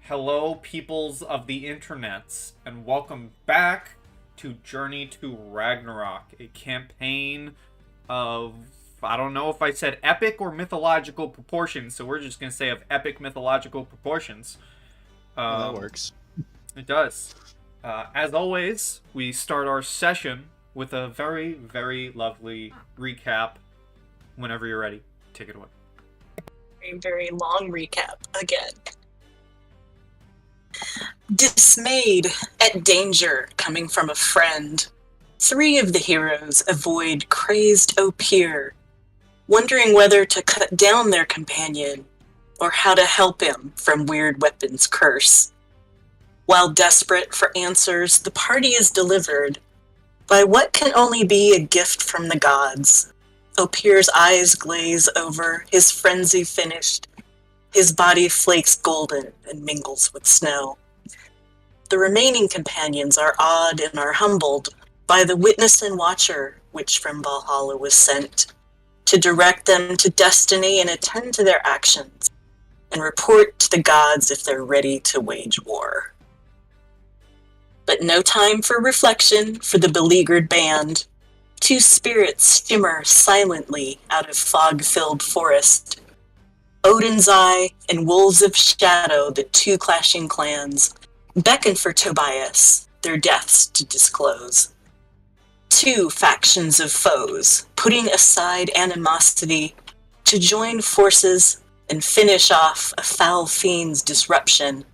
Hello, peoples of the internets, and welcome back to Journey to Ragnarok, a campaign of, I don't know if I said epic or mythological proportions, so we're just going to say of epic mythological proportions. Well, that Um, works. it does. As always, we start our session with a very, very lovely recap. Whenever you're ready, take it away. A very long recap again. Dismayed at danger coming from a friend, three of the heroes avoid crazed Opeer, wondering whether to cut down their companion or how to help him from Weird Weapon's curse. While desperate for answers, the party is delivered by what can only be a gift from the gods. Opeer's eyes glaze over, his frenzy finished. His body flakes golden and mingles with snow. The remaining companions are awed and are humbled by the witness and watcher which from Valhalla was sent to direct them to destiny and attend to their actions and report to the gods if they're ready to wage war. But no time for reflection for the beleaguered band. Two spirits shimmer silently out of fog-filled forest. Odin's Eye and Wolves of Shadow, the two clashing clans, beckon for Tobias, their deaths to disclose. Two factions of foes, putting aside animosity to join forces and finish off a foul fiend's disruption.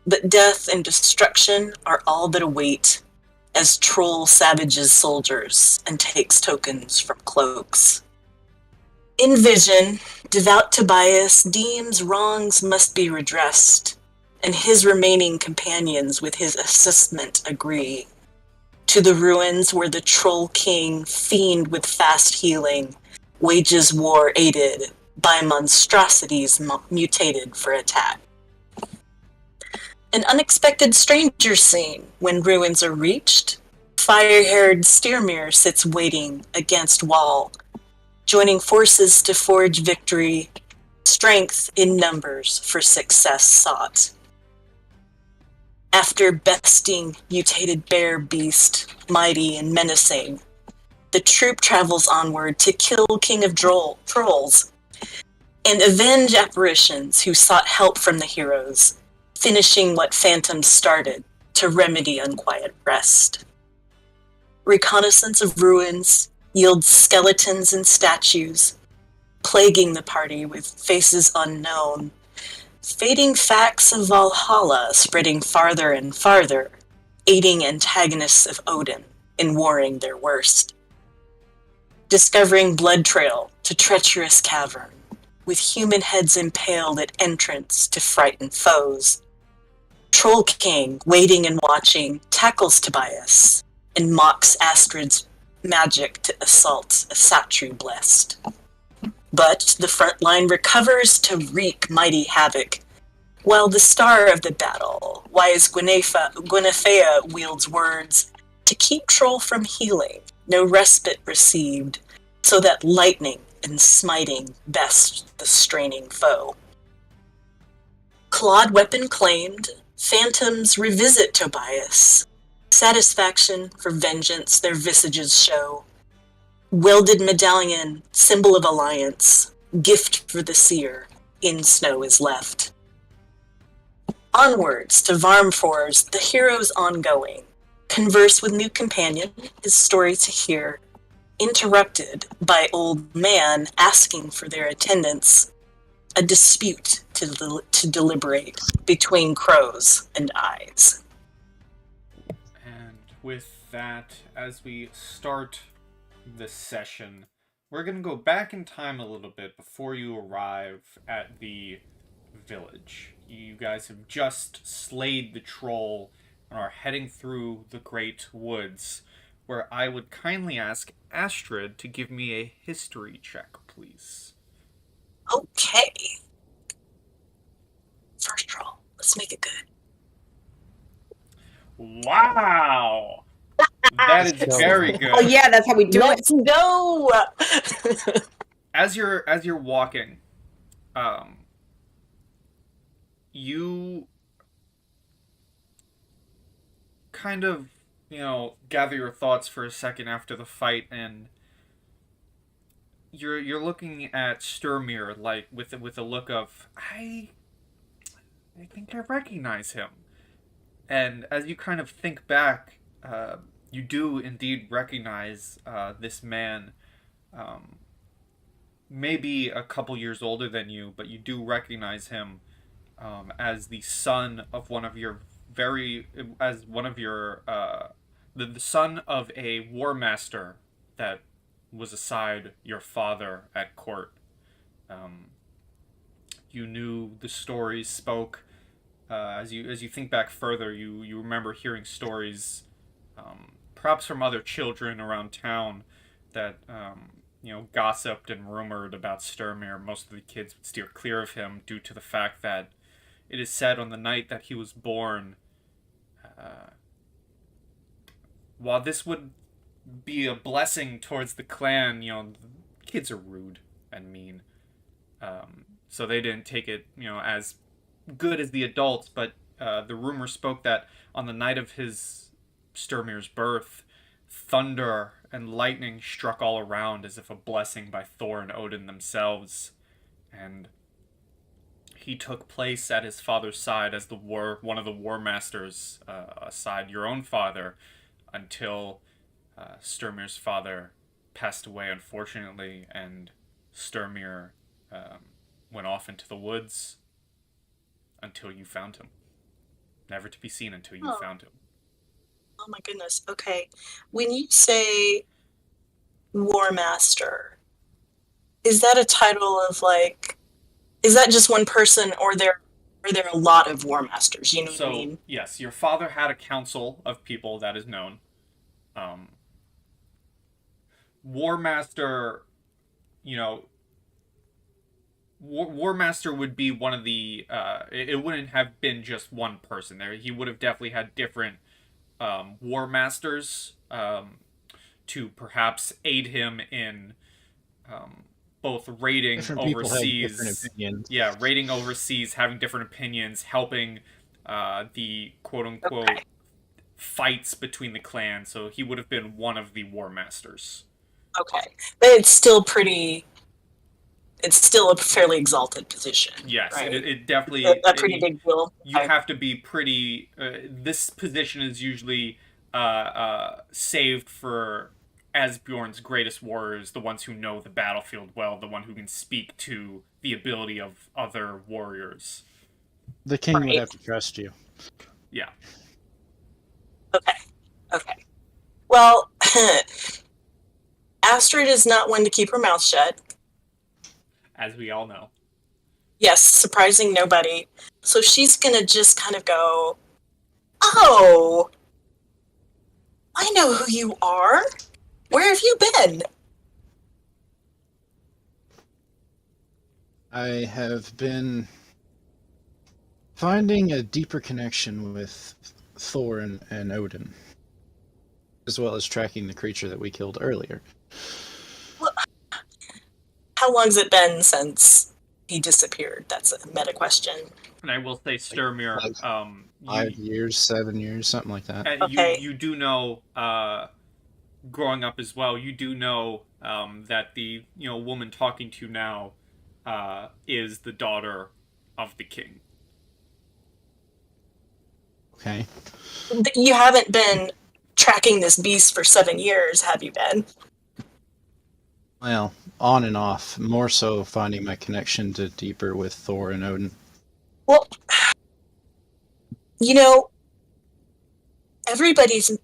But death and destruction are all that await as Troll savages soldiers and takes tokens from cloaks. In vision, devout Tobias deems wrongs must be redressed, and his remaining companions with his assessment agree. To the ruins where the Troll King, fiend with fast healing, wages war aided by monstrosities mutated for attack. An unexpected stranger seen when ruins are reached. Fire-haired Steermere sits waiting against wall, joining forces to forge victory, strength in numbers for success sought. After besting mutated bear beast, mighty and menacing, the troop travels onward to kill King of Trolls and avenge apparitions who sought help from the heroes, finishing what phantoms started to remedy unquiet rest. Reconnaissance of ruins yields skeletons and statues, plaguing the party with faces unknown, fading facts of Valhalla spreading farther and farther, aiding antagonists of Odin in warring their worst. Discovering blood trail to treacherous cavern, with human heads impaled at entrance to frighten foes. Troll King, waiting and watching, tackles Tobias and mocks Astrid's magic to assault a Satru blessed. But the front line recovers to wreak mighty havoc, while the star of the battle, wise Gwenethea, wields words to keep Troll from healing, no respite received, so that lightning and smiting best the straining foe. Clawed weapon claimed, phantoms revisit Tobias. Satisfaction for vengeance their visages show. Welded medallion, symbol of alliance, gift for the seer, in snow is left. Onwards to Varmrfors, the heroes ongoing. Converse with new companion, his story to hear. Interrupted by old man asking for their attendance. A dispute to deliberate between crows and eyes. And with that, as we start this session, we're going to go back in time a little bit before you arrive at the village. You guys have just slayed the troll and are heading through the great woods, where I would kindly ask Astrid to give me a history check, please. Okay. First roll. Let's make it good. Wow! That is very good. Oh yeah, that's how we do Let's go! As you're walking, you kind of, gather your thoughts for a second after the fight, and you're looking at Sturmir like with a look of I think I recognize him. And as you kind of think back, you do indeed recognize this man. Um, Maybe a couple years older than you, but you do recognize him as the son of one of your very as one of your the son of a war master that was aside your father at court. Um, you knew the stories spoke. As you think back further, you remember hearing stories, perhaps from other children around town, that gossiped and rumored about Sturmir. Most of the kids would steer clear of him due to the fact that it is said on the night that he was born, uh, while this would be a blessing towards the clan, kids are rude and mean. So they didn't take it, as good as the adults. But the rumor spoke that on the night of his Sturmir's birth, thunder and lightning struck all around as if a blessing by Thor and Odin themselves, and he took place at his father's side as one of the war masters aside your own father, until Sturmir's father passed away, unfortunately, and Sturmir went off into the woods until you found him. Never to be seen until you found him. Oh my goodness. Okay. When you say War Master, is that a title of is that just one person, or are there a lot of War Masters? You know what I mean? Yes, your father had a council of people that is known. War Master, War Master would be one of the. It wouldn't have been just one person there. He would have definitely had different War Masters to perhaps aid him in both raiding Different overseas. Different opinions. Yeah, raiding overseas, having different opinions, helping the quote unquote fights between the clans. So he would have been one of the War Masters. Okay, but it's still a fairly exalted position. Yes, right? it definitely a pretty big deal. You have to be pretty. This position is usually saved for Asbjorn's greatest warriors, the ones who know the battlefield well, the one who can speak to the ability of other warriors. The king would have to trust you. Yeah. Okay. Well, Astrid is not one to keep her mouth shut. As we all know. Yes, surprising nobody. So she's gonna just kind of go, "Oh, I know who you are. Where have you been?" I have been finding a deeper connection with Thor and Odin, as well as tracking the creature that we killed earlier. Well, how long's it been since he disappeared? That's a meta question. And I will say, Sturmir, 5 years, 7 years, something like that. Okay. You do know, growing up as well, you do know that the woman talking to you now is the daughter of the king. Okay. You haven't been tracking this beast for 7 years, have you been? Well, on and off. More so finding my connection to deeper with Thor and Odin. Well, everybody's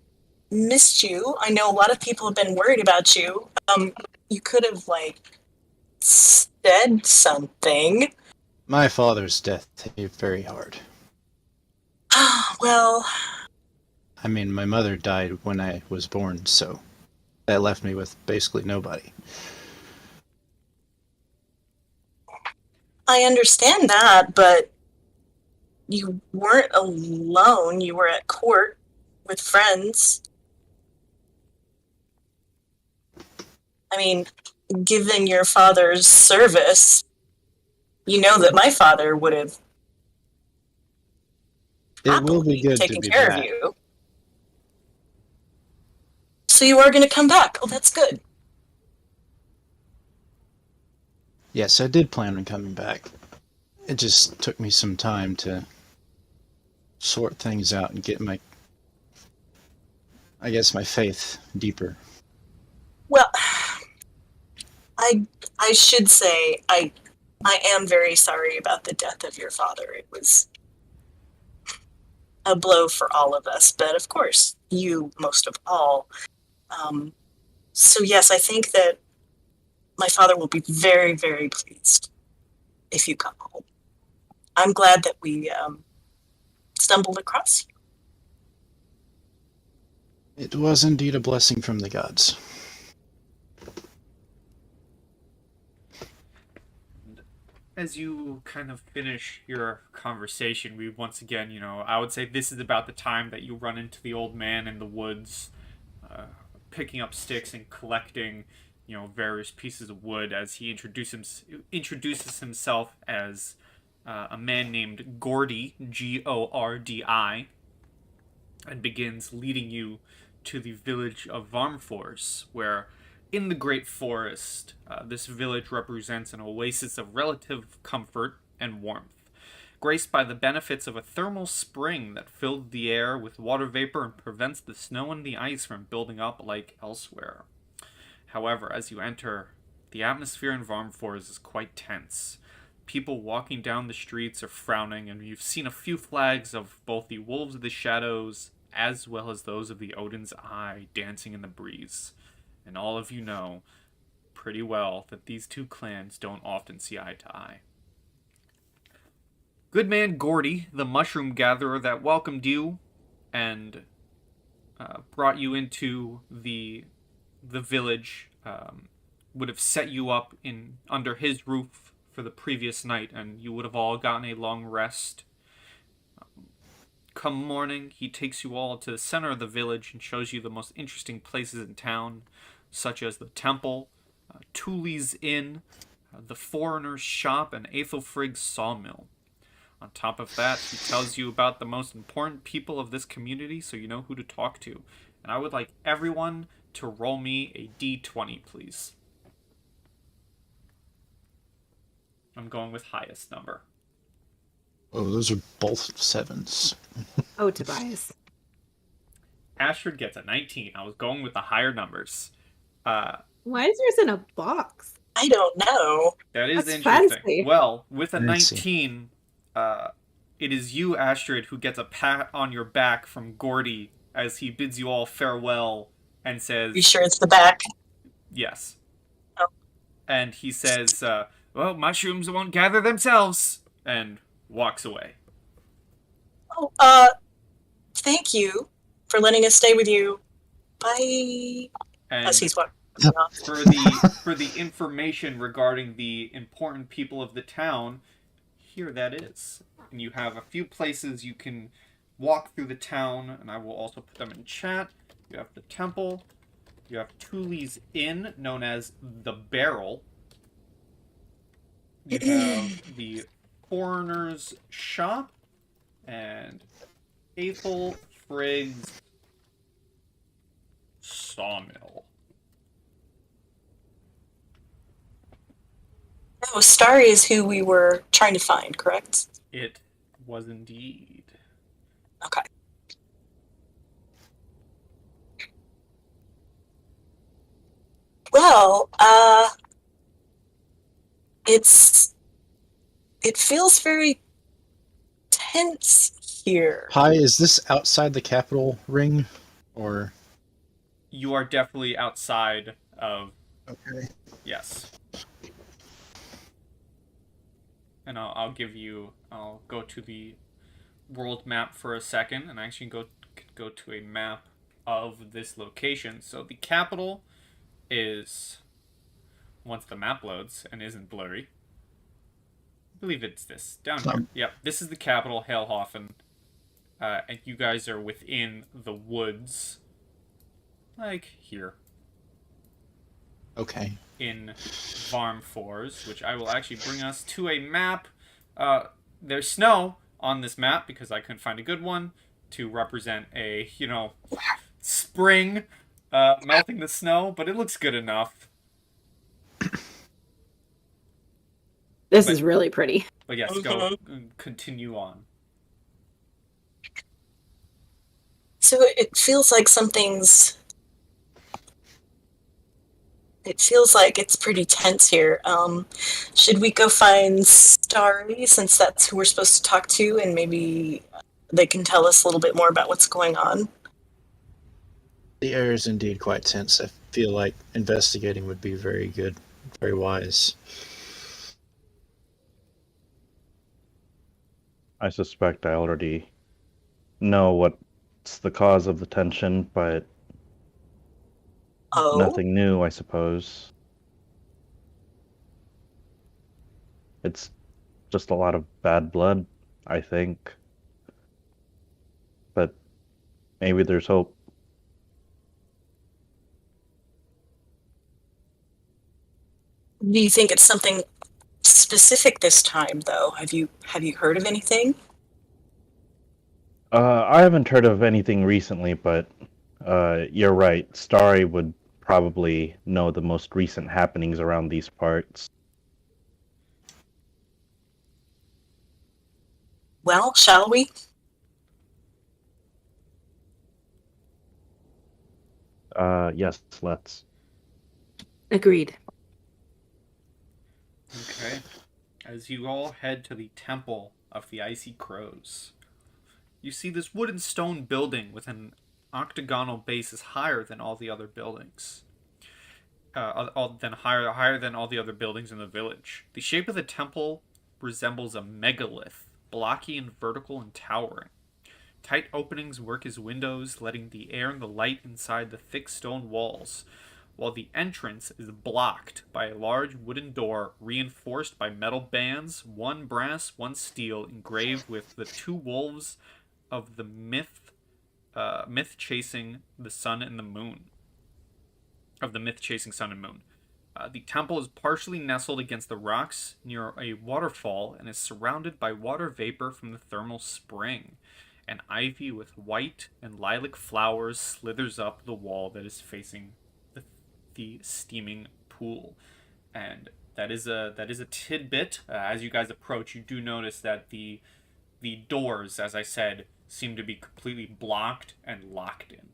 missed you. I know a lot of people have been worried about you. You could have, said something. My father's death hit very hard. Well... I mean, my mother died when I was born, so that left me with basically nobody. I understand that, but you weren't alone. You were at court with friends. I mean, given your father's service, you know that my father would have It will be good to taken be care back. of you. So you are going to come back. Oh, that's good. Yes, I did plan on coming back. It just took me some time to sort things out and get my faith deeper. Well, I should say I am very sorry about the death of your father. It was a blow for all of us, but of course, you most of all. So yes, I think that my father will be very, very pleased if you come home. I'm glad that we stumbled across you. It was indeed a blessing from the gods. As you kind of finish your conversation, we once again, I would say this is about the time that you run into the old man in the woods, picking up sticks and collecting, various pieces of wood as he introduces himself as a man named Gordy, Gordi, and begins leading you to the village of Varmrfors, where in the Great Forest, this village represents an oasis of relative comfort and warmth, graced by the benefits of a thermal spring that filled the air with water vapor and prevents the snow and the ice from building up like elsewhere. However, as you enter, the atmosphere in Varmrfors is quite tense. People walking down the streets are frowning, and you've seen a few flags of both the Wolves of the Shadows as well as those of the Odin's Eye dancing in the breeze. And all of you know pretty well that these two clans don't often see eye to eye. Good man Gordy, the mushroom gatherer that welcomed you and brought you into the village, would have set you up under his roof for the previous night, and you would have all gotten a long rest. Come morning, he takes you all to the center of the village and shows you the most interesting places in town, such as the temple, Thule's Inn, the foreigner's shop, and Aethelfrig's sawmill. On top of that, he tells you about the most important people of this community, so you know who to talk to. And I would like everyone to roll me a d20, please. I'm going with highest number. Oh, those are both 7s. Oh, Tobias. Astrid gets a 19. I was going with the higher numbers. Why is yours in a box? I don't know. That is That's interesting. fancy. Well, with a Fancy. 19, it is you, Astrid, who gets a pat on your back from Gordy as he bids you all farewell and says... You sure it's the back? Yes. Oh. And he says, well, mushrooms won't gather themselves, and walks away. Oh, thank you for letting us stay with you. Bye. And As he's walking off. for the information regarding the important people of the town, here that is. And you have a few places you can walk through the town, and I will also put them in chat. You have the temple. You have Thule's Inn, known as the Barrel. You have the foreigner's shop and Aethelfrig's sawmill. Oh, Starry is who we were trying to find, correct? It was indeed. Okay. Well, it feels very tense here. Hi, is this outside the capital ring? Or... You are definitely outside of... Okay. Yes. And I'll go to the world map for a second, and actually go to a map of this location. So the capital is, once the map loads and isn't blurry, I believe it's this, down here. Yep, this is the capital, Helhofen. And you guys are within the woods, like here. Okay. In Varmrfors, which I will actually bring us to a map. There's snow on this map because I couldn't find a good one to represent a, spring. melting the snow, but it looks good enough. This is really pretty. But yes, go continue on. So it feels like something's. It feels like it's pretty tense here. Should we go find Starry, since that's who we're supposed to talk to, and maybe they can tell us a little bit more about what's going on? The air is indeed quite tense. I feel like investigating would be very good, very wise. I suspect I already know what's the cause of the tension, but Oh, nothing new, I suppose. It's just a lot of bad blood, I think. But maybe there's hope. do you think it's something specific this time, though? Have you heard of anything? I haven't heard of anything recently, but you're right. Starry would probably know the most recent happenings around these parts. Well, shall we? Yes, let's. Agreed. Okay. As you all head to the Temple of the Icy Crows, you see this wood and stone building with an octagonal base is higher than all the other buildings. Higher than all the other buildings in the village. The shape of the temple resembles a megalith, blocky and vertical and towering. Tight openings work as windows, letting the air and the light inside the thick stone walls, while the entrance is blocked by a large wooden door reinforced by metal bands, one brass, one steel, engraved with the two wolves of the myth chasing the sun and the moon. The temple is partially nestled against the rocks near a waterfall and is surrounded by water vapor from the thermal spring. An ivy with white and lilac flowers slithers up the wall that is facing the steaming pool. And that is a tidbit. As you guys approach, you do notice that the doors, as I said, seem to be completely blocked and locked in,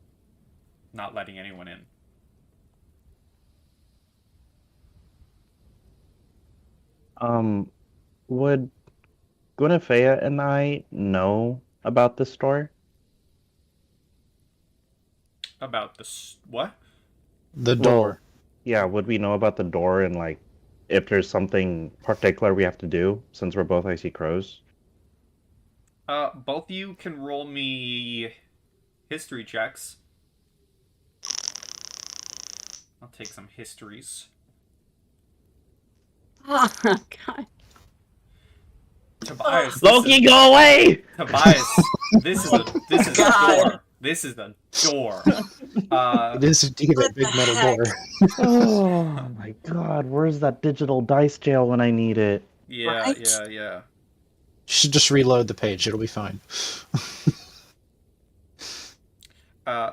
not letting anyone in. Would Guinevere and I know about this store? About what? The door. Yeah, would we know about the door and, like, if there's something particular we have to do, since we're both Icy Crows? Both of you can roll me history checks. I'll take some histories. Oh, God. Tobias, Loki, go away! Tobias, this is the door. This is the door. It is indeed a big metal door. Oh my god, where's that digital dice jail when I need it? Yeah, Right? yeah. You should just reload the page. It'll be fine.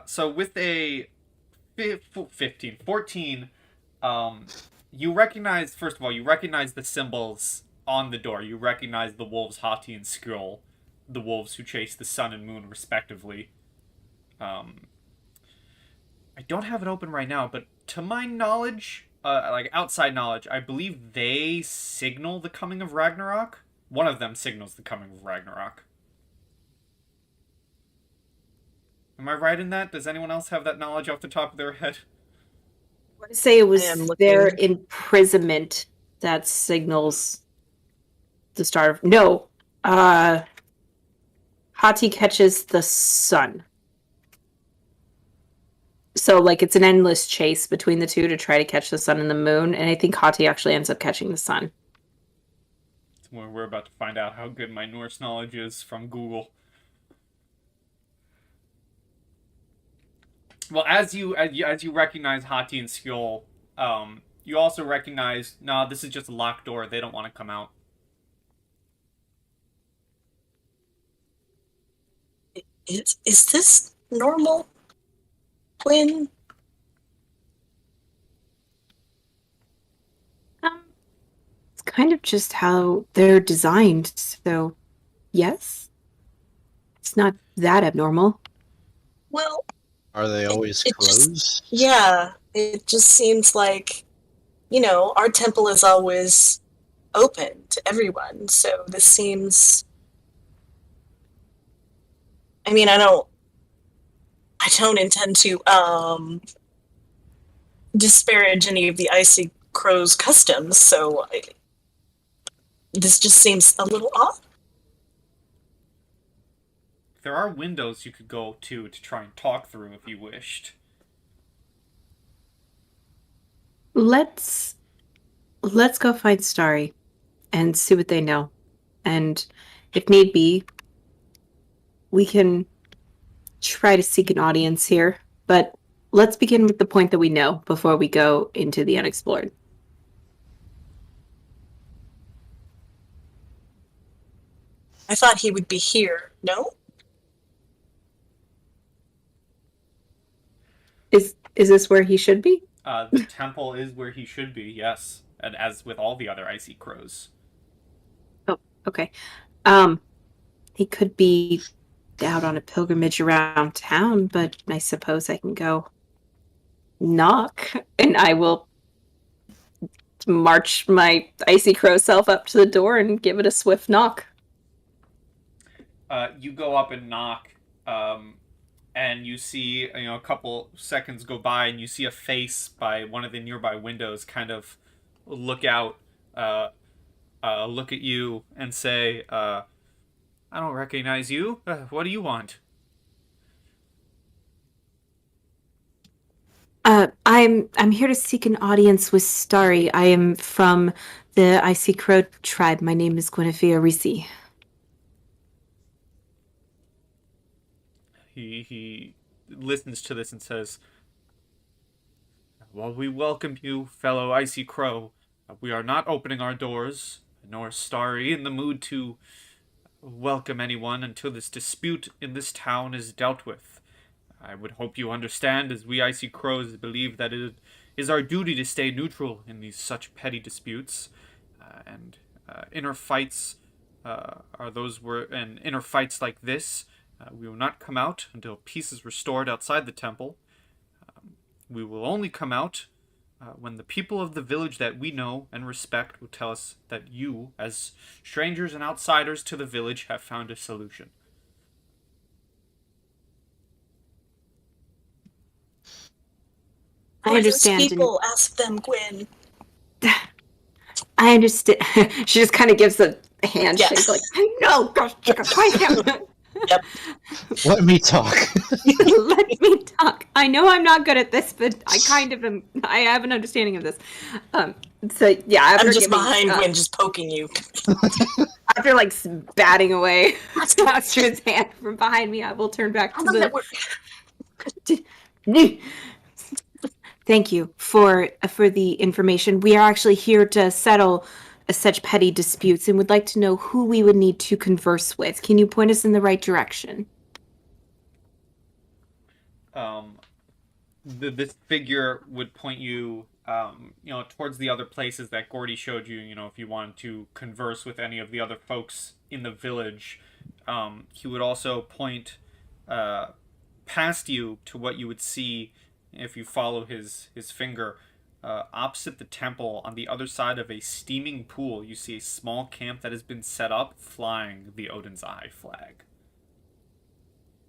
So with a 14, you recognize, first of all, the symbols on the door. You recognize the wolves Hati and Skrull, the wolves who chase the sun and moon, respectively. I don't have it open right now, but to my knowledge, like outside knowledge, I believe they signal the coming of Ragnarok. One of them signals the coming of Ragnarok. Am I right in that? Does anyone else have that knowledge off the top of their head? I want to say it was I am looking. their imprisonment that signals the start of... No. Hati catches the sun. So, like, it's an endless chase between the two to try to catch the sun and the moon, and I think Hati actually ends up catching the sun. We're about to find out how good my Norse knowledge is from Google. Well, as you recognize Hati and Skrull, you also recognize, nah, this is just a locked door. They don't want to come out. Is this normal, Quinn? kind of just how they're designed, so yes. It's not that abnormal. Well, Are they always it just, closed? yeah, it just seems like, our temple is always open to everyone. So this seems, I mean, I don't intend to disparage any of the Icy Crow's customs, so this just seems a little odd. There are windows you could go to try and talk through if you wished. Let's go find Starry and see what they know. And if need be, we can try to seek an audience here. But let's begin with the point that we know before we go into the unexplored. I thought he would be here, no? Is this where he should be? The temple is where he should be, yes. And as with all the other Icy Crows. Oh, okay. He could be out on a pilgrimage around town, but I suppose I can go knock, and I will march my Icy Crow self up to the door and give it a swift knock. You go up and knock, and you see, a couple seconds go by, and you see a face by one of the nearby windows kind of look out, look at you, and say, I don't recognize you. What do you want? I'm here to seek an audience with Starry. I am from the Icy Crow tribe. My name is Guinevere Risi. He listens to this and says, "Well, we welcome you, fellow Icy Crow. We are not opening our doors, nor Starry in the mood to welcome anyone until this dispute in this town is dealt with. I would hope you understand, as we Icy Crows believe that it is our duty to stay neutral in these such petty disputes, and inner fights and inner fights like this. We will not come out until peace is restored outside the temple. We will only come out when the people of the village that we know and respect will tell us that you, as strangers and outsiders to the village, have found a solution." I understand. People, ask them, Gwyn. I understand. She just kind of gives a handshake, Yes. like, I know, gosh, quiet down. Yep. Let me talk. Let me talk. I know I'm not good at this, but I kind of am. I have an understanding of this. So yeah, after I'm just giving, behind Gwyn, just poking you. after like batting away Astra's hand from behind me, I will turn back to the. Thank you for the information. We are actually here to settle such petty disputes and would like to know who we would need to converse with. Can you point us in the right direction? This figure would point you, towards the other places that Gordy showed you. If you wanted to converse with any of the other folks in the village, he would also point past you to what you would see if you follow his finger. Opposite the temple, on the other side of a steaming pool, you see a small camp that has been set up, flying the Odin's Eye flag.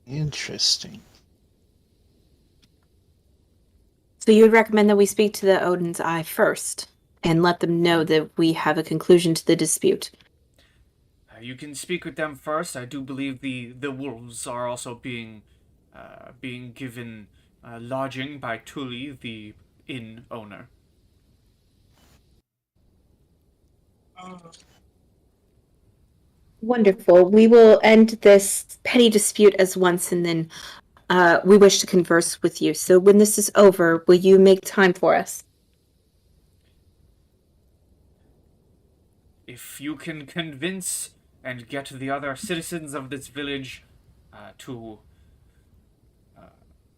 Interesting. So you would recommend that we speak to the Odin's Eye first and let them know that we have a conclusion to the dispute. You can speak with them first. I do believe the wolves are also being given lodging by Tully, the inn owner. Wonderful. We will end this petty dispute as once, and then we wish to converse with you. So when this is over, will you make time for us? If you can convince and get the other citizens of this village to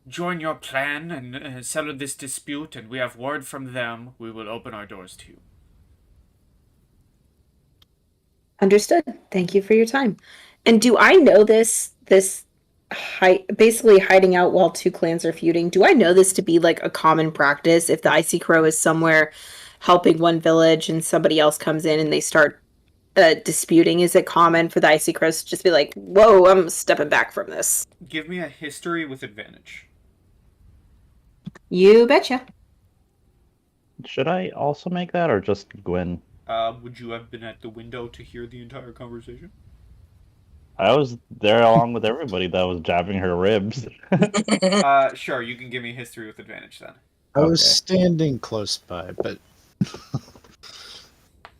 join your plan and settle this dispute, and we have word from them, we will open our doors to you. Understood. Thank you for your time. And do I know this basically hiding out while two clans are feuding? Do I know this to be like a common practice if the Icy Crow is somewhere helping one village and somebody else comes in and they start disputing? Is it common for the Icy Crows to just be like, "Whoa, I'm stepping back from this"? Give me a history with advantage. You betcha. Should I also make that, or just Gwen? Would you have been at the window to hear the entire conversation? I was there along with everybody that was jabbing her ribs. Sure, you can give me history with advantage then. I was Okay. standing close by, but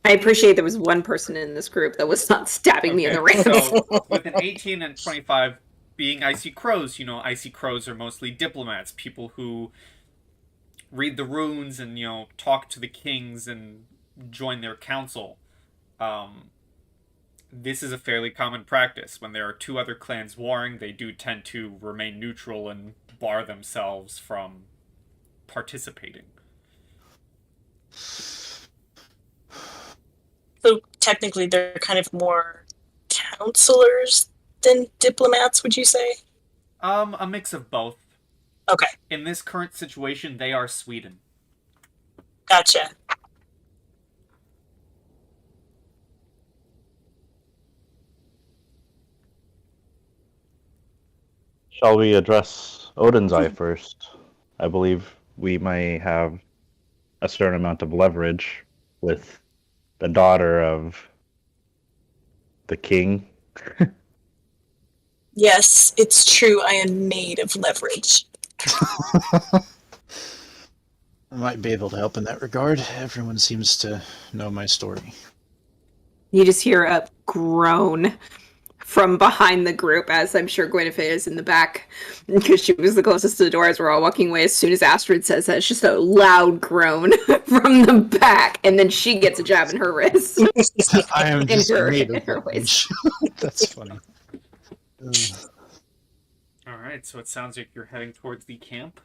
I appreciate there was one person in this group that was not stabbing me in the ribs. So, with an 18 and 25 being Icy Crows, Icy Crows are mostly diplomats, people who read the runes and, talk to the kings and join their council. This is a fairly common practice. When there are two other clans warring, they do tend to remain neutral and bar themselves from participating. So technically, they're kind of more counselors than diplomats, would you say? A mix of both. Okay, In this current situation, they are Sweden. gotcha. Shall we address Odin's Eye first? I believe we may have a certain amount of leverage with the daughter of the king. Yes, it's true. I am made of leverage. I might be able to help in that regard. Everyone seems to know my story. You just hear a groan from behind the group, as I'm sure Gwennifer is in the back, because she was the closest to the door as we're all walking away. As soon as Astrid says that, it's just a loud groan from the back, and then she gets a jab in her wrist. I am just made in of her ways. leverage. That's funny. Alright, so it sounds like you're heading towards the camp.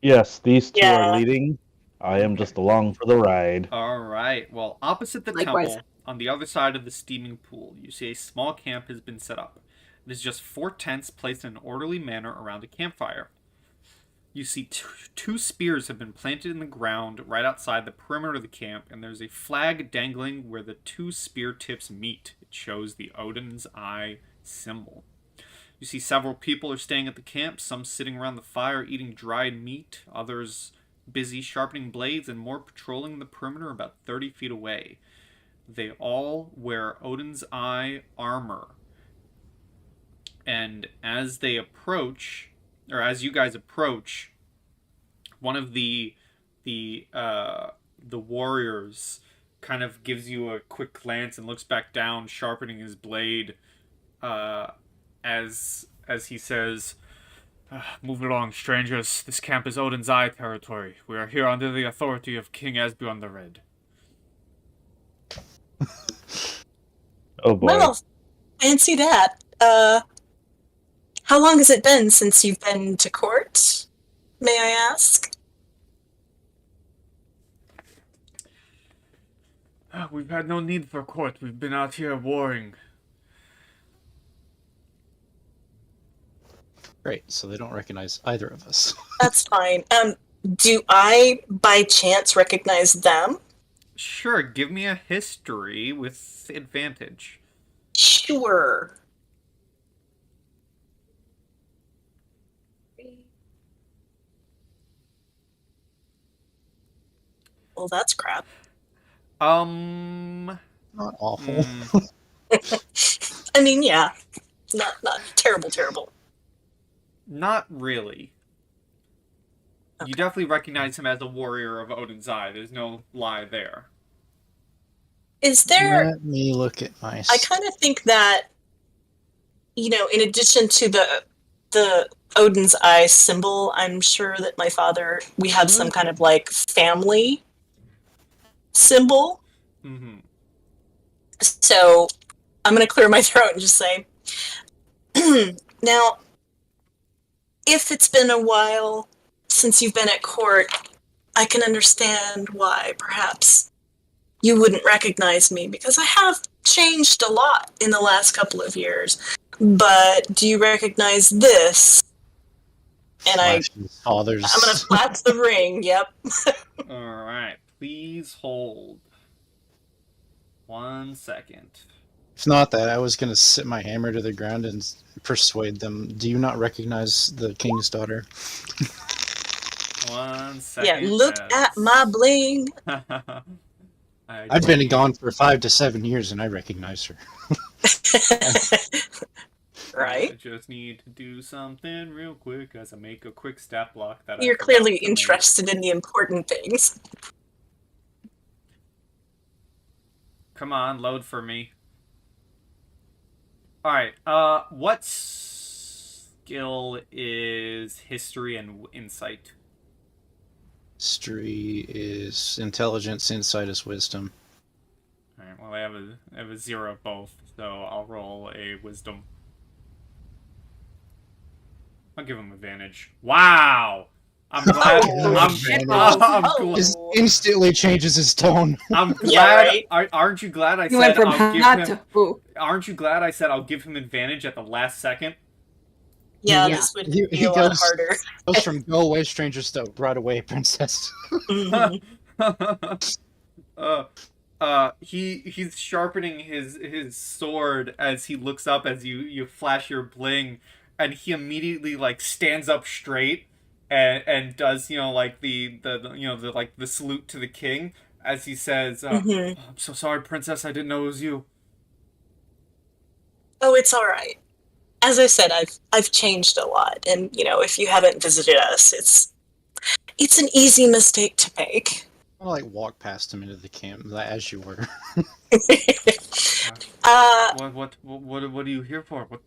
Yes, these two Yeah. are leading. I am just along for the ride. Alright, well, opposite the Likewise. temple, on the other side of the steaming pool, you see a small camp has been set up. It is just 4 tents placed in an orderly manner around a campfire. You see two spears have been planted in the ground right outside the perimeter of the camp, and there's a flag dangling where the 2 spear tips meet. It shows the Odin's Eye symbol. You see several people are staying at the camp, some sitting around the fire eating dried meat, others busy sharpening blades, and more patrolling the perimeter about 30 feet away. They all wear Odin's Eye armor. And as they approach, or as you guys approach, one of the warriors kind of gives you a quick glance and looks back down, sharpening his blade, as he says, "Move along, strangers. This camp is Odin's Eye territory. We are here under the authority of King Esbjorn the Red." Oh boy. Well, fancy that. How long has it been since you've been to court? May I ask? We've had no need for court. We've been out here warring. Great, so they don't recognize either of us. That's fine. Do I, by chance, recognize them? Sure, give me a history with advantage. Sure. Well, that's crap. Not awful. I mean, yeah. Not terrible. Not really. You definitely recognize him as a warrior of Odin's Eye. There's no lie there. Is there... Let me look at my... I kind of think that, in addition to the Odin's Eye symbol, I'm sure that my father, we have some kind of, family symbol. Mm-hmm. So I'm going to clear my throat and just say, now, if it's been a while since you've been at court, I can understand why, perhaps, you wouldn't recognize me because I have changed a lot in the last couple of years. But do you recognize this? And Flash his father's. I'm gonna flash the ring. Yep. All right, please hold. 1 second. If not that, I was gonna sit my hammer to the ground and persuade them. Do you not recognize the king's daughter? 1 second. Yeah, look at my bling. I've been gone for 5 to 7 years, and I recognize her. Right? I just need to do something real quick as I make a quick stat block that You're I forgot clearly to make. interested in the important things. Come on, load for me. Alright, what skill is history and insight? History is intelligence, insight is wisdom. Alright, well I have a 0 of both, so I'll roll a wisdom. I'll give him advantage. Wow! I'm glad. Oh, I'm shitballs. Just instantly changes his tone. I'm glad. Yeah, right? Aren't you glad I You went said from I'll give hot him? to who? Aren't you glad I said I'll give him advantage at the last second? Yeah, Yeah. this would He be a lot goes- harder. Goes from go away, strangers, to right away, princess. Mhm. He's sharpening his sword as he looks up as you flash your bling, and he immediately like stands up straight and does like the like the salute to the king as he says, Mhm. "I'm so sorry, princess. I didn't know it was you." Oh, it's all right. As I said, I've changed a lot, and if you haven't visited us, it's an easy mistake to make. I like walk past him into the camp as you were. What are you here for? What?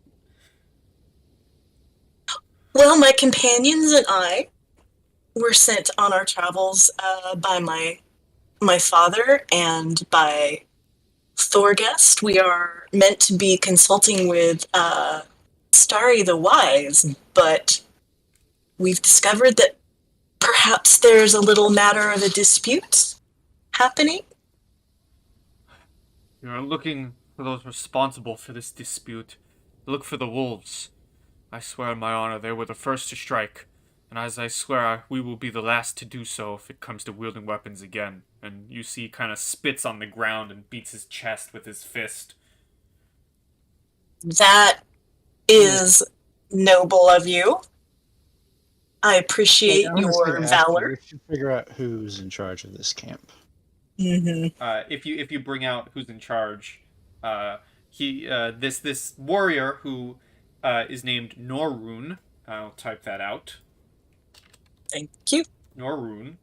Well, my companions and I were sent on our travels by my father and by Thorgest. We are meant to be consulting with Starry the Wise, but we've discovered that perhaps there's a little matter of a dispute happening. You're looking for those responsible for this dispute. Look for the wolves. I swear on my honor, they were the first to strike, and as I swear, we will be the last to do so if it comes to wielding weapons again. And you see, he kind of spits on the ground and beats his chest with his fist. That is noble of you. I appreciate I'm gonna say your to ask you, valor. we should figure out who's in charge of this camp. Mm-hmm. If you bring out who's in charge, this warrior who is named Norrun. I'll type that out. Thank you. Norrun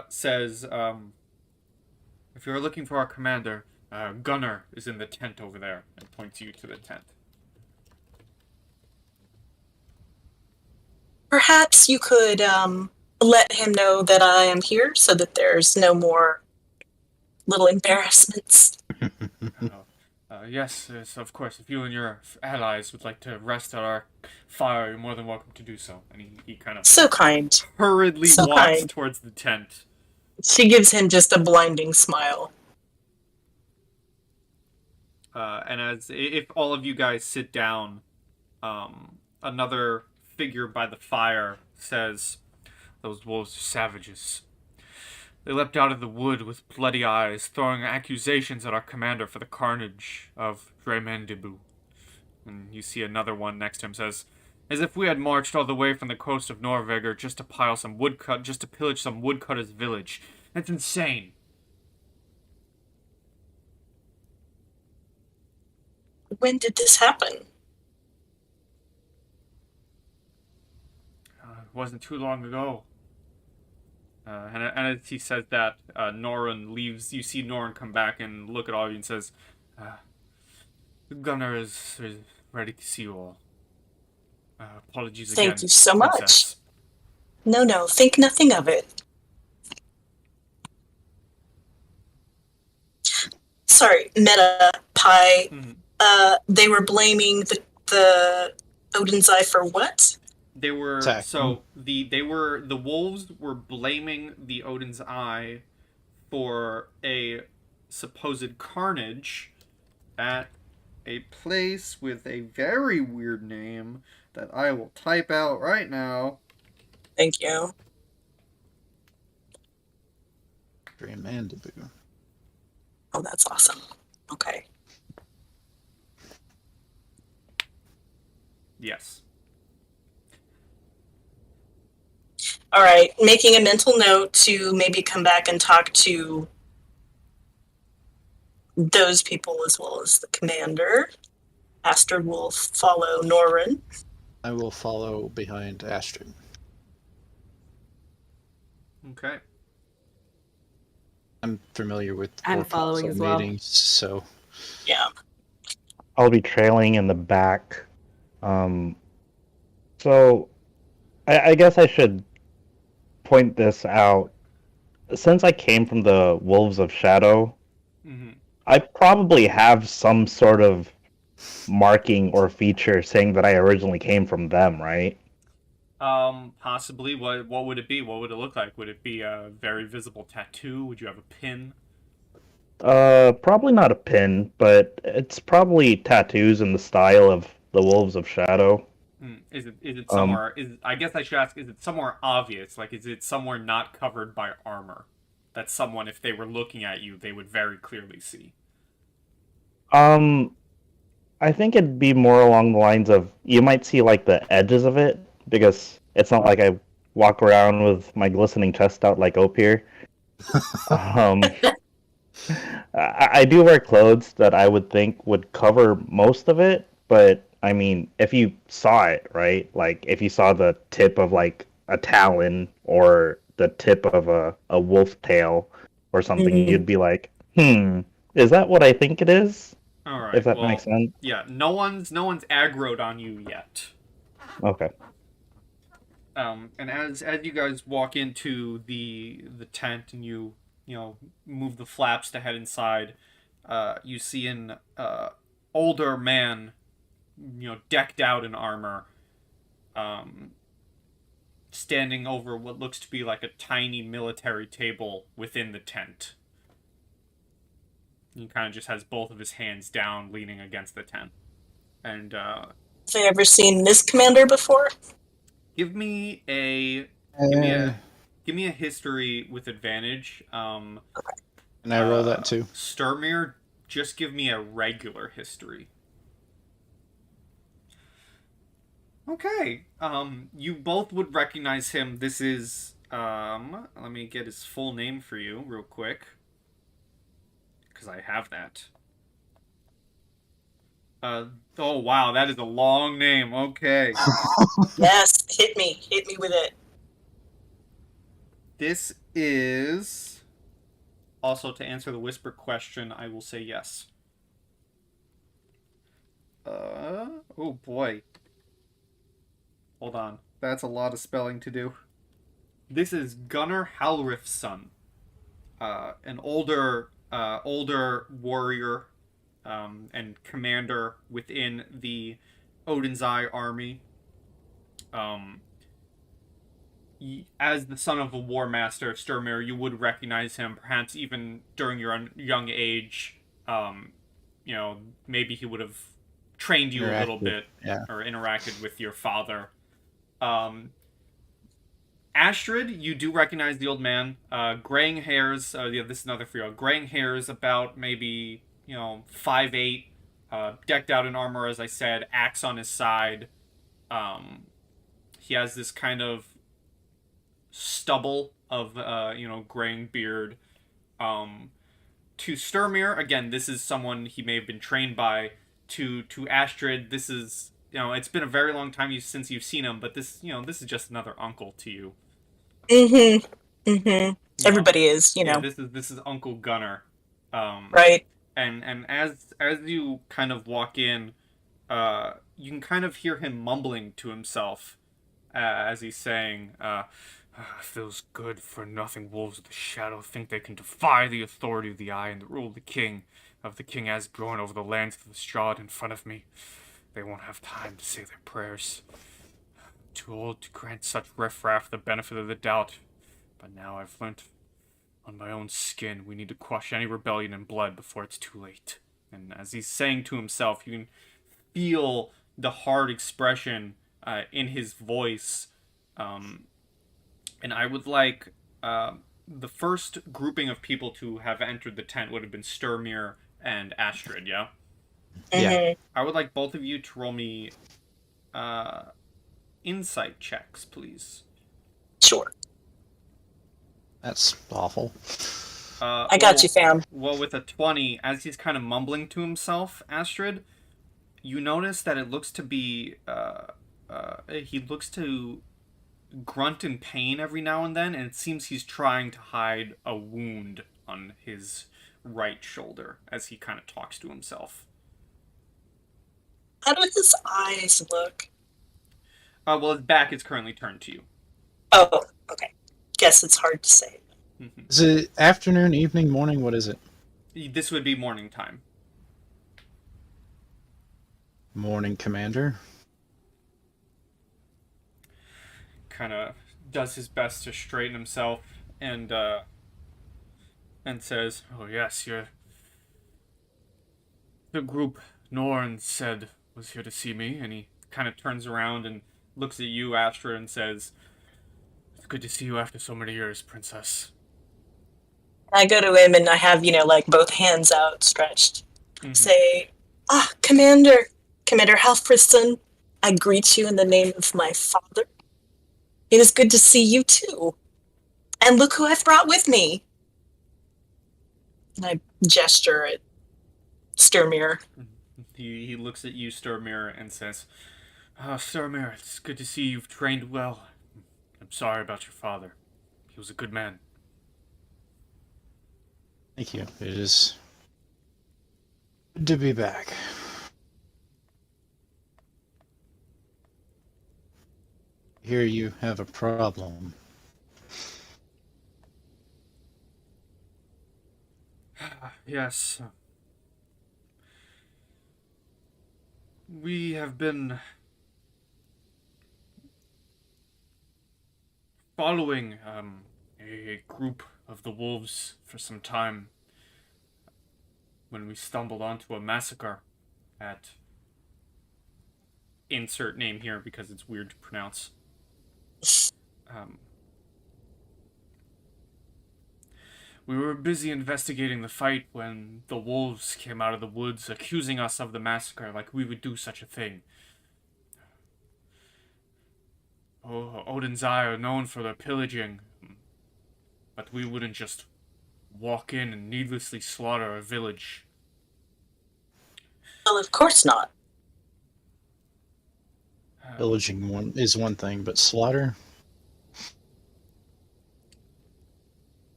says, if you're looking for our commander, Gunnar is in the tent over there, and points you to the tent. Perhaps you could let him know that I am here so that there's no more little embarrassments. Yes, of course. If you and your allies would like to rest at our fire, you're more than welcome to do so. And he kind of So kind. hurriedly So walks kind. towards the tent. She gives him just a blinding smile. And if all of you guys sit down, another figure by the fire says, "Those wolves are savages. They leapt out of the wood with bloody eyes, throwing accusations at our commander for the carnage of Dremendibu." And you see another one next to him says, "As if we had marched all the way from the coast of Norveger just to pillage some woodcutter's village. That's insane." When did this happen? It wasn't too long ago. And as he says that, Norrun leaves. You see Norrun come back and look at all of you and says, "Gunnar is ready to see you all. Apologies again. Thank you so much. Princess." No, think nothing of it. Sorry, Meta Pie. Mhm. They were blaming the Odin's Eye for what? They were Attack. the wolves were blaming the Odin's Eye for a supposed carnage at a place with a very weird name that I will type out right now. Thank you. Mandibu. Oh, that's awesome. Okay. Yes. All right. Making a mental note to maybe come back and talk to those people as well as the commander. Astrid will follow Norrin. I will follow behind Astrid. Okay. I'm familiar with I'm war following council as well. meetings, so Yeah. I'll be trailing in the back. So I guess I should point this out. Since I came from the Wolves of Shadow, Mm-hmm. I probably have some sort of marking or feature saying that I originally came from them, right? Possibly. What would it be? What would it look like? Would it be a very visible tattoo? Would you have a pin? Probably not a pin, but it's probably tattoos in the style of the Wolves of Shadow. Is it Um, somewhere? I guess I should ask. Is it somewhere obvious? Like, is it somewhere not covered by armor? That someone, if they were looking at you, they would very clearly see. um, I think it'd be more along the lines of you might see like the edges of it because it's not like I walk around with my glistening chest out like Opier. Um, I do wear clothes that I would think would cover most of it, but I mean, if you saw it, right? Like if you saw the tip of like a talon or the tip of a wolf tail or something, Mhm. you'd be like, is that what I think it is? All If right. that makes Well, sense. yeah. No one's aggroed on you yet. Okay. And as you guys walk into the tent and you move the flaps to head inside, you see an older man, decked out in armor, um, standing over what looks to be like a tiny military table within the tent. He kind of just has both of his hands down, leaning against the tent. And Have I ever seen this commander before? give me a history with advantage. can I roll that too? Sturmir, just give me a regular history. Okay. You both would recognize him. This is let me get his full name for you real quick. Because I have that. Oh wow, that is a long name. Okay. Yes, hit me with it. This is also to answer the whisper question, I will say yes. Oh boy. Hold on. That's a lot of spelling to do. This is Gunnar Halrif's son. An older warrior and commander within the Odin's Eye army. As the son of a war master, Sturmir, you would recognize him, perhaps even during your young age. Maybe he would have trained you a little bit, yeah, or interacted with your father. Astrid, you do recognize the old man. Graying hairs. Yeah, this is another for you. Graying hairs, about maybe 5'8", decked out in armor, as I said, axe on his side. He has this kind of stubble of graying beard. To Sturmir, again, this is someone he may have been trained by. To Astrid, this is it's been a very long time since you've seen him, but this is just another uncle to you. Everybody is, Yeah, this is Uncle Gunnar. Right. And as you kind of walk in, you can kind of hear him mumbling to himself as he's saying, "Feels good for nothing wolves of the shadow think they can defy the authority of the eye and the rule of the king Asbjorn over the lands of the Strahd in front of me. They won't have time to say their prayers. Too old to grant such riffraff the benefit of the doubt. But now I've learnt on my own skin. We need to quash any rebellion in blood before it's too late. And as he's saying to himself, you can feel the hard expression in his voice. And I would like the first grouping of people to have entered the tent would have been Sturmir and Astrid, yeah? Yeah. I would like both of you to roll me insight checks, please. Sure. That's awful. I got you, fam. Well, with a 20, as he's kind of mumbling to himself, Astrid, you notice that it looks to be... he looks to grunt in pain every now and then, and it seems he's trying to hide a wound on his right shoulder as he kind of talks to himself. How do his eyes look? Well, his back is currently turned to you. Oh, okay. Guess it's hard to say. Is it afternoon, evening, morning? What is it? This would be morning time. Morning, Commander. Kind of does his best to straighten himself and says, "Oh yes, the group Norn said was here to see me." And he kind of turns around and looks at you, Astra, and says, "It's good to see you after so many years, Princess." I go to him and I have, like both hands outstretched. Say, Commander Halfriston, I greet you in the name of my father. It is good to see you too. And look who I've brought with me. And I gesture at Sturmir. He looks at you, Sturmir, and says, Sturmir, it's good to see you've trained well. I'm sorry about your father. He was a good man. Thank you. It is good to be back. Here you have a problem. Yes. We have been following a group of the wolves for some time when we stumbled onto a massacre at insert name here because it's weird to pronounce. We were busy investigating the fight when the wolves came out of the woods accusing us of the massacre like we would do such a thing. Odin's Eye are known for their pillaging, but we wouldn't just walk in and needlessly slaughter a village. Well, of course not. Pillaging is one thing, but slaughter?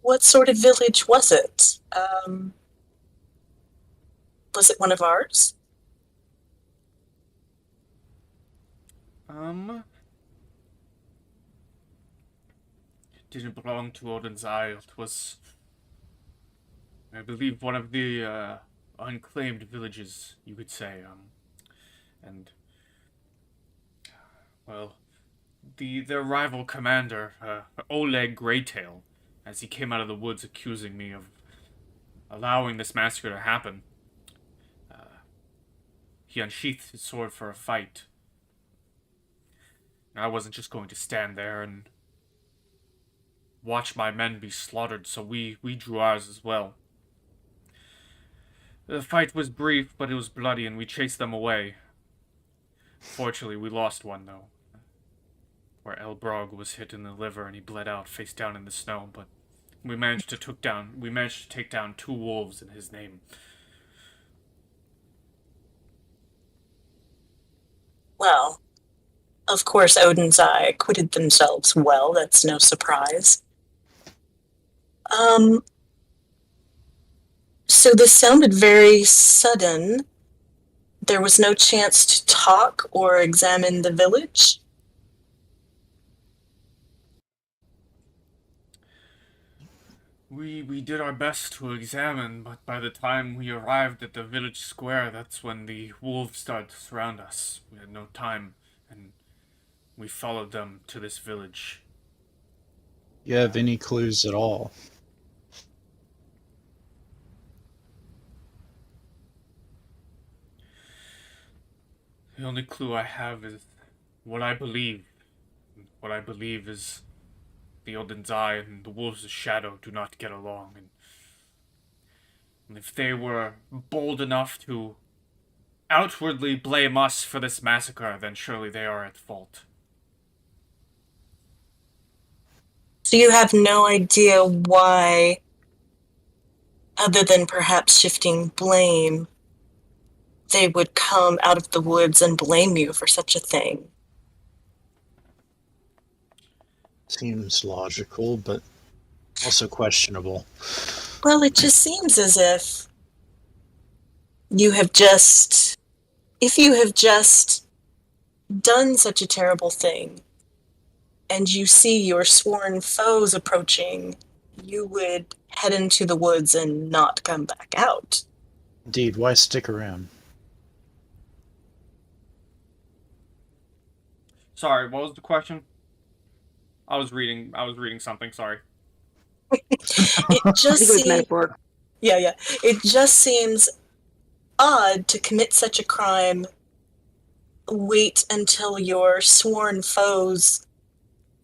What sort of village was it? Was it one of ours? It didn't belong to Odin's Eye. It was, I believe, one of the unclaimed villages, you could say. And well, their rival commander, Oleg Greytail, as he came out of the woods accusing me of allowing this massacre to happen, he unsheathed his sword for a fight. And I wasn't just going to stand there and watch my men be slaughtered, so we drew ours as well. The fight was brief, but it was bloody, and we chased them away. Fortunately, we lost one, though, where Elbrog was hit in the liver and he bled out face down in the snow, but we managed to take down 2 wolves in his name. Well, of course Odin's Eye acquitted themselves well, that's no surprise. So this sounded very sudden. There was no chance to talk or examine the village? We did our best to examine, but by the time we arrived at the village square, that's when the wolves started to surround us. We had no time, and we followed them to this village. You have any clues at all? The only clue I have is what I believe. What I believe is the Odin's Eye and the Wolves of Shadow do not get along, and if they were bold enough to outwardly blame us for this massacre, then surely they are at fault. So you have no idea why, other than perhaps shifting blame, they would come out of the woods and blame you for such a thing. Seems logical, but also questionable. Well, it just seems as if you have just, if you have just done such a terrible thing and you see your sworn foes approaching, you would head into the woods and not come back out. Indeed, why stick around? Sorry, what was the question? I was reading something, sorry. It I just think it was seems, metaphor. yeah. It just seems odd to commit such a crime, wait until your sworn foes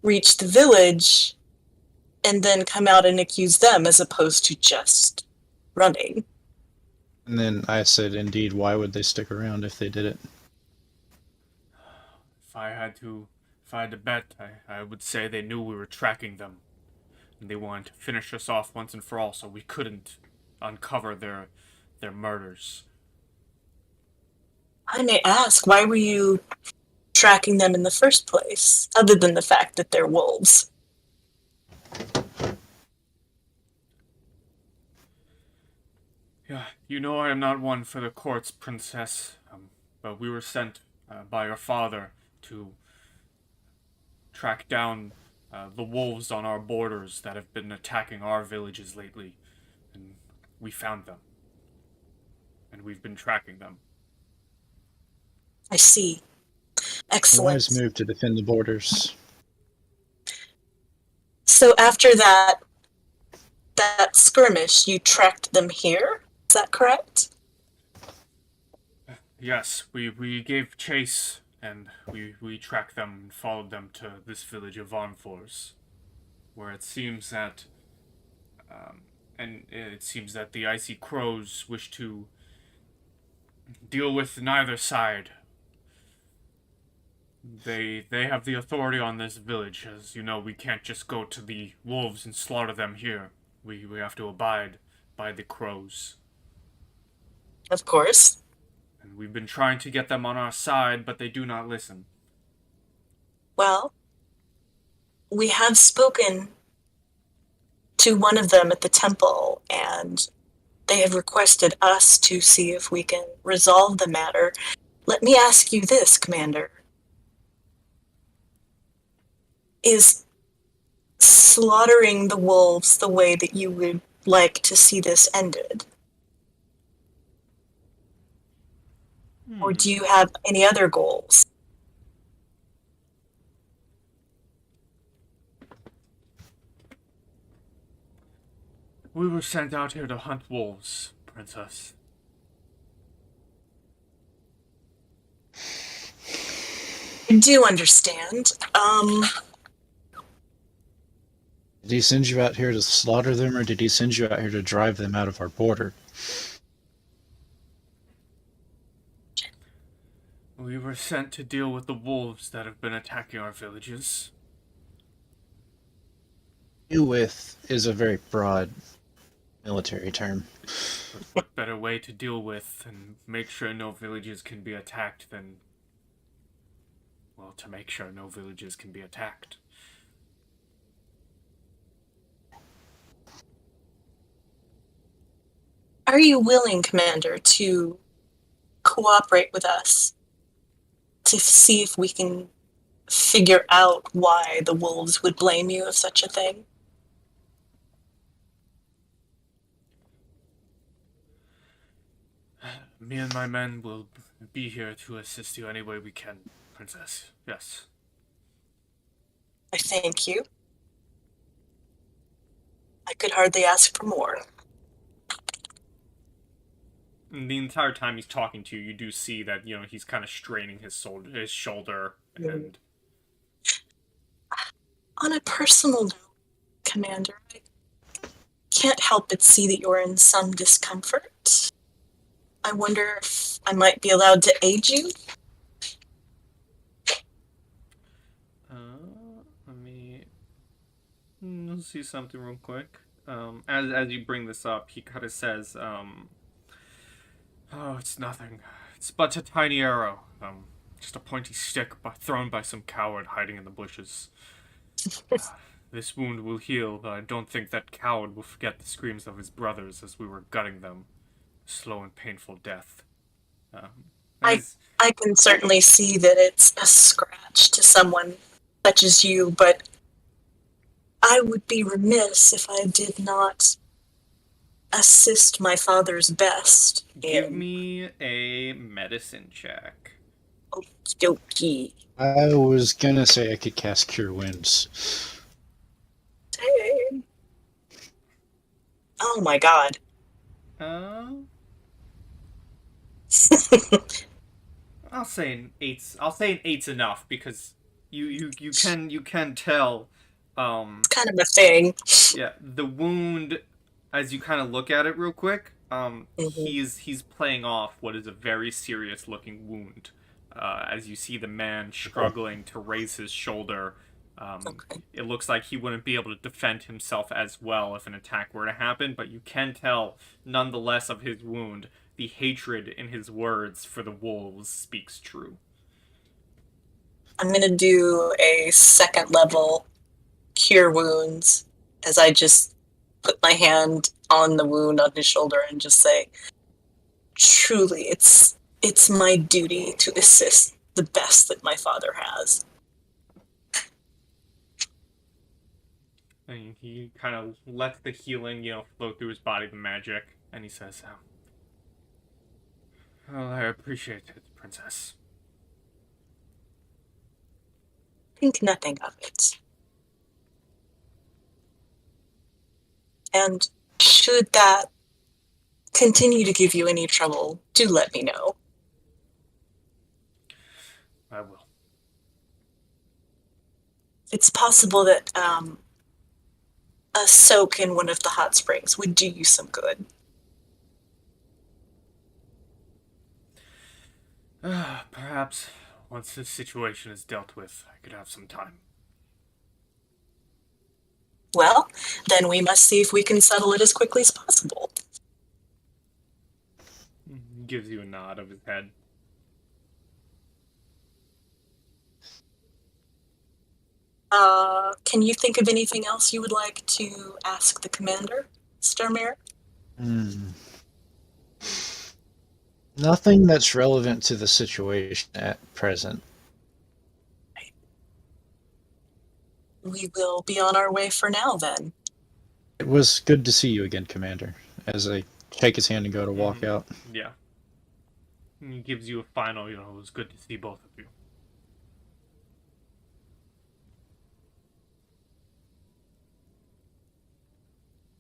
reach the village, and then come out and accuse them as opposed to just running. And then I said, indeed, why would they stick around if they did it? If I had to bet, I would say they knew we were tracking them. And they wanted to finish us off once and for all, so we couldn't uncover their murders. I may ask, why were you tracking them in the first place, other than the fact that they're wolves? Yeah, you know I am not one for the courts, princess. But we were sent by your father to track down the wolves on our borders that have been attacking our villages lately. And we found them. And we've been tracking them. I see. Excellent. Wise move to defend the borders. So after that skirmish, you tracked them here? Is that correct? Yes, we gave chase and we tracked them and followed them to this village of Varmrfors, where it seems that the icy crows wish to deal with neither side. They have the authority on this village. As you know, we can't just go to the wolves and slaughter them here. We have to abide by the crows. Of course. And we've been trying to get them on our side, but they do not listen. Well, we have spoken to one of them at the temple, and they have requested us to see if we can resolve the matter. Let me ask you this, Commander. Is slaughtering the wolves the way that you would like to see this ended? Or do you have any other goals? We were sent out here to hunt wolves, Princess. I do understand. Did he send you out here to slaughter them, or did he send you out here to drive them out of our border? We were sent to deal with the wolves that have been attacking our villages. Deal with is a very broad military term. What better way to deal with and make sure no villages can be attacked than, well, to make sure no villages can be attacked. Are you willing, Commander, to cooperate with us to see if we can figure out why the wolves would blame you of such a thing? Me and my men will be here to assist you any way we can, Princess. Yes. I thank you. I could hardly ask for more. the entire time he's talking to you, you do see that he's kind of straining his shoulder, and On a personal note, Commander, I can't help but see that you're in some discomfort. I wonder if I might be allowed to aid you? Let me see something real quick. As you bring this up, he kind of says, "Oh, it's nothing. It's but a tiny arrow. Just a pointy stick thrown by some coward hiding in the bushes. This wound will heal, but I don't think that coward will forget the screams of his brothers as we were gutting them. Slow and painful death." I can certainly see that it's a scratch to someone such as you, but I would be remiss if I did not assist my father's best. Give me a medicine check. Okie dokie. I was gonna say I could cast Cure Wounds. Dang. Oh my god. I'll say an eight's. I'll say an eight's enough because you can tell. It's kind of a thing. Yeah, the wound, as you kind of look at it real quick, he's playing off what is a very serious looking wound. As you see the man struggling to raise his shoulder, it looks like he wouldn't be able to defend himself as well if an attack were to happen, but you can tell, nonetheless, of his wound, the hatred in his words for the wolves speaks true. I'm going to do a second level Cure Wounds as I just put my hand on the wound on his shoulder and just say, truly, it's my duty to assist the best that my father has. And he kind of lets the healing, flow through his body, the magic, and he says, "Well, I appreciate it, Princess." Think nothing of it. And should that continue to give you any trouble, do let me know. I will. It's possible that a soak in one of the hot springs would do you some good. Perhaps once this situation is dealt with, I could have some time. Well, then we must see if we can settle it as quickly as possible. He gives you a nod of his head. Can you think of anything else you would like to ask the commander, Starmere? Nothing that's relevant to the situation at present. We will be on our way for now, then. It was good to see you again, Commander, as I shake his hand and go to walk out. Yeah. And he gives you a final, it was good to see both of you.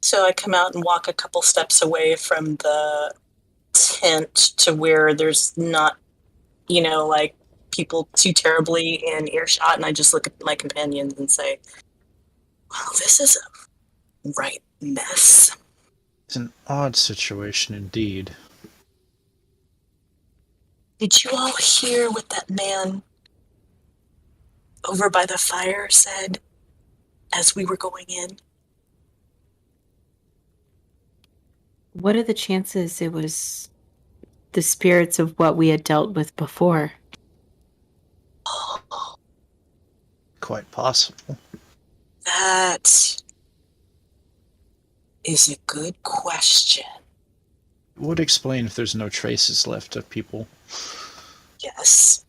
So I come out and walk a couple steps away from the tent to where there's not, like people too terribly in earshot, and I just look at my companions and say, "Well, this is a right mess." It's an odd situation indeed. Did you all hear what that man over by the fire said as we were going in? What are the chances it was the spirits of what we had dealt with before? Quite possible. That is a good question. It would explain if there's no traces left of people. Yes.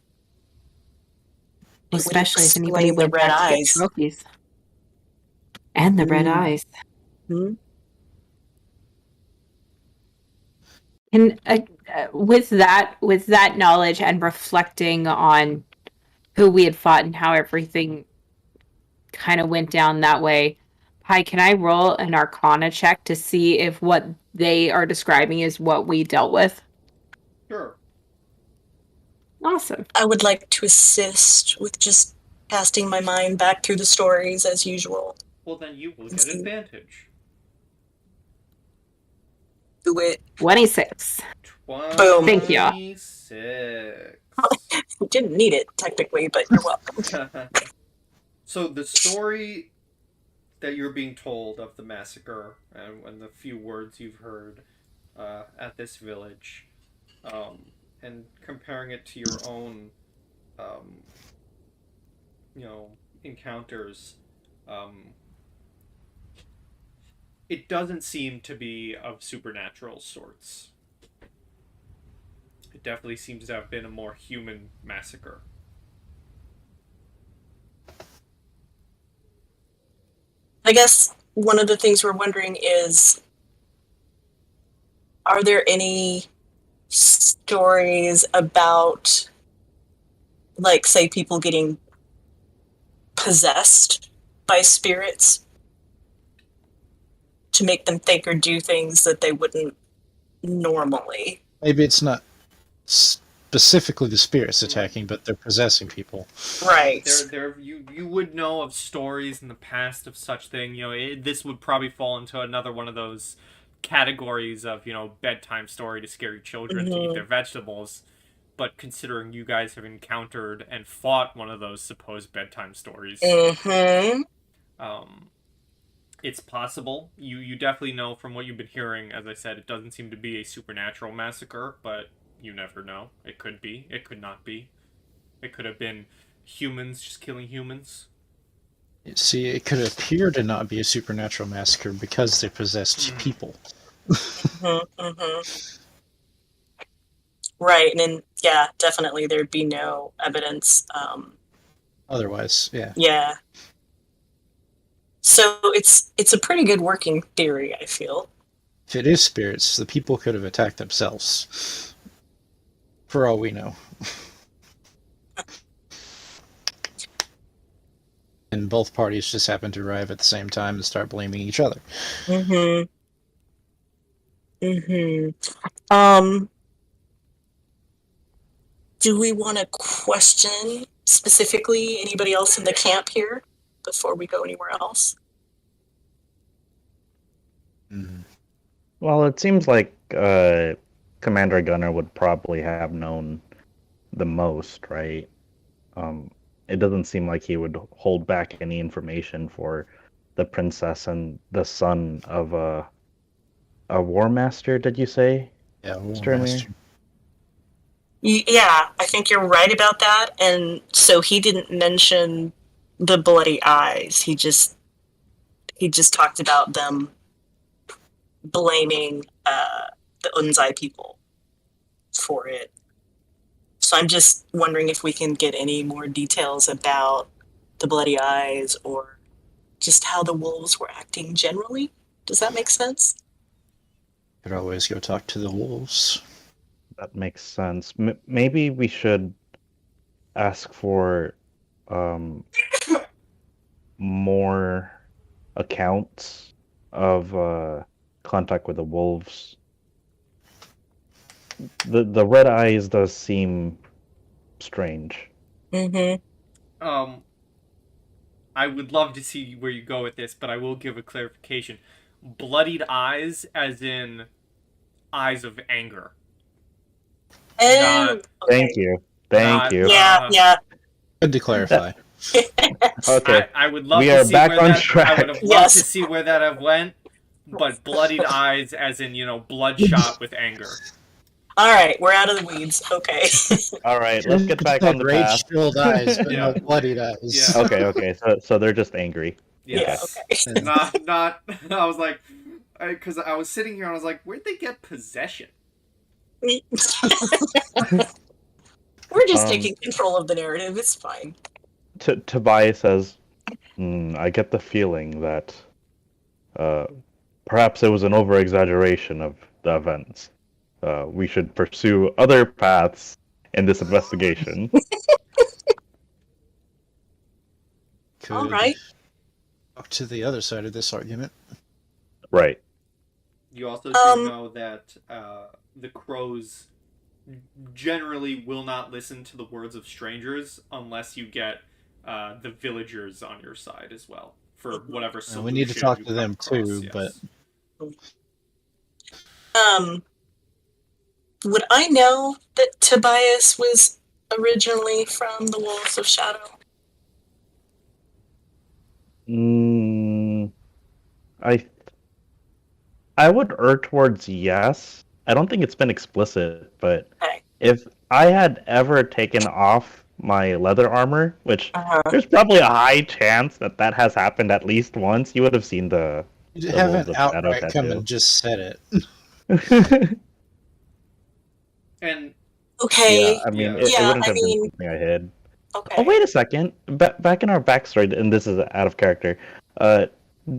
It would Especially if anybody explain the went red back to get eyes. trophies. And the red eyes. Hmm? And with that knowledge and reflecting on who we had fought and how everything kind of went down that way, Pi, can I roll an Arcana check to see if what they are describing is what we dealt with? Sure. Awesome. I would like to assist with just casting my mind back through the stories as usual. Well, then you will Let's get see. advantage. Do it. 26. Boom. Thank you. 26. We didn't need it, technically, but you're welcome. So the story that you're being told of the massacre and the few words you've heard at this village, and comparing it to your own, um, encounters, it doesn't seem to be of supernatural sorts. It definitely seems to have been a more human massacre. I guess one of the things we're wondering is, are there any stories about, like, say, people getting possessed by spirits to make them think or do things that they wouldn't normally? Maybe it's not specifically the spirits attacking, but they're possessing people. Right. You would know of stories in the past of such thing. This would probably fall into another one of those categories of bedtime story to scare your children to eat their vegetables. But considering you guys have encountered and fought one of those supposed bedtime stories, it's possible. You definitely know from what you've been hearing. As I said, it doesn't seem to be a supernatural massacre, but you never know. It could be. It could not be. It could have been humans just killing humans. See, it could appear to not be a supernatural massacre because they possessed people. Right, and then, yeah, definitely there'd be no evidence. Otherwise, yeah. Yeah. So it's a pretty good working theory, I feel. If it is spirits, the people could have attacked themselves. For all we know. And both parties just happen to arrive at the same time and start blaming each other. Do we want to question specifically anybody else in the camp here before we go anywhere else? Well, it seems like Commander Gunner would probably have known the most, right? It doesn't seem like he would hold back any information for the princess and the son of a war master, did you say? Yeah, Mr. Amir? Yeah, I think you're right about that. And so he didn't mention the bloody eyes. He just talked about them blaming the Unzai people for it. So I'm just wondering if we can get any more details about the bloody eyes or just how the wolves were acting generally. Does that make sense? Could always go talk to the wolves. That makes sense. Maybe we should ask for more accounts of contact with the wolves. The red eyes does seem strange. I would love to see where you go with this, but I will give a clarification. Bloodied eyes, as in eyes of anger. Oh, Thank you. Thank you. Yeah. Good to clarify. Okay. I would love We to are see back where on that. track. I would have loved to see where that have went, but bloodied eyes, as in bloodshot with anger. All right, we're out of the weeds. Okay. All right, let's get back on the path. Rage-filled eyes, but Yeah. no bloodied eyes. Yeah. Okay. So they're just angry. Yeah. Okay. Not. I was like, because I was sitting here and I was like, where'd they get possession? We're just taking control of the narrative. It's fine. Tobias says, I get the feeling that perhaps it was an over-exaggeration of the events. We should pursue other paths in this investigation. All right. Talk to the other side of this argument. Right. You also do know that the crows generally will not listen to the words of strangers unless you get the villagers on your side as well for whatever solution We need to talk you to come them across. too, Yes. but Would I know that Tobias was originally from the Wolves of Shadow? I would err towards yes. I don't think it's been explicit, but Okay. if I had ever taken off my leather armor, which Uh-huh. there's probably a high chance that that has happened at least once, you would have seen the you Wolves haven't of Shadow outright come tattoo. and just said it. And Okay. Yeah, I mean, Yeah. it Yeah, wouldn't I have mean, been something I hid. okay. Oh, wait a second. Back in our backstory, and this is out of character.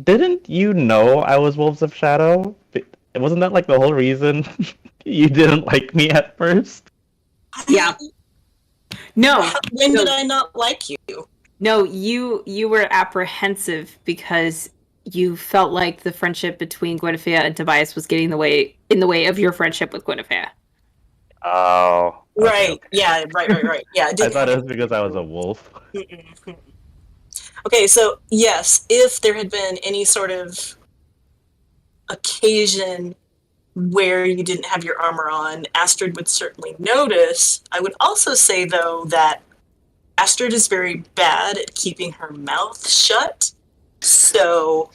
Didn't you know I was Wolves of Shadow? Wasn't that like the whole reason you didn't like me at first? Yeah. No. When no, did I not like you? No, you were apprehensive because you felt like the friendship between Guinevere and Tobias was getting in the way of your friendship with Guinevere. Oh. Right. Okay. Yeah. Right. Yeah. I thought it was because I was a wolf. Okay, so yes, if there had been any sort of occasion where you didn't have your armor on, Astrid would certainly notice. I would also say, though, that Astrid is very bad at keeping her mouth shut. So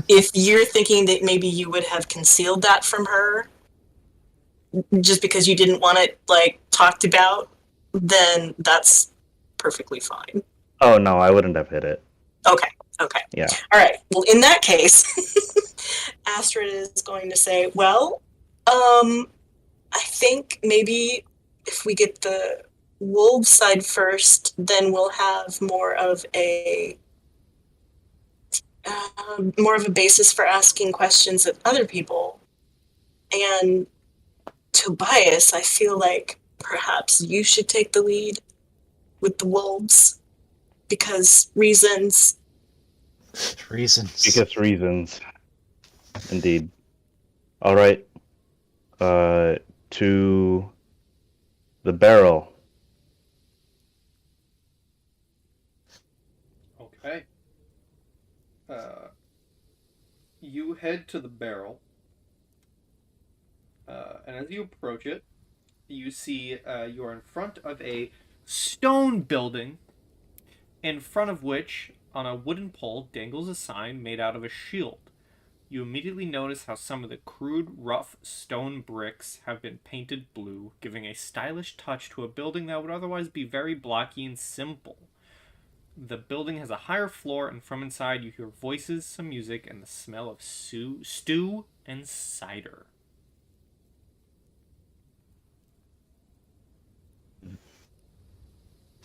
if you're thinking that maybe you would have concealed that from her just because you didn't want it, like, talked about, then that's perfectly fine. Oh no, I wouldn't have hit it. Okay. Yeah. All right. Well, in that case, Astrid is going to say, well, I think maybe if we get the wolves side first, then we'll have more of a basis for asking questions of other people. And Tobias, I feel like perhaps you should take the lead with the wolves because reasons. Because reasons. Indeed. All right. To the barrel. Okay. You head to the barrel, and as you approach it, you see you are in front of a stone building, in front of which, on a wooden pole, dangles a sign made out of a shield. You immediately notice how some of the crude, rough stone bricks have been painted blue, giving a stylish touch to a building that would otherwise be very blocky and simple. The building has a higher floor, and from inside you hear voices, some music, and the smell of stew and cider.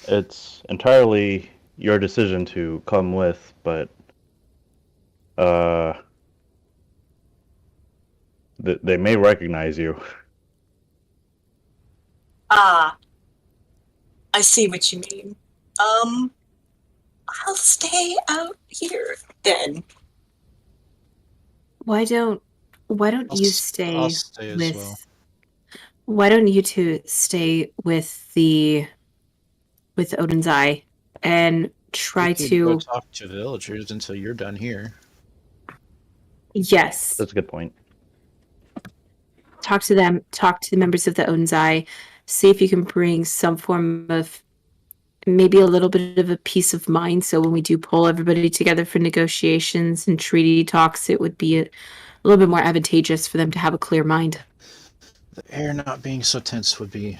It's entirely your decision to come with, but they may recognize you. Ah, I see what you mean. I'll stay out here then. Why don't you I'll stay stay as with well. Why don't you two stay with Odin's Eye and try We could to go talk to villagers until you're done here. yes, That's a good point. talk to them, talk to the members of the Odin's Eye, see if you can bring some form of maybe a little bit of a peace of mind. So when we do pull everybody together for negotiations and treaty talks, it would be a little bit more advantageous for them to have a clear mind. The air not being so tense would be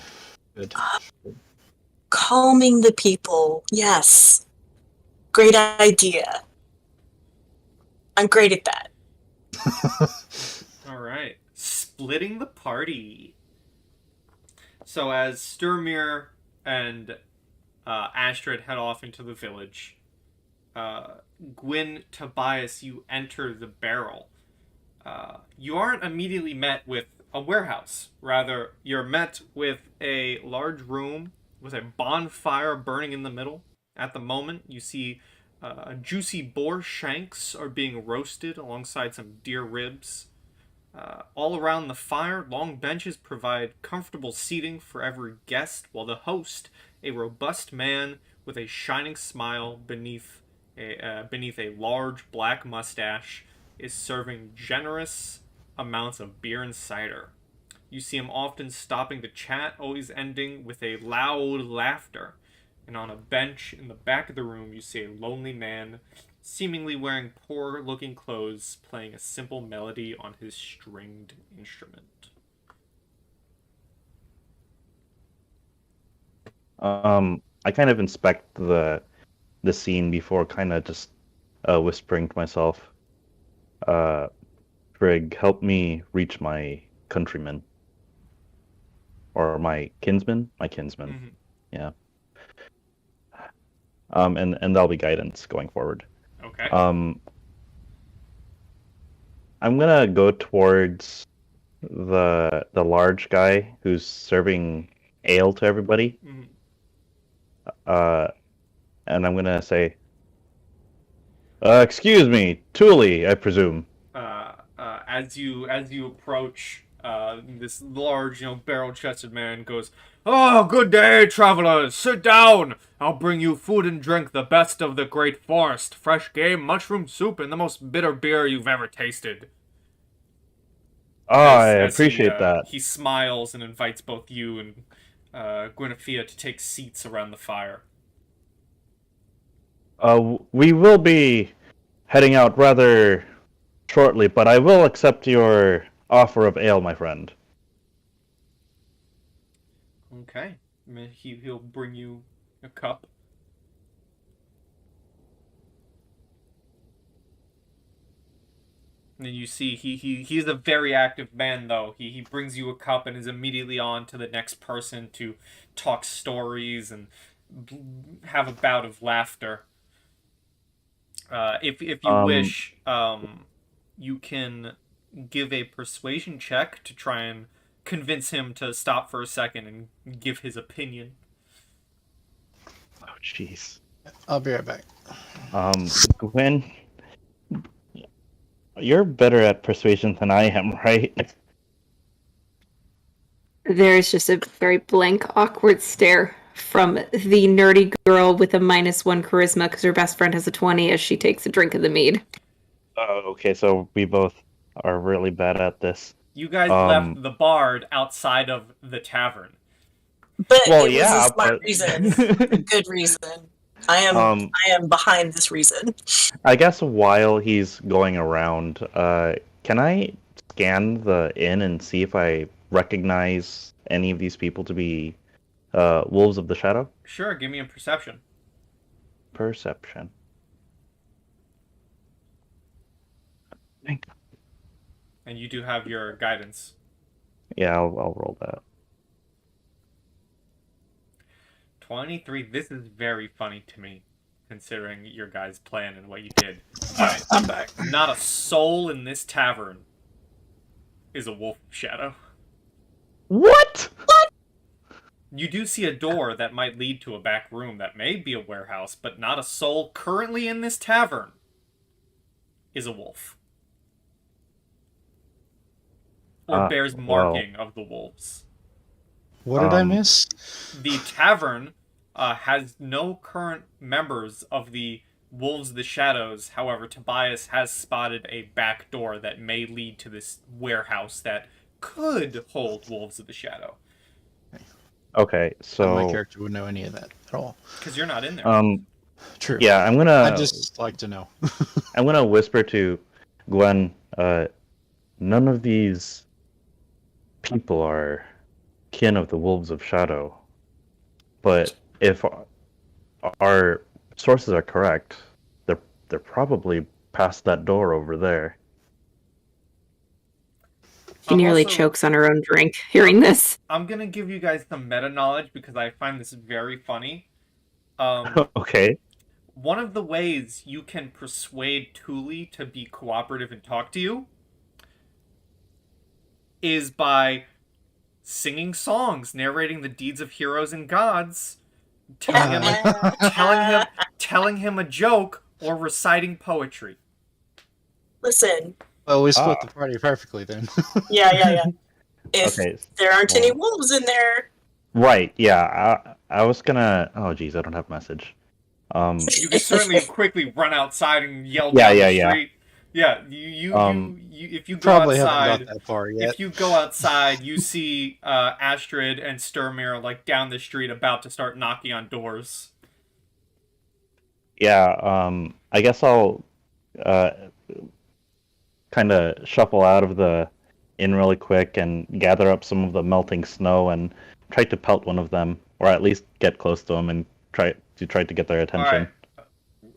good. Calming the people, yes. Great idea. I'm great at that. All right, splitting the party. So as Sturmir and Astrid head off into the village, Gwyn, Tobias, you enter the barrel. You aren't immediately met with a warehouse. Rather, you're met with a large room with a bonfire burning in the middle. At the moment, you see juicy boar shanks are being roasted alongside some deer ribs. All around the fire, long benches provide comfortable seating for every guest, while the host, a robust man with a shining smile beneath a large black mustache, is serving generous amounts of beer and cider. You see him often stopping to chat, always ending with a loud laughter. And on a bench in the back of the room, you see a lonely man, seemingly wearing poor looking clothes, playing a simple melody on his stringed instrument. I kind of inspect the scene before kind of just whispering to myself, Trig, help me reach my countrymen. Or my kinsman? My kinsman. Mm-hmm. Yeah. And that'll be guidance going forward. Okay. I'm gonna go towards the large guy who's serving ale to everybody. Mm-hmm. And I'm gonna say, excuse me, Thule, I presume. As you approach, this large, barrel-chested man goes, "Oh, good day, travelers. Sit down. I'll bring you food and drink, the best of the great forest. Fresh game, mushroom soup, and the most bitter beer you've ever tasted." Oh, I As appreciate that. He smiles and invites both you and Guinevere to take seats around the fire. We will be heading out rather shortly, but I will accept your offer of ale, my friend. Okay. He'll bring you a cup. And then you see he's a very active man, though. He brings you a cup and is immediately on to the next person to talk stories and have a bout of laughter. If you wish, you can give a persuasion check to try and convince him to stop for a second and give his opinion. Oh, jeez. I'll be right back. Gwen, you're better at persuasion than I am, right? There's just a very blank, awkward stare from the nerdy girl with a -1 charisma because her best friend has a 20 as she takes a drink of the mead. Oh, okay, so we both are really bad at this. You guys left the bard outside of the tavern. But Well, it was yeah, a smart but- reason, a good reason. I am behind this reason. I guess while he's going around, can I scan the inn and see if I recognize any of these people to be Wolves of the Shadow? Sure, give me a perception. Perception. And you do have your guidance. Yeah, I'll roll that. 23. This is very funny to me, considering your guys' plan and what you did. Alright, I'm back. Not a soul in this tavern is a wolf shadow. What? You do see a door that might lead to a back room that may be a warehouse, but not a soul currently in this tavern is a wolf. Or bears marking of the wolves. What did I miss? The tavern has no current members of the Wolves of the Shadows. However, Tobias has spotted a back door that may lead to this warehouse that could hold Wolves of the Shadow. Okay, so My character would know any of that at all. Because you're not in there. True. yeah, I'm gonna. I'd just like to know. I'm gonna whisper to Gwen. None of these people are kin of the Wolves of Shadow, but if our sources are correct, they're probably past that door over there. She nearly Also- chokes on her own drink hearing this. I'm going to give you guys some meta knowledge because I find this very funny. Okay. One of the ways you can persuade Thule to be cooperative and talk to you is by singing songs, narrating the deeds of heroes and gods, telling him a joke, or reciting poetry. Listen, Well, we split Ah. the party perfectly then. Yeah. If Okay. there aren't any well, wolves in there, Right. Yeah. I was gonna. Oh, geez, I don't have a message. You can certainly quickly run outside and yell Yeah. down the Yeah. Yeah. street. Yeah, if you go Probably haven't got outside, that far yet. if you go outside, you see Astrid and Sturmir like down the street about to start knocking on doors. Yeah. I guess I'll kind of shuffle out of the inn really quick and gather up some of the melting snow and try to pelt one of them, or at least get close to them and try to get their attention. All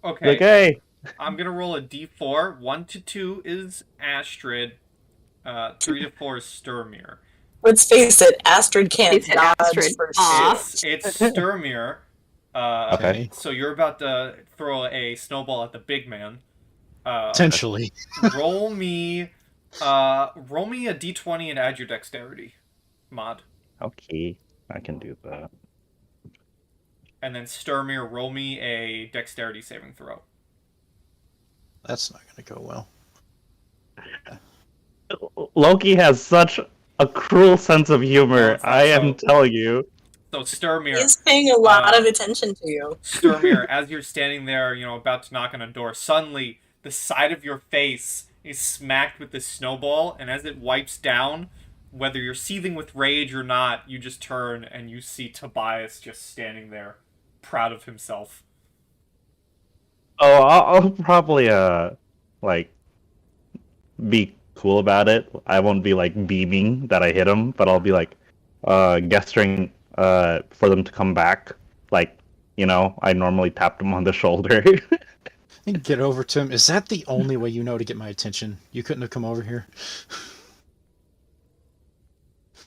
right. Okay. Like, hey. I'm gonna roll a d4. 1 to 2 is Astrid. 3 to 4 is Sturmir. let's face it, Astrid can't It's dodge Astrid. for Aw. shit. It's Sturmir. Okay. So you're about to throw a snowball at the big man. Potentially. Roll me a d20 and add your dexterity mod. Okay, I can do that. And then Sturmir, roll me a dexterity saving throw. That's not going to go well. Loki has such a cruel sense of humor. it's not I am so- telling you. So Sturmir, He's paying a lot of attention to you. Sturmir, as you're standing there, about to knock on a door, suddenly the side of your face is smacked with this snowball, and as it wipes down, whether you're seething with rage or not, you just turn and you see Tobias just standing there, proud of himself. Oh, I'll probably like be cool about it. I won't be like beaming that I hit him, but I'll be like gesturing for them to come back. Like, I normally tap them on the shoulder. And get over to him. Is that the only way you know to get my attention? You couldn't have come over here?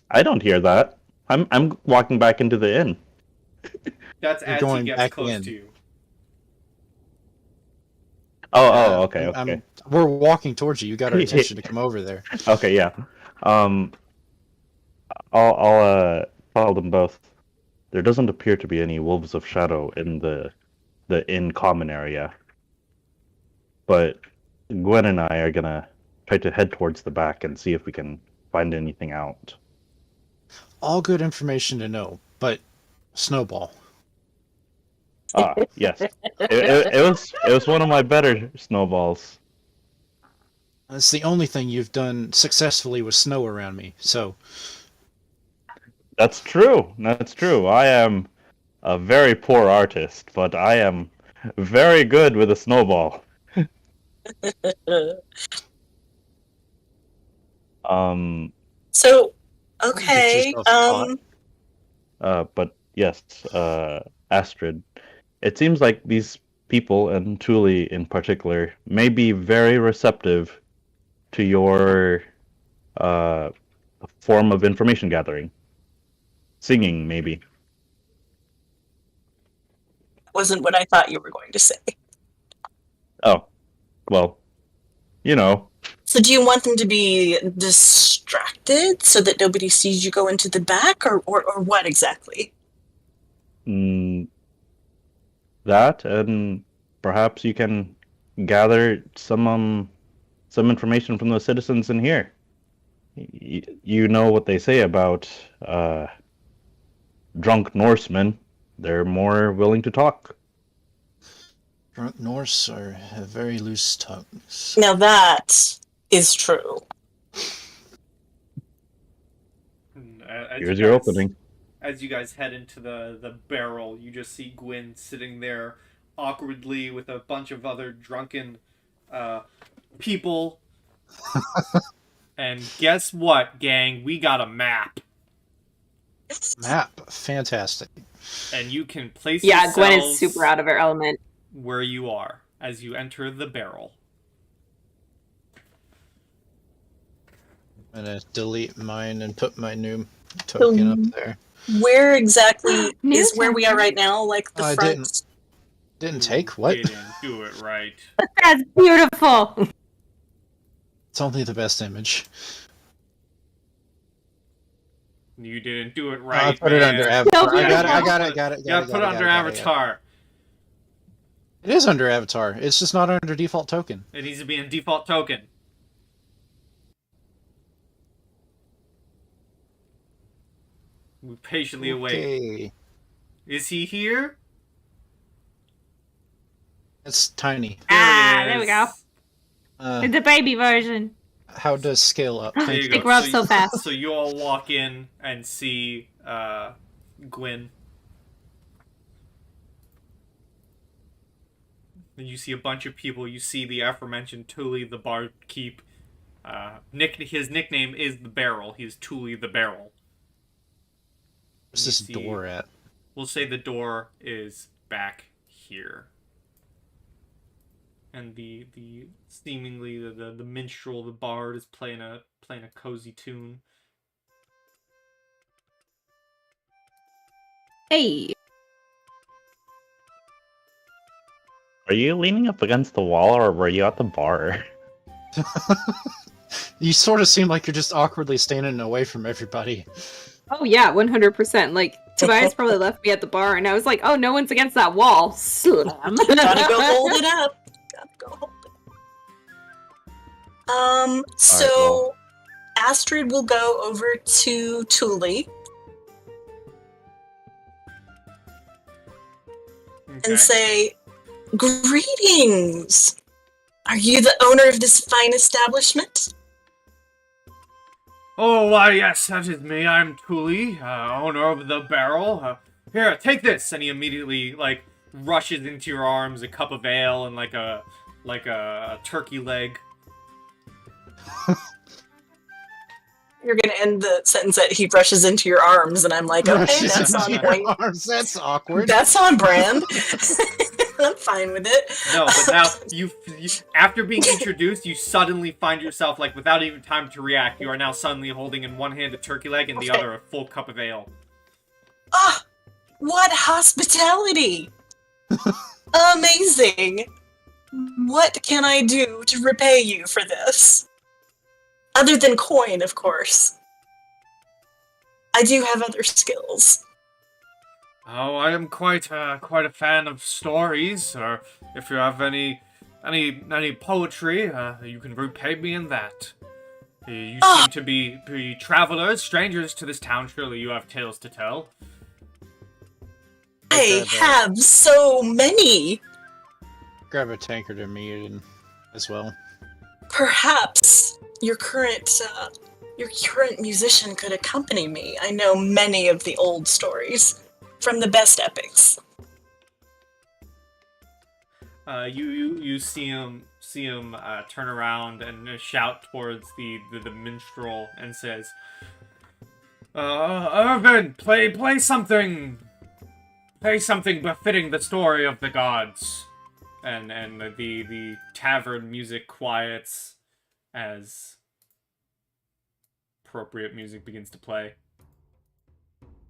I don't hear that. I'm walking back into the inn. That's You're as he going gets back close in. to you. Okay. We're walking towards you. You got our attention to come over there. Okay, yeah. I'll follow them both. There doesn't appear to be any wolves of shadow in the inn common area, but Gwen and I are gonna try to head towards the back and see if we can find anything out. All good information to know, but snowball. Ah, yes. It was one of my better snowballs. That's the only thing you've done successfully with snow around me. So That's true. That's true. I am a very poor artist, but I am very good with a snowball. So, Get okay, yourself caught. But yes, Astrid, it seems like these people, and Thule in particular, may be very receptive to your form of information gathering. Singing, maybe. wasn't what I thought you were going to say. Oh, well, So do you want them to be distracted so that nobody sees you go into the back, or what exactly? that, and perhaps you can gather some information from the citizens in here. You know what they say about drunk Norsemen. They're more willing to talk. Drunk Norse have very loose tongues. Now that is true. Here's your opening. As you guys head into the barrel, you just see Gwyn sitting there awkwardly with a bunch of other drunken people. And guess what, gang? We got a map. Map. Fantastic. And you can place Yeah, Gwen is yourselves super out of her element. where you are as you enter the barrel. I'm going to delete mine and put my new token up there. Where exactly New is where we are token. right now? Like the I front? Didn't take? What? Didn't do it right. That's beautiful. It's only the best image. You didn't do it I right. put it man. under Avatar. No, I got it. I beautiful. got it. Got it. Yeah, put it under Avatar. It is under Avatar. It's just not under default token. It needs to be in default token. We patiently await. Okay. Is he here? It's tiny. There we go. Uh, It's a baby version. how does scale up? There Thank you you. go. It grew up so fast. So you all walk in and see Gwyn. Then you see a bunch of people. You see the aforementioned Tully the barkeep. His nickname is the Barrel. He's Tully the Barrel. Where's this door at? We'll say the door is back here. And the seemingly the minstrel, the bard, is playing a cozy tune. Hey. Are you leaning up against the wall, or were you at the bar? You sort of seem like you're just awkwardly standing away from everybody. Oh yeah, 100%. Like, Tobias probably left me at the bar, and I was like, oh, no one's against that wall. Slam. Gotta go hold it up. Gotta go hold it up. So Astrid will go over to Tully and say, "Greetings! Are you the owner of this fine establishment?" Oh, why, yes, that is me. I'm Tully, owner of the Barrel. Here, take this. And he immediately, rushes into your arms a cup of ale and, a turkey leg. You're gonna end the sentence that he rushes into your arms, and I'm like, okay, that's on point. That's awkward. That's on brand. I'm fine with it. No, but now, you after being introduced, you suddenly find yourself, without even time to react, you are now suddenly holding in one hand a turkey leg and the other a full cup of ale. Ah, what hospitality! Amazing! What can I do to repay you for this? Other than coin, of course. I do have other skills. Oh, I am quite a fan of stories, or if you have any poetry, you can repay me in that. You seem to be travelers, strangers to this town. Surely you have tales to tell. I have so many. Grab a tankard of mead as well. Perhaps your current musician could accompany me. I know many of the old stories from the best epics. You see him turn around and shout towards the minstrel and says, "Irvin, play something befitting the story of the gods." And the tavern music quiets as appropriate music begins to play.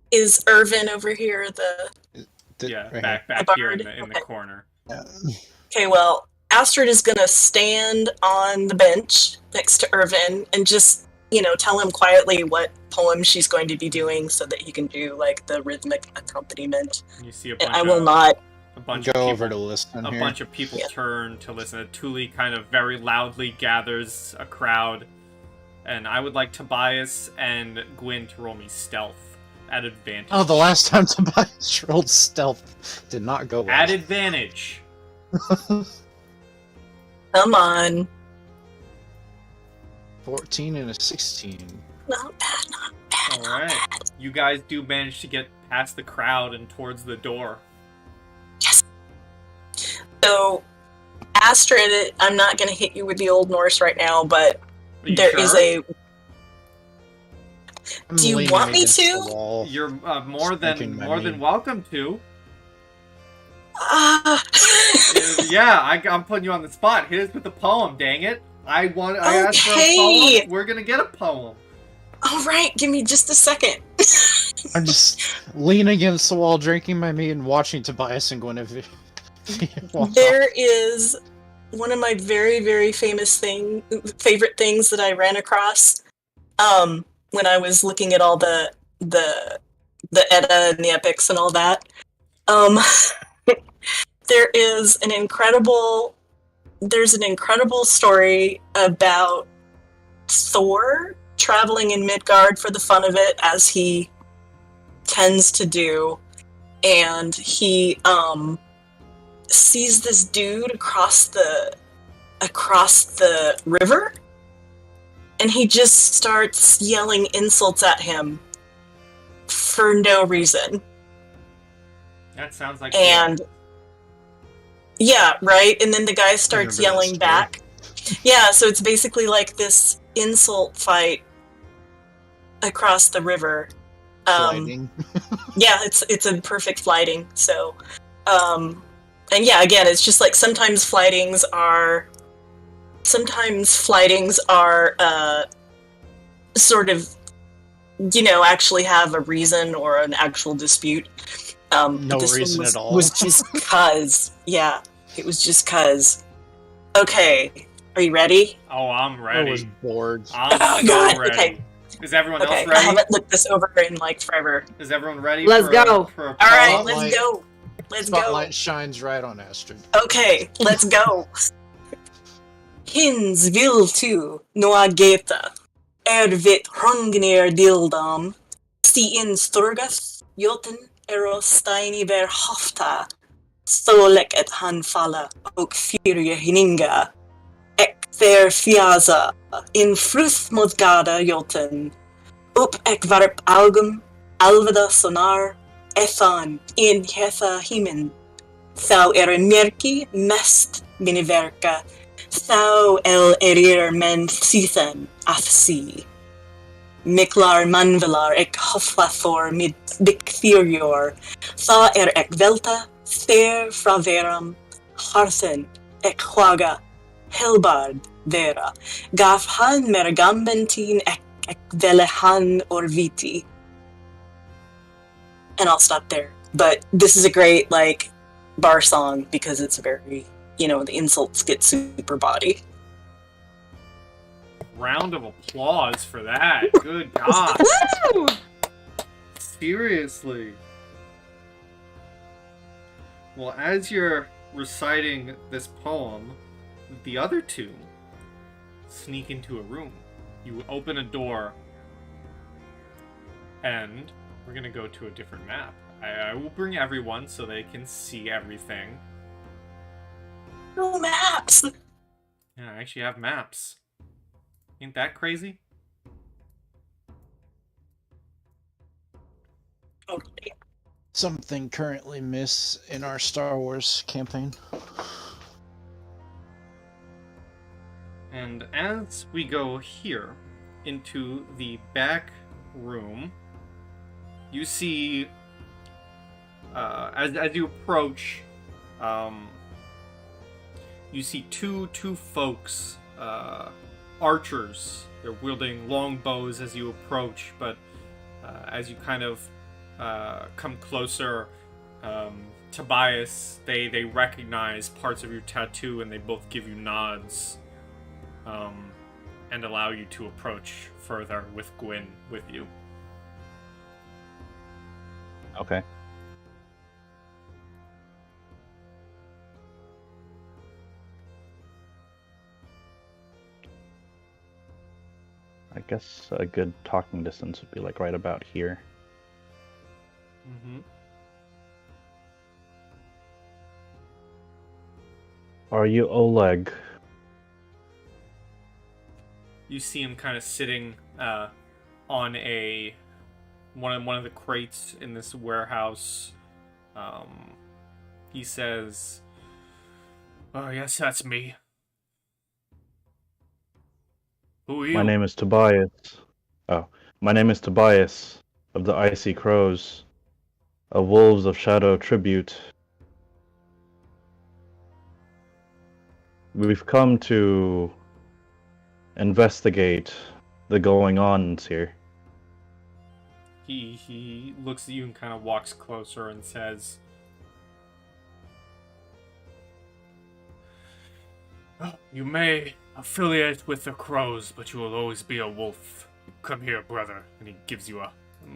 Is Irvin over here Back here in the corner. Okay, well, Astrid is gonna stand on the bench next to Irvin and just, tell him quietly what poem she's going to be doing so that he can do, the rhythmic accompaniment. You see a bunch of people turn to listen. Tully kind of very loudly gathers a crowd. And I would like Tobias and Gwyn to roll me stealth at advantage. Oh, the last time Tobias rolled stealth did not go well. At advantage. Come on. 14 and a 16. Not bad. Alright. You guys do manage to get past the crowd and towards the door. Yes. So, Astrid, I'm not going to hit you with the Old Norse right now, but there is a... Do you want me to? You're more than welcome to. Yeah, I'm putting you on the spot. Hit us with the poem, dang it. I asked for a poem. We're gonna get a poem. All right, give me just a second. I'm just leaning against the wall, drinking my mead, and watching Tobias and Guinevere. There is one of my very, very favorite things that I ran across when I was looking at all the Edda and the epics and all that. There's an incredible story about Thor traveling in Midgard for the fun of it as he tends to do, and he sees this dude across the river, and he just starts yelling insults at him for no reason. That sounds like And yeah, right? And then the guy starts yelling back. Yeah, so it's basically like this insult fight across the river. Flighting. Yeah, it's a perfect flighting. So, and yeah, again, it's just like sometimes flightings are sort of, actually have a reason or an actual dispute. No this reason one at all. was just cause. Yeah, it was just cause. Okay, are you ready? Oh, I'm I was ready. bored. I'm so God, ready. okay. Is everyone Okay, else I ready? haven't looked this over in like forever. Is everyone ready? Let's go. For a All right, poem? let's go. Let's go. Spotlight shines right on Astrid. Okay, let's go. Hins vill tu noa geta. Vit hungnir dildam. Si in sturgas joten steini ver hafta. Solek et hanfalla och fyrje hininga. Ek ver fiaza in fruth modgada joten. Upp ek varp algum, alveda sonar, ethan in hetha himen. Thou merki mest miniverka, thou erir men sithen athsi. Miklar manvelar ek hoflathor mid bictherior, tha ek velta, ther fraveram, harthen ek huaga, helbard vera, gaf han mergambentin ek velehan orviti. And I'll stop there. But this is a great, bar song because it's very, the insults get super body. Round of applause for that. Good God. Woo! Seriously. Well, as you're reciting this poem, the other two sneak into a room. You open a door, and we're gonna go to a different map. I will bring everyone so they can see everything. No maps! Yeah, I actually have maps. Ain't that crazy? Okay. Something currently miss in our Star Wars campaign. And as we go here into the back room, you see, as you approach, you see two folks, archers. They're wielding long bows as you approach, but as you kind of come closer, Tobias, they recognize parts of your tattoo and they both give you nods. And allow you to approach further with Gwyn with you. Okay. I guess a good talking distance would be like right about here. Mm-hmm. Are you Oleg? You see him kind of sitting on one of the crates in this warehouse. He says, "Oh yes, that's me. Who are you?" My name is Tobias. My name is Tobias of the Icy Crows, a Wolves of Shadow tribute. We've come to investigate the going-ons here. He looks at you and kind of walks closer and says, "Oh, you may affiliate with the crows, but you will always be a wolf. Come here, brother." And he gives you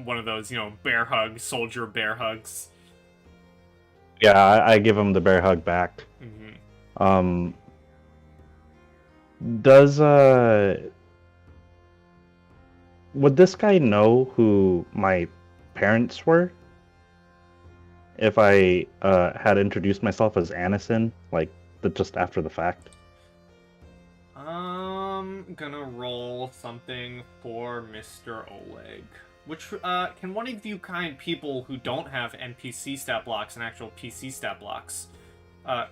one of those, bear hugs, soldier bear hugs. Yeah, I give him the bear hug back. Mm-hmm. Would this guy know who my parents were if I had introduced myself as Anison, like just after the fact. I'm gonna roll something for Mr. Oleg. Which, can one of you kind people who don't have NPC stat blocks and actual PC stat blocks,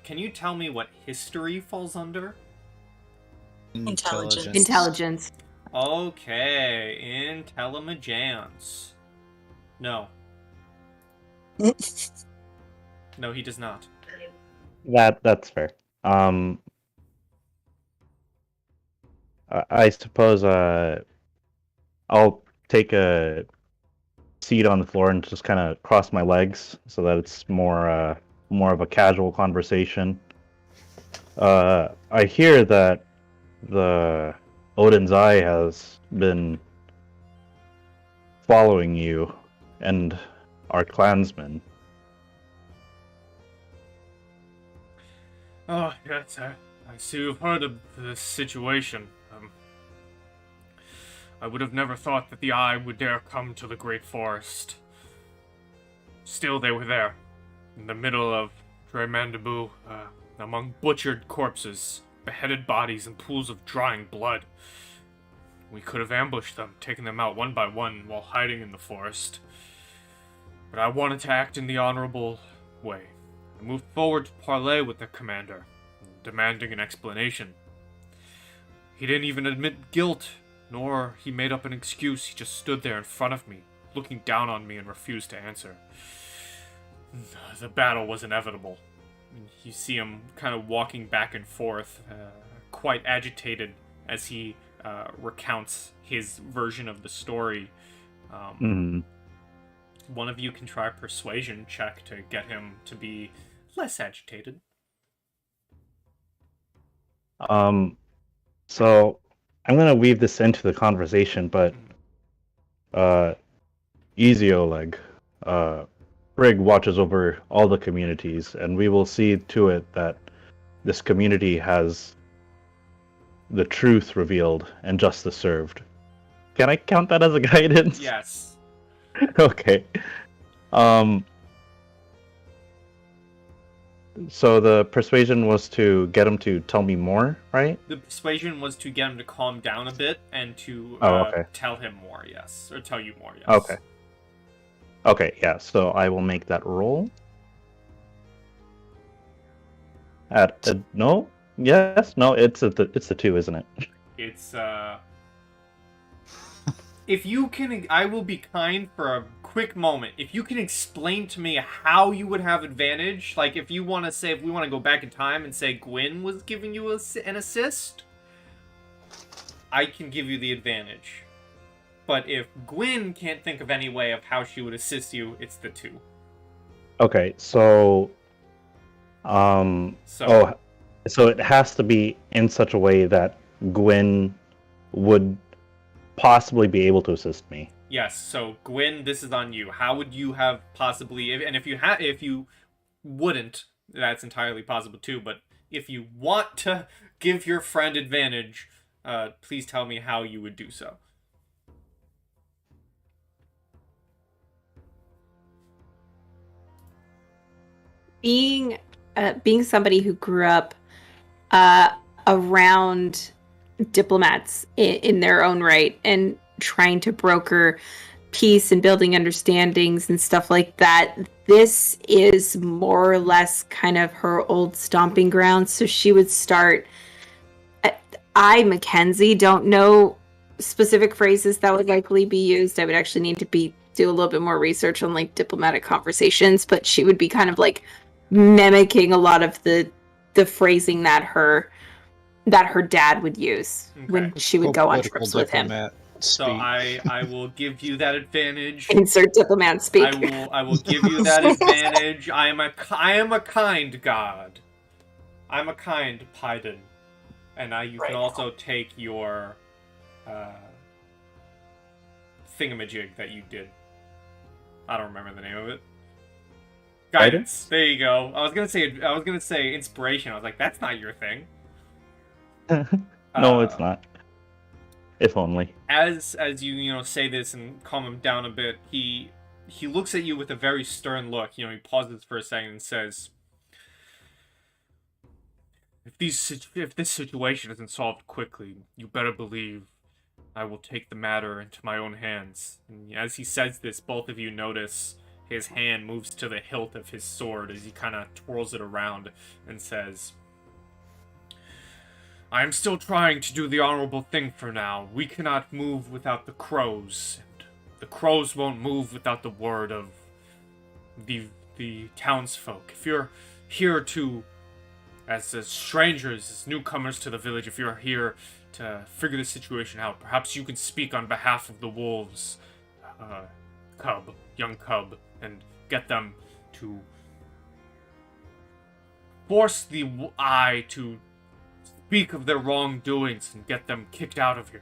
can you tell me what history falls under? Intelligence. Intelligence. Okay, intelligence. No. No, he does not. That's fair. I suppose I'll take a seat on the floor and just kind of cross my legs so that it's more of a casual conversation. I hear that the Odin's Eye has been following you and our clansmen. Oh, yes, I see you've heard of this situation. I would have never thought that the Eye would dare come to the Great Forest. Still, they were there, in the middle of Dremandabu, among butchered corpses, beheaded bodies, and pools of drying blood. We could have ambushed them, taken them out one by one while hiding in the forest. But I wanted to act in the honorable way. I moved forward to parley with the commander, demanding an explanation. He didn't even admit guilt, nor he made up an excuse. He just stood there in front of me, looking down on me, and refused to answer. The battle was inevitable. You see him kind of walking back and forth, quite agitated as he recounts his version of the story. One of you can try a persuasion check to get him to be less agitated. So I'm gonna weave this into the conversation, but easy, Oleg. Frigg watches over all the communities, and we will see to it that this community has the truth revealed and justice served. Can I count that as a guidance? Yes. Okay. So the persuasion was to get him to tell me more, right? The persuasion was to get him to calm down a bit and to okay. tell him more, yes. Or tell you more, yes. Okay. Okay, yeah, so I will make that roll. No? Yes? No, it's the 2, isn't it? It's, if you can, I will be kind for a quick moment. If you can explain to me how you would have advantage, like if you want to say, if we want to go back in time and say Gwyn was giving you an assist, I can give you the advantage. But if Gwyn can't think of any way of how she would assist you, it's the 2. Okay, so so it has to be in such a way that Gwyn would possibly be able to assist me. Yes, so Gwyn, this is on you. How would you have possibly, and if you wouldn't, that's entirely possible too, but if you want to give your friend advantage, please tell me how you would do so. Being somebody who grew up around diplomats in their own right and trying to broker peace and building understandings and stuff like that, this is more or less kind of her old stomping ground. So she would start. Mackenzie, don't know specific phrases that would likely be used. I would actually need to do a little bit more research on like diplomatic conversations, but she would be kind of like mimicking a lot of the phrasing that her dad would use when she would go on trips with him. So I will give you that advantage. Insert diplomat speak. I will give you that advantage. I am a kind god. I'm a kind Python. And you can also take your thingamajig that you did. I don't remember the name of it. Guidance. There you go. I was gonna say inspiration. I was like, that's not your thing. No, it's not. If only. As you say this and calm him down a bit, he he looks at you with a very stern look. He pauses for a second and says, if this situation isn't solved quickly, you better believe I will take the matter into my own hands. And as he says this, both of you notice his hand moves to the hilt of his sword as he kind of twirls it around and says, I am still trying to do the honorable thing for now. We cannot move without the crows. And the crows won't move without the word of the townsfolk. If you're here to, as strangers, as newcomers to the village, if you're here to figure the situation out, perhaps you can speak on behalf of the wolves, young cub, and get them to force the eye to speak of their wrongdoings and get them kicked out of here.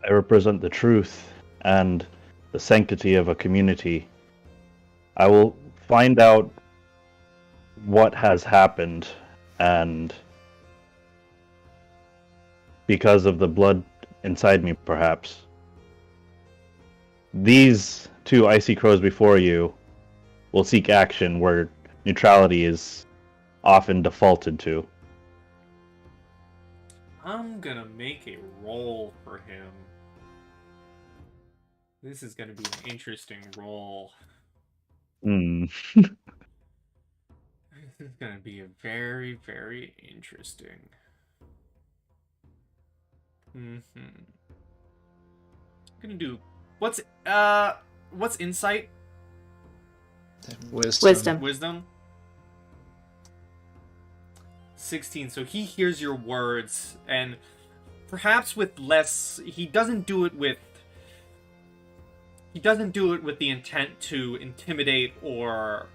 I represent the truth and the sanctity of a community. I will find out what has happened, and because of the blood inside me, perhaps, these two icy crows before you will seek action where neutrality is often defaulted to. I'm gonna make a roll for him. This is gonna be an interesting roll. This is gonna be a very, very interesting. I'm gonna do what's insight? Wisdom. 16. So he hears your words, and perhaps with less. He doesn't do it with the intent to intimidate or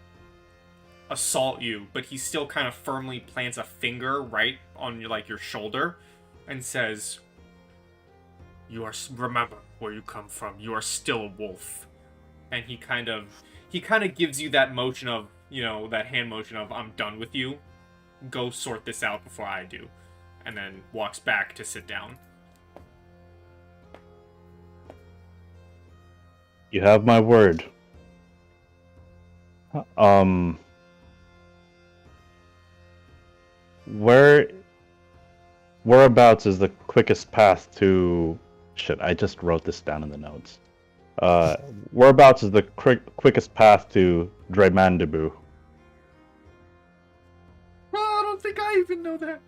assault you, but he still kind of firmly plants a finger right on your shoulder and says, remember where you come from. You are still a wolf. And he kind of gives you that motion of, that hand motion of, I'm done with you. Go sort this out before I do. And then walks back to sit down. You have my word. Whereabouts is the quickest path to... Shit, I just wrote this down in the notes. Whereabouts is the quickest path to Dremandibu? I don't think I even know that.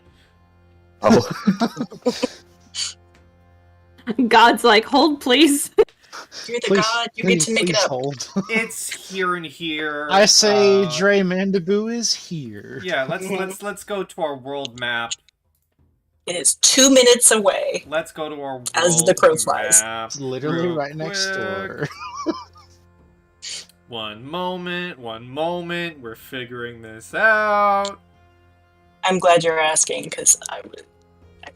Oh. God's like, hold, please. You're the god. You get to make it up. Hold. It's here and here. I say Dremandibu is here. Yeah, let's go to our world map. It is 2 minutes away. Let's go to our world As the crow flies. map. It's literally right next door. One moment. We're figuring this out. I'm glad you're asking, because I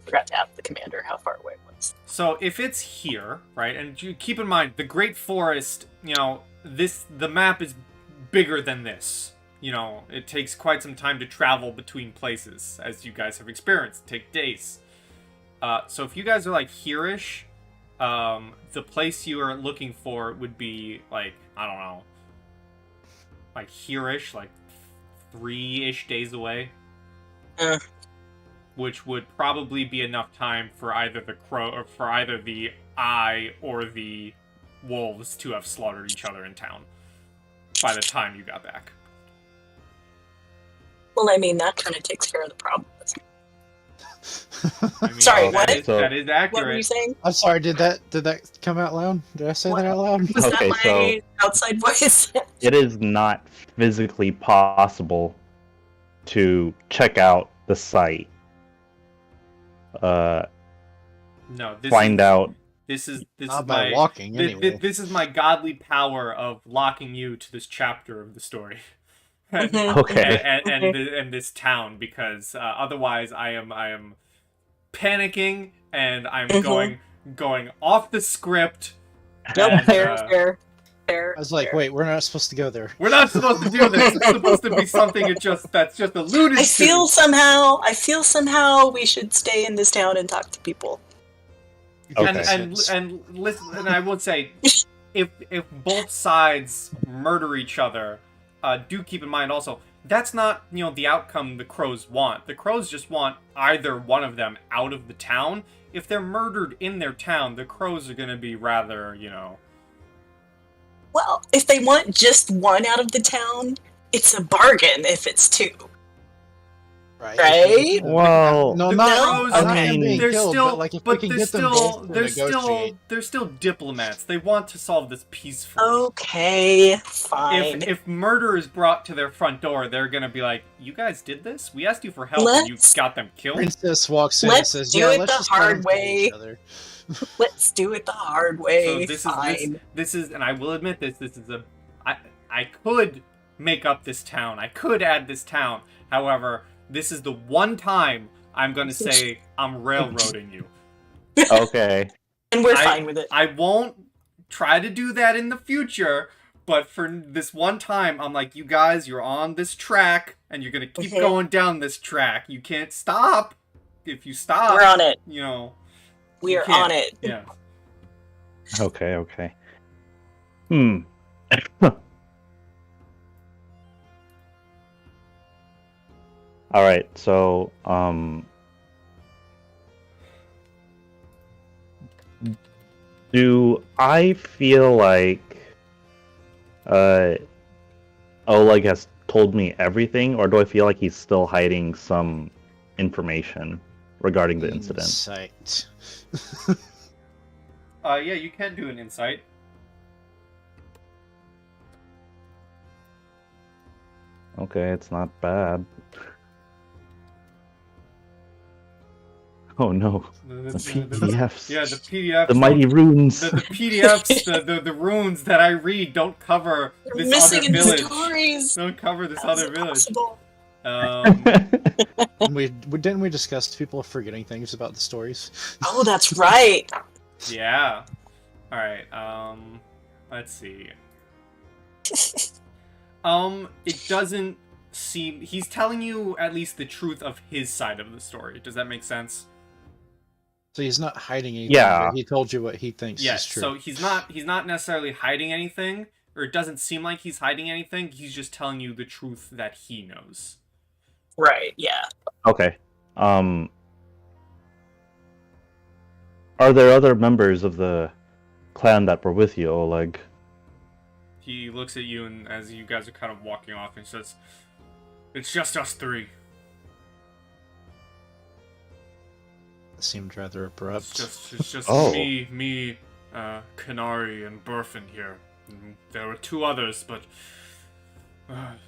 forgot to ask the commander how far away it was. So if it's here, right, and you keep in mind, the Great Forest, the map is bigger than this. It takes quite some time to travel between places, as you guys have experienced. Take days. So if you guys are here-ish, the place you are looking for would be I don't know, here-ish, 3-ish days away. Which would probably be enough time for either the eye or the wolves to have slaughtered each other in town by the time you got back. Well, that kind of takes care of the problem. Sorry, what? That is accurate. What were you saying? I'm sorry, did that come out loud? Did I say that out loud? Was that my outside voice? It is not physically possible to check out the site. No, This is not by walking anyway. This is my godly power of locking you to this chapter of the story. Okay. And this town, because otherwise I am panicking and I'm going off the script. Yep, fair. I was like, wait, we're not supposed to go there. We're not supposed to do this. It's supposed to be something that's just alluded to. I feel somehow we should stay in this town and talk to people. Okay. And listen, and I would say, if both sides murder each other, do keep in mind also that's not the outcome the crows want. The crows just want either one of them out of the town. If they're murdered in their town, the crows are gonna be rather Well, if they want just one out of the town, it's a bargain if it's two. Right? Well, no, the not, crows, not I them mean, being they're killed, still, but like if we can get them both to negotiate. they're still diplomats. They want to solve this peacefully. Okay, fine. If murder is brought to their front door, they're gonna be like, "You guys did this? We asked you for help, and you got them killed." Princess walks in and Let's says, do "Yeah, it let's the just let hard them kill way." each other." Let's do it the hard way. So Fine. this is, and I will admit this. This is I could make up this town. I could add this town. However, this is the one time I'm gonna say I'm railroading you. okay. And we're fine with it. I won't try to do that in the future, but for this one time, I'm like, you guys, you're on this track, and you're gonna keep going down this track. You can't stop. If you stop, We're on it. We are on it. Yeah. Okay. All right. So, do I feel like Oleg has told me everything, or do I feel like he's still hiding some information regarding the incident? Insight. Yeah, you can do an insight. Okay, it's not bad. Oh no, the PDFs. Yeah, the PDFs. The mighty runes. The PDFs, the runes that I read don't cover They're this missing other in the village. stories. Don't cover this How's other it village. possible? Didn't we discuss people forgetting things about the stories? Oh, that's right. Yeah. All right. Let's see. It doesn't seem he's telling you at least the truth of his side of the story. Does that make sense? So he's not hiding anything. Yeah. But he told you what he thinks Yes. is true. So he's not necessarily hiding anything, or it doesn't seem like he's hiding anything. He's just telling you the truth that he knows. Right, yeah. Okay. Are there other members of the clan that were with you, Oleg? He looks at you, and as you guys are kind of walking off, and says, "It's just us three. It seemed rather abrupt. It's just Oh. me, Canary, and Burfin here. And there were two others, but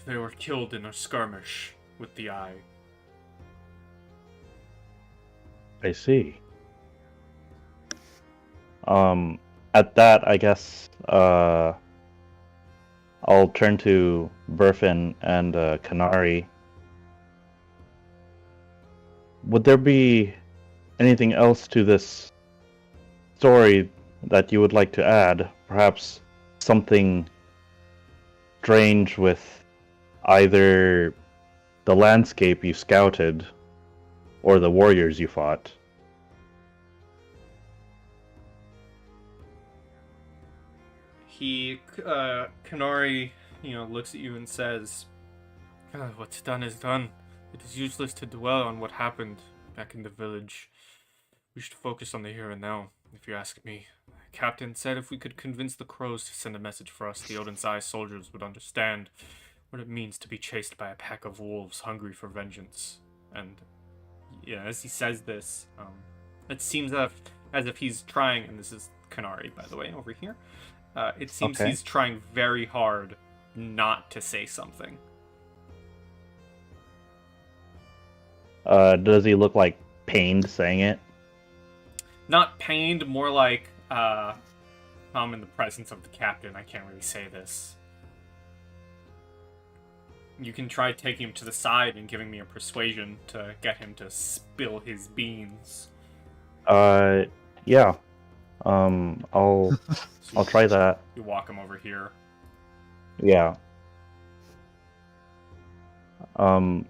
they were killed in a skirmish with the eye." I see. At that, I guess, I'll turn to Burfin and Canary. Would there be anything else to this story that you would like to add? Perhaps something strange with either the landscape you scouted or the warriors you fought? Canary, looks at you and says, "What's done is done. It is useless to dwell on what happened back in the village. We should focus on the here and now, if you ask me. The captain said if we could convince the crows to send a message for us, the Odin's Eye soldiers would understand what it means to be chased by a pack of wolves hungry for vengeance." And yeah, as he says this, it seems as if he's trying, and this is Canary, by the way, over here. It seems Okay. he's trying very hard not to say something. Does he look like pained saying it? Not pained, more like, I'm in the presence of the captain, I can't really say this. You can try taking him to the side and giving me a persuasion to get him to spill his beans. Yeah. I'll try that. You walk him over here. Yeah. And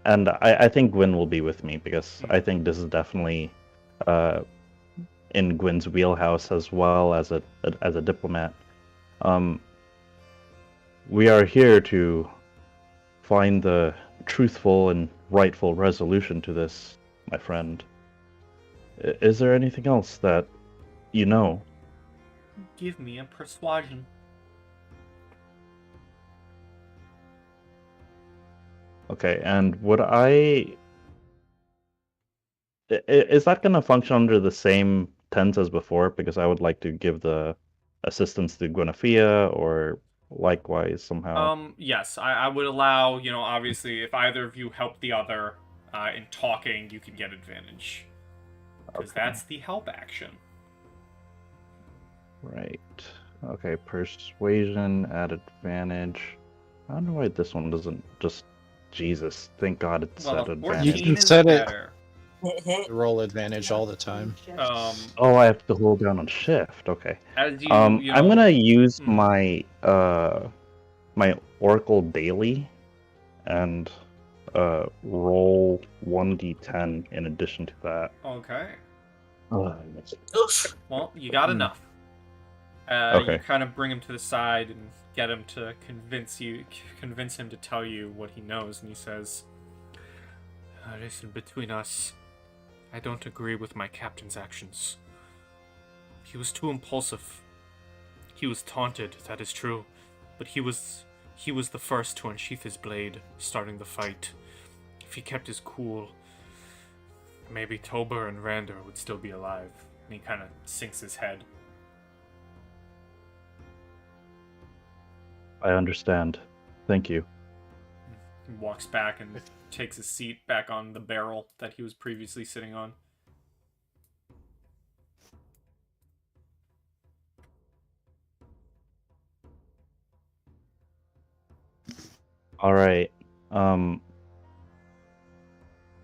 I think Gwyn will be with me because I think this is definitely in Gwyn's wheelhouse as well as a diplomat. We are here to find the truthful and rightful resolution to this, my friend. Is there anything else that you know? Give me a persuasion. Okay, and is that going to function under the same tense as before? Because I would like to give the assistance to Guinevere, or likewise somehow. Yes, I would allow, obviously, if either of you help the other in talking, you can get advantage. Because Okay. that's the help action. Right. Okay, persuasion at advantage. I don't know why this one doesn't just... Jesus, thank God it's Well, at a advantage. 14 can is set it- better. Roll advantage all the time. Oh, I have to hold down on shift. Okay. As you, I'm gonna use Mhm. my Oracle daily and roll 1d10 in addition to that. Okay. Oof. Well, you got enough. Okay. You kind of bring him to the side and get him to convince him to tell you what he knows, and he says, "Listen, between us, I don't agree with my captain's actions. He was too impulsive. He was taunted, that is true, but he was the first to unsheath his blade, starting the fight. If he kept his cool, maybe Tober and Rander would still be alive." And he kind of sinks his head. I understand. Thank you. He walks back and takes his seat back on the barrel that he was previously sitting on. All right.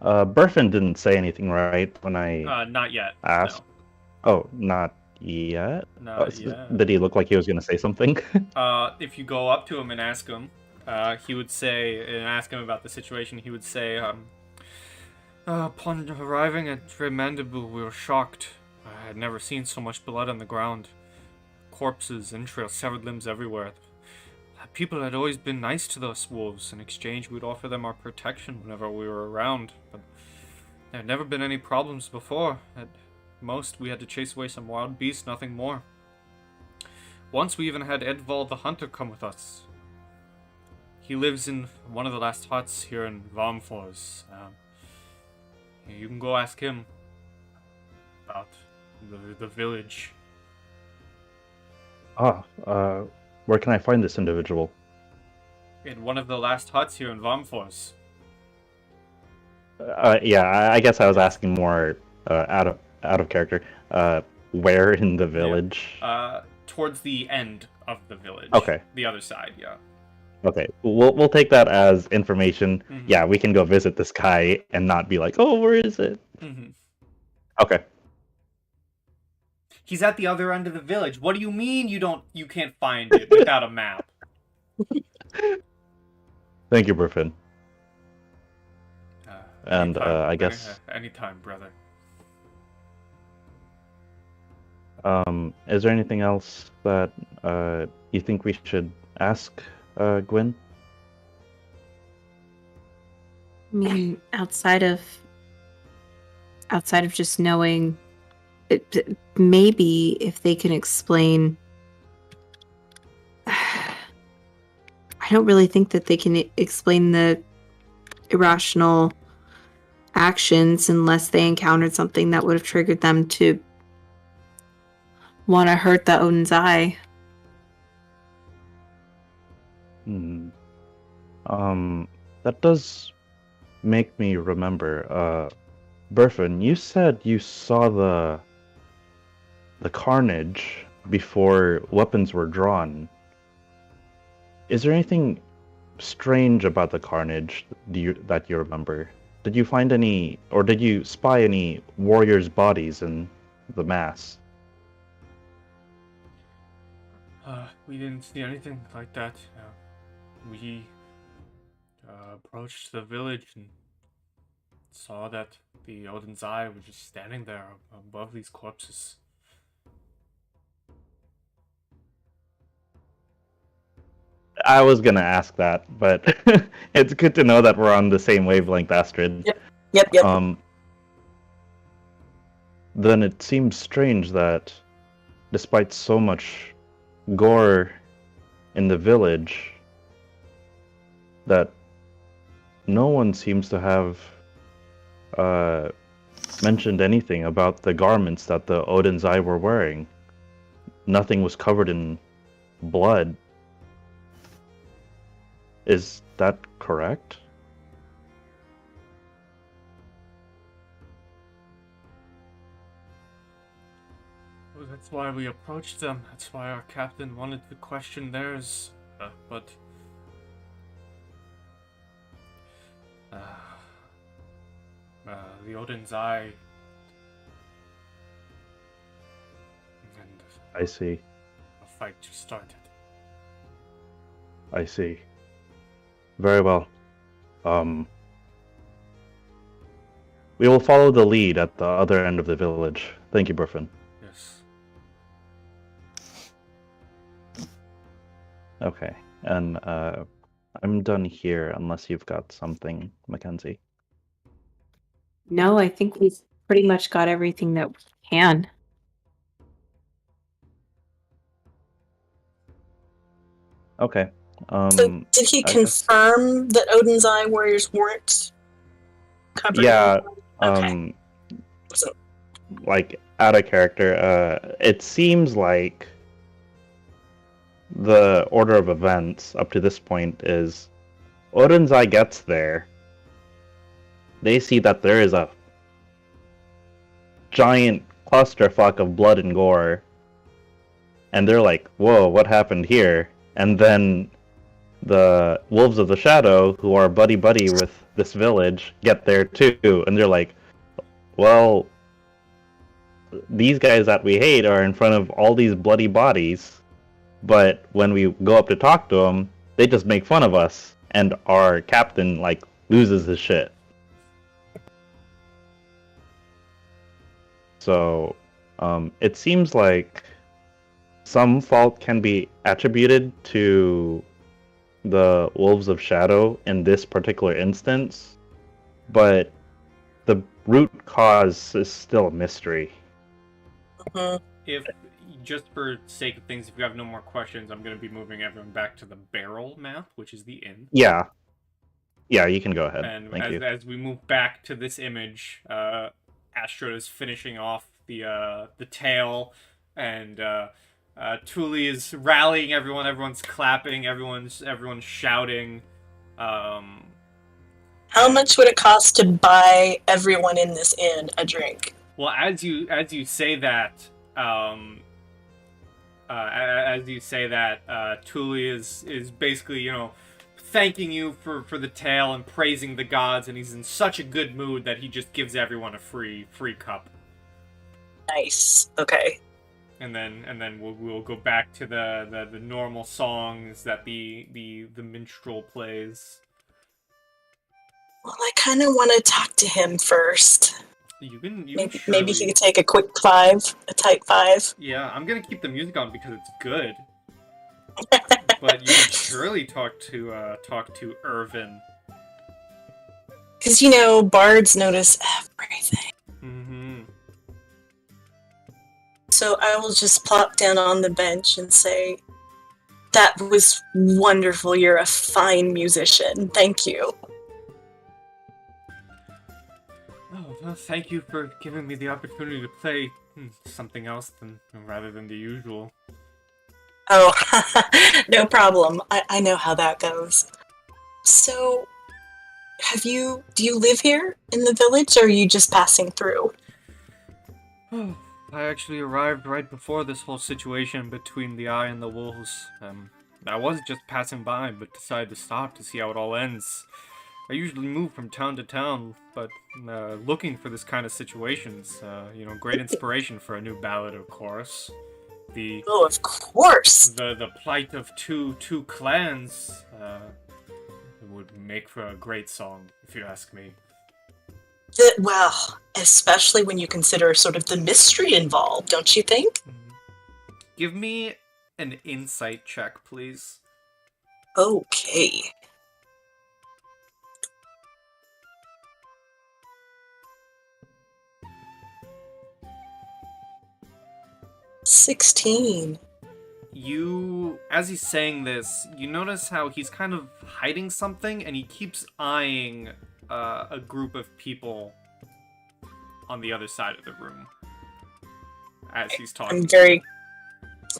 Burfin didn't say anything, right, when I Not yet. asked? Oh, not yet? No. Not Oh, yet. Did he look like he was going to say something? If you go up to him and ask him, he would say, and ask him about the situation, he would say, upon arriving at Mandible, we were shocked. I had never seen so much blood on the ground. Corpses, entrails, severed limbs everywhere. People had always been nice to us wolves. In exchange, we'd offer them our protection whenever we were around. But there had never been any problems before. At most, we had to chase away some wild beast, nothing more. Once we even had Edvald the Hunter come with us. He lives in one of the last huts here in Varmrfors. You can go ask him about the village. Where can I find this individual? In one of the last huts here in Varmrfors. Yeah, I guess I was asking more out of character. Where in the village? Towards the end of the village. Okay. The other side, yeah. Okay, we'll take that as information. Mhm. Yeah, we can go visit this guy and not be like, oh, where is it? Mm-hmm. Okay. He's at the other end of the village. What do you mean you can't find it without a map? Thank you, Burfin. And Anytime. I guess Anytime, brother. Is there anything else that you think we should ask Gwyn? I mean, outside of just knowing, maybe if they can explain. I don't really think that they can explain the irrational actions unless they encountered something that would have triggered them to want to hurt the Odin's Eye. That does make me remember. Burfin, you said you saw the carnage before weapons were drawn. Is there anything strange about the carnage that you remember? Did you find any, or did you spy any warriors' bodies in the mass? We didn't see anything like that. We approached the village and saw that the Odin's Eye were just standing there above these corpses. I was gonna ask that, but it's good to know that we're on the same wavelength, Astrid. Yep. Then it seems strange that, despite so much gore in the village, that no one seems to have mentioned anything about the garments that the Odin's Eye were wearing. Nothing was covered in blood. Is that correct? Well, that's why we approached them. That's why our captain wanted to question theirs. But the Odin's Eye. And I see. a fight just started. I see. Very well. We will follow the lead at the other end of the village. Thank you, Burfin. Yes. Okay, and I'm done here unless you've got something, Mackenzie. No, I think we've pretty much got everything that we can. Okay. So did he I guess- confirm that Odin's Eye warriors weren't covered? Yeah. Okay. So Like out of character, it seems like the order of events up to this point is Odin's Eye gets there. They see that there is a giant clusterfuck of blood and gore, and they're like, "Whoa, what happened here?" And then the Wolves of the Shadow, who are buddy-buddy with this village, get there too, and they're like, "Well, these guys that we hate are in front of all these bloody bodies, but when we go up to talk to them, they just make fun of us, and our captain, like, loses his shit." So, it seems like some fault can be attributed to the Wolves of Shadow in this particular instance, but the root cause is still a mystery. If, just for sake of things, if you have no more questions, I'm going to be moving everyone back to the barrel map, which is the inn. Yeah, you can go ahead. And Thank you. as we move back to this image, Astrid is finishing off the tail, and Thule is rallying everyone. Everyone's clapping. Everyone's shouting. how much would it cost to buy everyone in this inn a drink? Well, as you say that, Thule is basically, thanking you for the tale and praising the gods, and he's in such a good mood that he just gives everyone a free cup. Nice. Okay. And then we'll go back to the normal songs that the minstrel plays. Well, I kind of want to talk to him first. You can Maybe he could take a quick five, a tight five. Yeah, I'm gonna keep the music on because it's good. But you can surely talk to Irvin. Because, bards notice everything. Mm-hmm. So I will just plop down on the bench and say, "That was wonderful. You're a fine musician. Thank you." Oh, well, thank you for giving me the opportunity to play something else rather than the usual. Oh, no problem. I know how that goes. So, do you live here in the village, or are you just passing through? Oh, I actually arrived right before this whole situation between the Eye and the Wolves. I was just passing by, but decided to stop to see how it all ends. I usually move from town to town, but looking for this kind of situations, great inspiration for a new ballad or chorus. Oh, of course. The plight of two clans would make for a great song, if you ask me. Well, especially when you consider sort of the mystery involved, don't you think? Give me an insight check, please. Okay. $16. You, as he's saying this, you notice how he's kind of hiding something, and he keeps eyeing a group of people on the other side of the room as he's talking. I'm very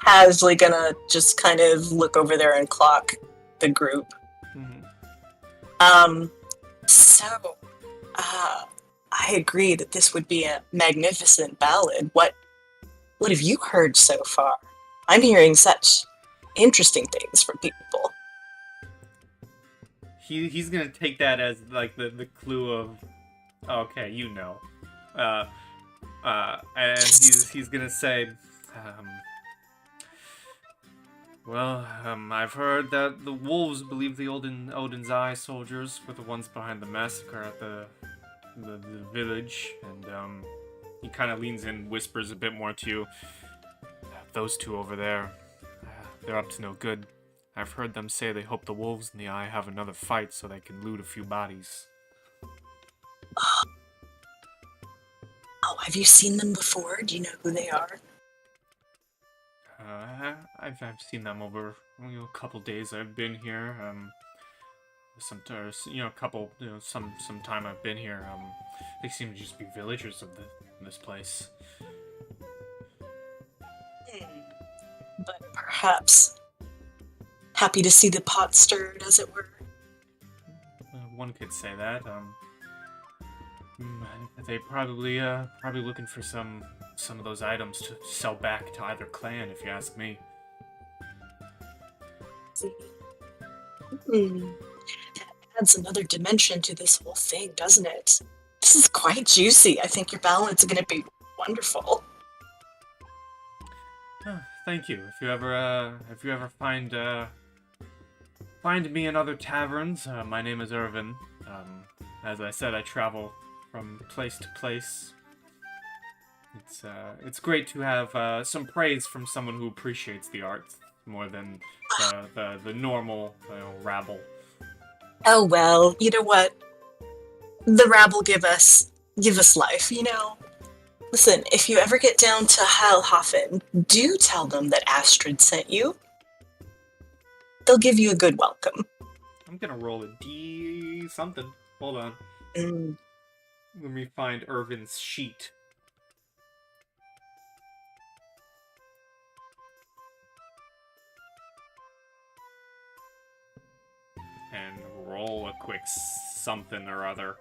casually gonna just kind of look over there and clock the group. Mhm. So, I agree that this would be a magnificent ballad. What have you heard so far? I'm hearing such interesting things from people. He's gonna take that as like the clue of, okay, you know, and he's gonna say, I've heard that the wolves believe the Odin's Eye soldiers were the ones behind the massacre at the village, and he kind of leans in, whispers a bit more to you. Those two over there, they're up to no good. I've heard them say they hope the wolves in the Eye have another fight so they can loot a few bodies. Oh, have you seen them before? Do you know who they are? I've seen them over a couple days I've been here. Some time I've been here. They seem to just be villagers of this place. But perhaps happy to see the pot stirred, as it were. One could say that. They probably looking for some of those items to sell back to either clan, if you ask me. That adds another dimension to this whole thing, doesn't it? This is quite juicy. I think your balance is going to be wonderful. Thank you. If you ever find me in other taverns, my name is Irvin. As I said, I travel from place to place. It's great to have some praise from someone who appreciates the arts more than the normal rabble. Oh well, you know what? The rabble give us life, you know? Listen, if you ever get down to Heilhofen, do tell them that Astrid sent you. They'll give you a good welcome. I'm gonna roll a D something. Hold on. Let me find Irvin's sheet. And roll a quick something or other.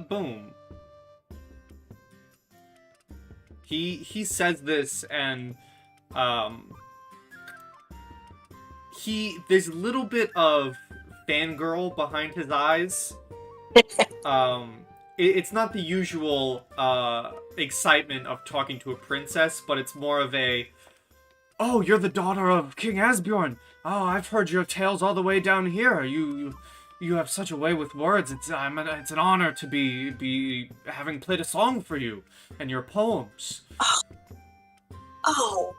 Boom. He says this, and there's a little bit of fangirl behind his eyes. It's not the usual excitement of talking to a princess, but it's more of a, oh, you're the daughter of King Asbjorn. Oh, I've heard your tales all the way down here. You have such a way with words. It's an honor to be having played a song for you and your poems. Oh,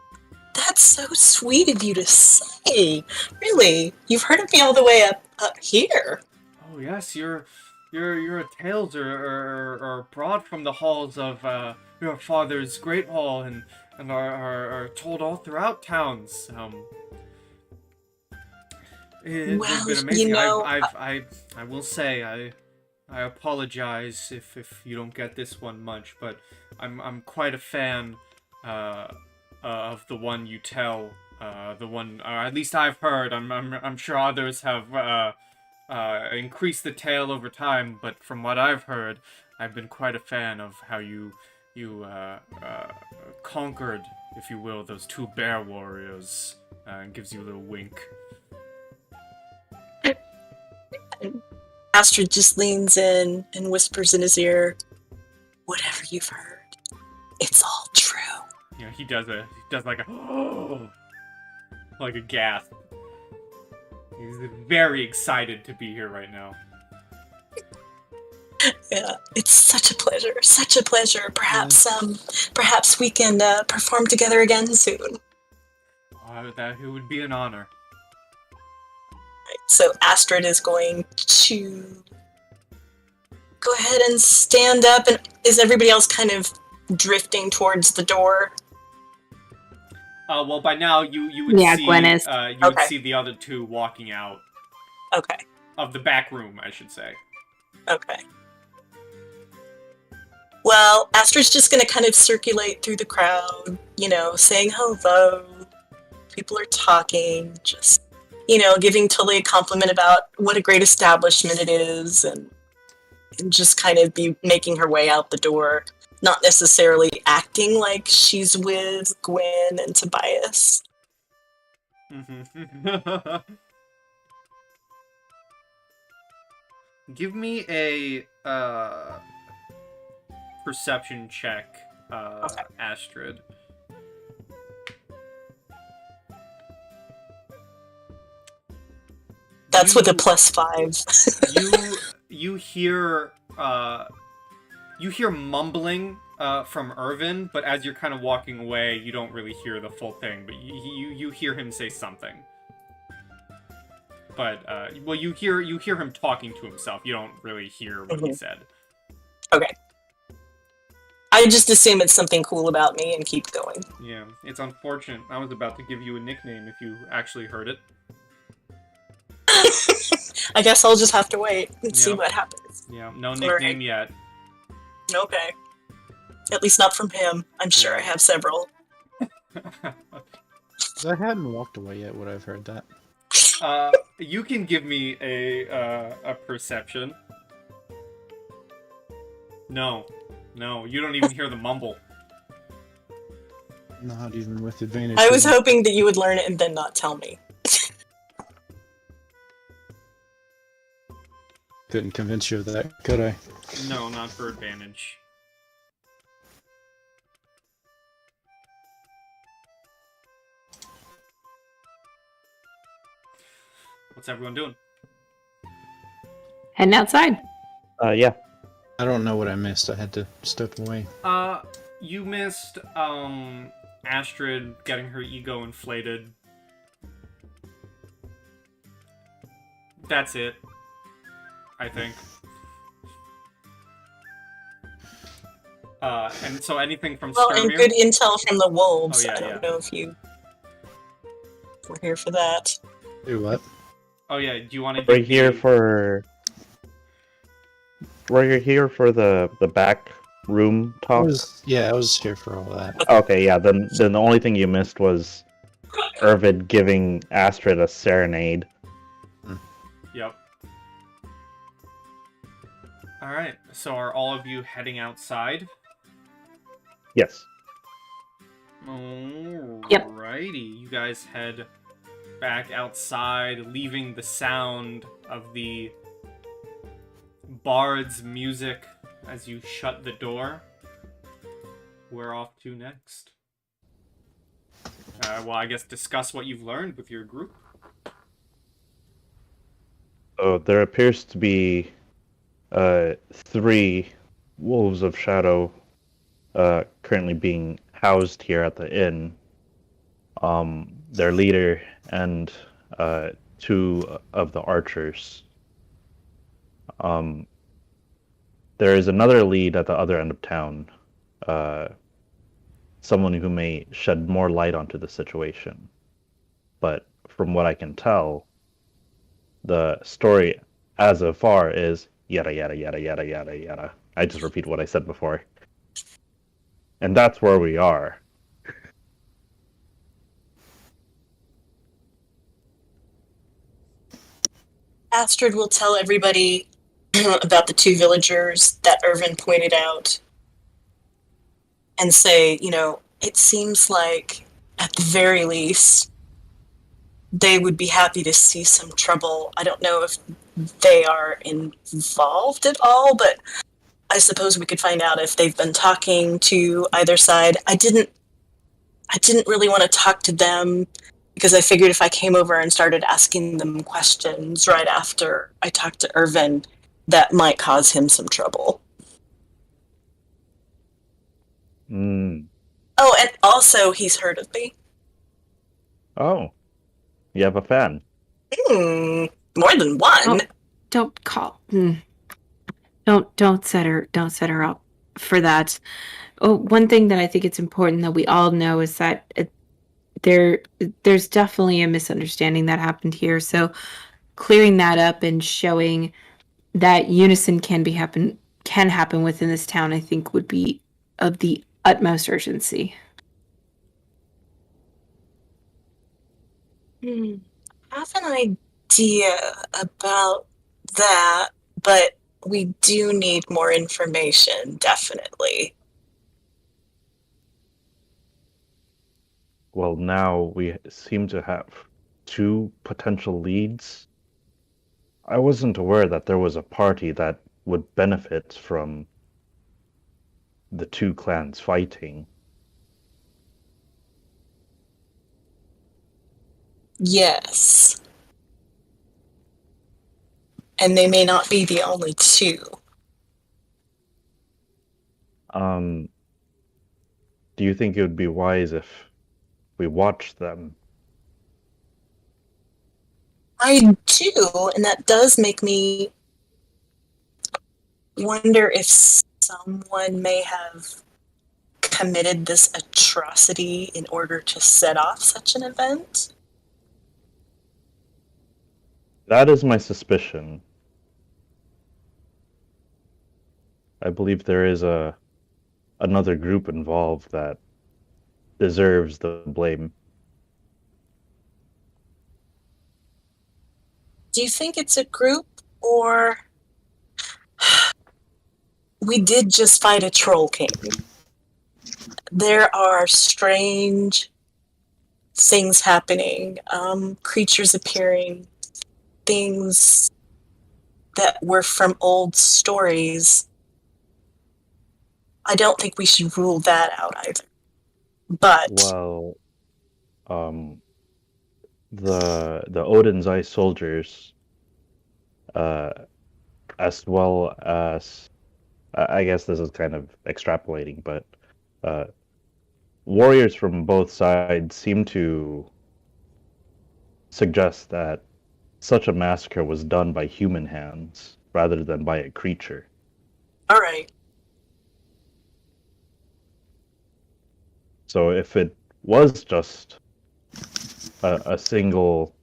that's so sweet of you to say. Really, you've heard of me all the way up here. Oh yes, your tales are brought from the halls of your father's great hall and are told all throughout towns. It's been amazing. You know, I will say I apologize if you don't get this one much, but I'm quite a fan of the one you tell. The one, at least I've heard. I'm sure others have increased the tale over time, but from what I've heard, I've been quite a fan of how you conquered, if you will, those two bear warriors. And gives you a little wink. Astrid just leans in and whispers in his ear, "Whatever you've heard, it's all true." You know, he does like a like a gasp. He's very excited to be here right now. Yeah, it's such a pleasure. Such a pleasure. Perhaps we can perform together again soon. That it would be an honor. So Astrid is going to go ahead and stand up, and is everybody else kind of drifting towards the door? Well, by now you would see Gwen is. would see the other two walking out Okay. of the back room, I should say. Okay. Well, Astrid's just going to kind of circulate through the crowd, saying hello. People are talking, just, giving Tully a compliment about what a great establishment it is, and just kind of be making her way out the door. Not necessarily acting like she's with Gwen and Tobias. Give me a perception check, Okay. Astrid. That's with a +5. you hear mumbling from Irvin, but as you're kind of walking away, you don't really hear the full thing. But you hear him say something. But you hear him talking to himself. You don't really hear what he said. Okay. I just assume it's something cool about me and keep going. Yeah, it's unfortunate. I was about to give you a nickname if you actually heard it. I guess I'll just have to wait and see what happens. Yeah, no nickname yet. Okay. At least not from him. I'm sure I have several. If I hadn't walked away yet, would I have heard that? You can give me a perception. No, you don't even hear the mumble. Not even with advantage. I was hoping that you would learn it and then not tell me. Couldn't convince you of that, could I? No, not for advantage. What's everyone doing? Heading outside. Yeah. I don't know what I missed. I had to step away. You missed, Astrid getting her ego inflated. That's it. I think. And so anything from Well, and Skirmir? good intel from the wolves. Oh, yeah, I don't know if you were here for that. Do what? Oh yeah, do you want to We're here for the back room I talk. was here for all that. Okay, yeah. Then the only thing you missed was Irvid giving Astrid a serenade. Yep. Alright, so are all of you heading outside? Yes. Alrighty, you guys head back outside, leaving the sound of the bard's music as you shut the door. We're off to next. Well, I guess discuss what you've learned with your group. So there appears to be 3 wolves of shadow currently being housed here at the inn. Their leader and 2 of the archers. There is another lead at the other end of town. Someone who may shed more light onto the situation. But from what I can tell, the story as of far is yada yada yada yada yada yada. I just repeat what I said before. And that's where we are. Astrid will tell everybody about the 2 villagers that Irvin pointed out and say, it seems like, at the very least, they would be happy to see some trouble. I don't know if they are involved at all, but I suppose we could find out if they've been talking to either side. I didn't really want to talk to them because I figured if I came over and started asking them questions right after I talked to Irvin, that might cause him some trouble. Mm. Oh, and also he's heard of me. Oh, you have a fan. More than one. Don't call. Don't set her up for that. Oh, one thing that I think it's important that we all know is that there's definitely a misunderstanding that happened here. So clearing that up and showing that unison can happen within this town, I think would be of the utmost urgency. I have an idea about that, but we do need more information, definitely. Well, now we seem to have 2 potential leads. I wasn't aware that there was a party that would benefit from the 2 clans fighting. Yes. And they may not be the only 2. Do you think it would be wise if we watched them? I do, and that does make me wonder if someone may have committed this atrocity in order to set off such an event. That is my suspicion. I believe there is another group involved that deserves the blame. Do you think it's a group, or we did just fight a troll king? There are strange things happening, creatures appearing, things that were from old stories. I don't think we should rule that out either. But Well, the Odin's Eye soldiers, as well as I guess this is kind of extrapolating, but warriors from both sides seem to suggest that such a massacre was done by human hands rather than by a creature. all right. So if it was just a single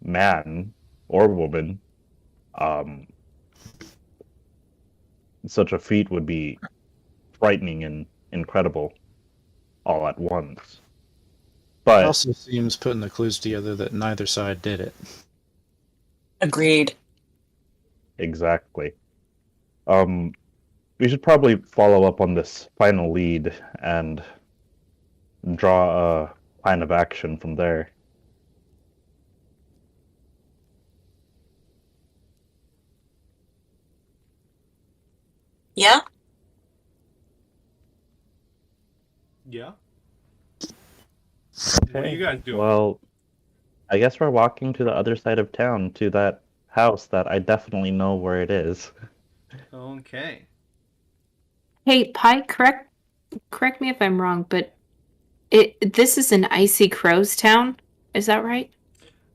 man or woman, such a feat would be frightening and incredible all at once. It But also seems, putting the clues together, that neither side did it. Agreed. exactly. We should probably follow up on this final lead and draw a plan of action from there. Yeah? Yeah. What are you guys doing? Well, I guess we're walking to the other side of town to that house that I definitely know where it is. Okay. Hey, Pi, correct me if I'm wrong, but this is an Icy Crows town, is that right?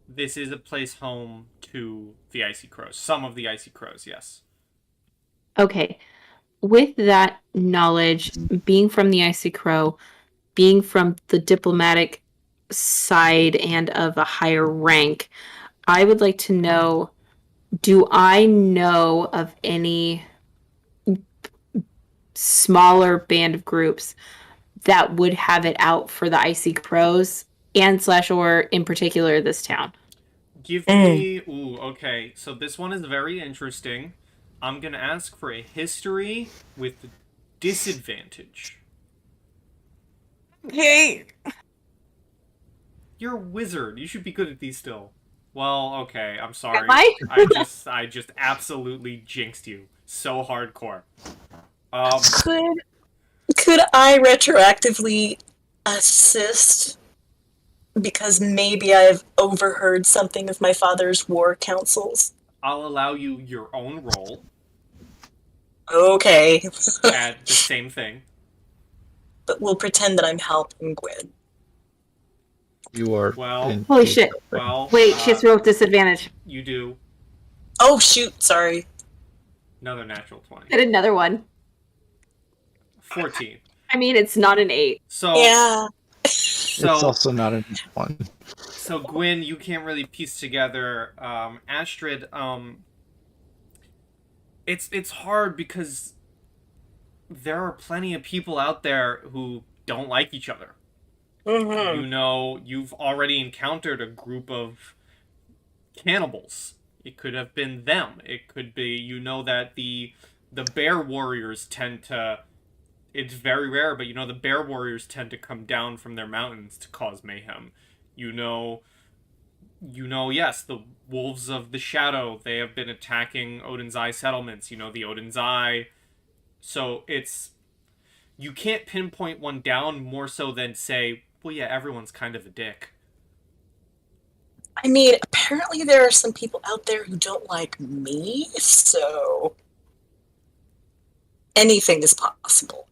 This is a place home to the Icy Crows. Some of the Icy Crows, yes. Okay. With that knowledge, being from the Icy Crow, being from the diplomatic side and of a higher rank, I would like to know, do I know of any smaller band of groups that would have it out for the Icy Crows and / or in particular this town? Give me... Ooh, okay. So this one is very interesting. I'm going to ask for a history with disadvantage. Hey! You're a wizard. You should be good at these still. Well, okay. I'm sorry. Am I? I just absolutely jinxed you. So hardcore. Could I retroactively assist Because maybe I've overheard something of my father's war councils. I'll allow you your own roll Okay. at the same thing. But we'll pretend that I'm helping Gwen. You are. Well- Holy shit. Well, Wait, she has to roll with disadvantage. you do Oh, shoot, sorry. another natural 20. Get another one. 14. I mean, it's not an 8. So, Yeah. It's also not a one. So Gwyn, you can't really piece together. Astrid, it's hard because there are plenty of people out there who don't like each other. Mm-hmm. You know, you've already encountered a group of cannibals. It could have been them. It could be, you know, that the bear warriors tend to. It's very rare, but you know the bear warriors tend to come down from their mountains to cause mayhem. You know, yes, the wolves of the shadow, they have been attacking Odin's Eye settlements. You know, the Odin's Eye. So it's, you can't pinpoint one down more so than say, well, yeah, everyone's kind of a dick. I mean, apparently there are some people out there who don't like me, so anything is possible.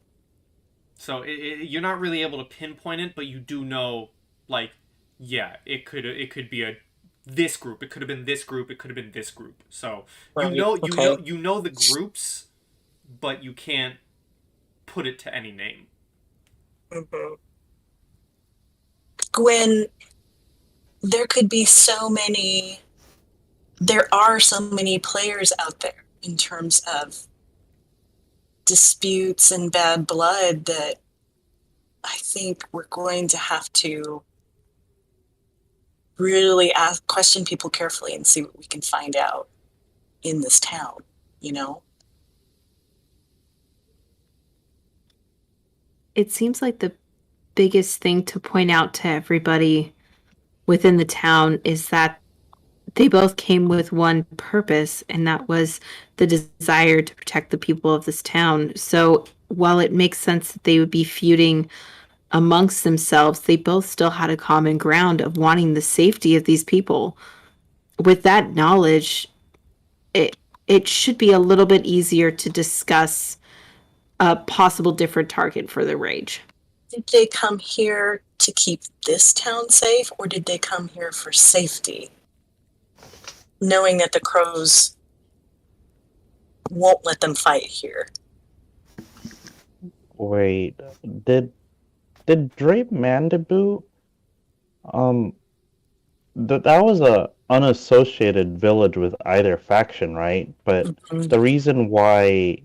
So you're not really able to pinpoint it, but you do know, like, yeah, it could be this group. It could have been this group. It could have been this group. So Right, you know the groups, but you can't put it to any name. Mm-hmm. Gwen, there are so many players out there in terms of disputes and bad blood that I think we're going to have to really question people carefully and see what we can find out in this town, you know? It seems like the biggest thing to point out to everybody within the town is that they both came with one purpose, and that was the desire to protect the people of this town. So while it makes sense that they would be feuding amongst themselves, they both still had a common ground of wanting the safety of these people. With that knowledge, it should be a little bit easier to discuss a possible different target for the rage. Did they come here to keep this town safe, or did they come here for safety? Knowing that the crows won't let them fight here. Wait, did Drape Mandibu? That was a unassociated village with either faction, right? But Mhm. the reason why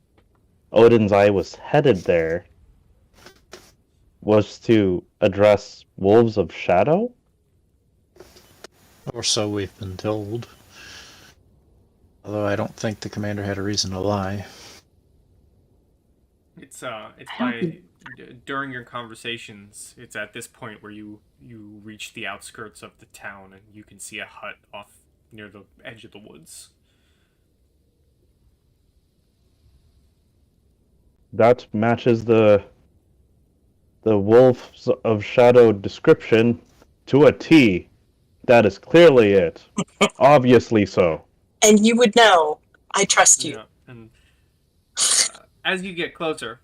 Odin's Eye was headed there was to address Wolves of Shadow? Or so we've been told. Although I don't think the commander had a reason to lie. It's by during your conversations, it's at this point where you reach the outskirts of the town and you can see a hut off near the edge of the woods. That matches the Wolves of Shadow description to a T. That is clearly it. Obviously so. And you would know. I trust you. Yeah, and as you get closer,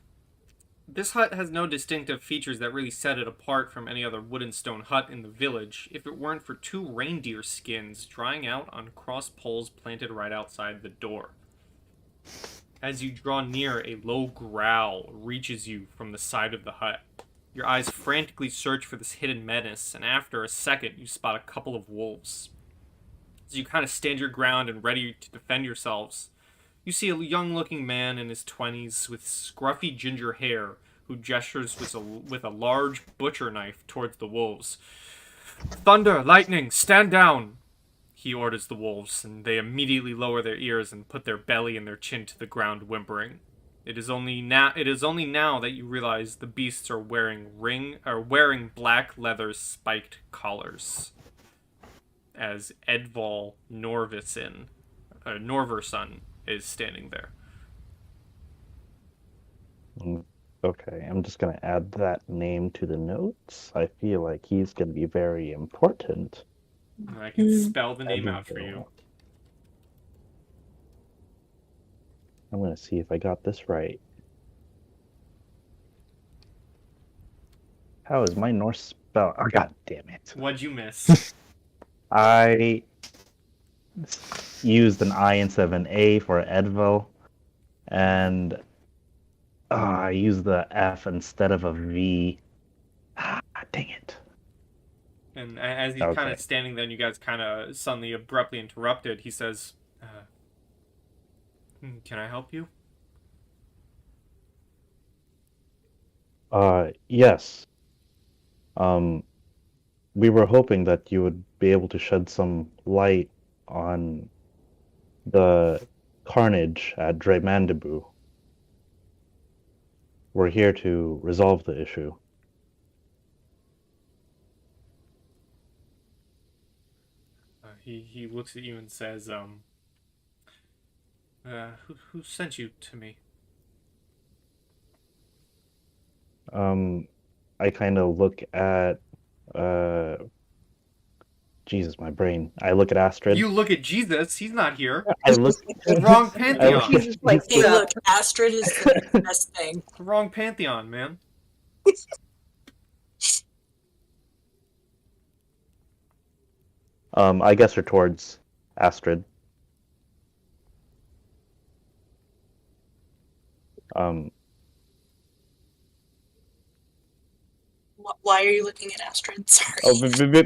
this hut has no distinctive features that really set it apart from any other wood and stone hut in the village, if it weren't for 2 reindeer skins drying out on cross poles planted right outside the door. As you draw near, a low growl reaches you from the side of the hut. Your eyes frantically search for this hidden menace, and after a second, you spot a couple of wolves. As you kind of stand your ground and ready to defend yourselves, you see a young-looking man in his 20s with scruffy ginger hair who gestures with a large butcher knife towards the wolves. "Thunder, lightning, stand down!" he orders the wolves, and they immediately lower their ears and put their belly and their chin to the ground, whimpering. It is only now that you realize the beasts are wearing black leather spiked collars. As Edval Norverson is standing there. Okay, I'm just gonna add that name to the notes. I feel like he's gonna be very important. And I can spell the name out for you. I'm gonna see if I got this right. How is my Norse spell? Oh, God damn it. What'd you miss? I used an I instead of an A for Edvil, and I used the F instead of a V. Ah, dang it. And as he's kind Okay. of standing there and you guys kind of suddenly abruptly interrupted, he says, can I help you? Yes. We were hoping that you would be able to shed some light on the carnage at Dremandibu. We're here to resolve the issue. He looks at you and says, who sent you to me? I kind of look at, Jesus, my brain. I look at Astrid. You look at Jesus, he's not here. I look. Wrong I pantheon. look- Jesus, like, Hey, look, Astrid is the best thing. Wrong pantheon, man. I guess her towards Astrid. Why are you looking at Astrid? Sorry.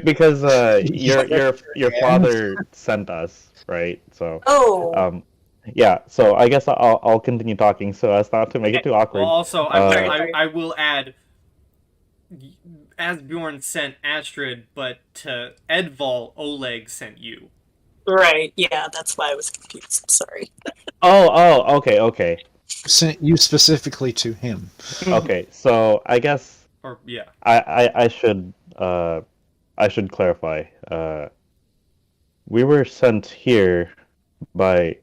Because your father sent us, right? So Oh, yeah. So I guess I'll continue talking so as not to make it too awkward. Well, also, Sorry. I will add, Asbjorn sent Astrid, but to Edval, Oleg sent you. right. Yeah, that's why I was confused. Sorry. Oh, okay. Sent you specifically to him. Okay, so I guess Or, yeah. I should clarify. We were sent here by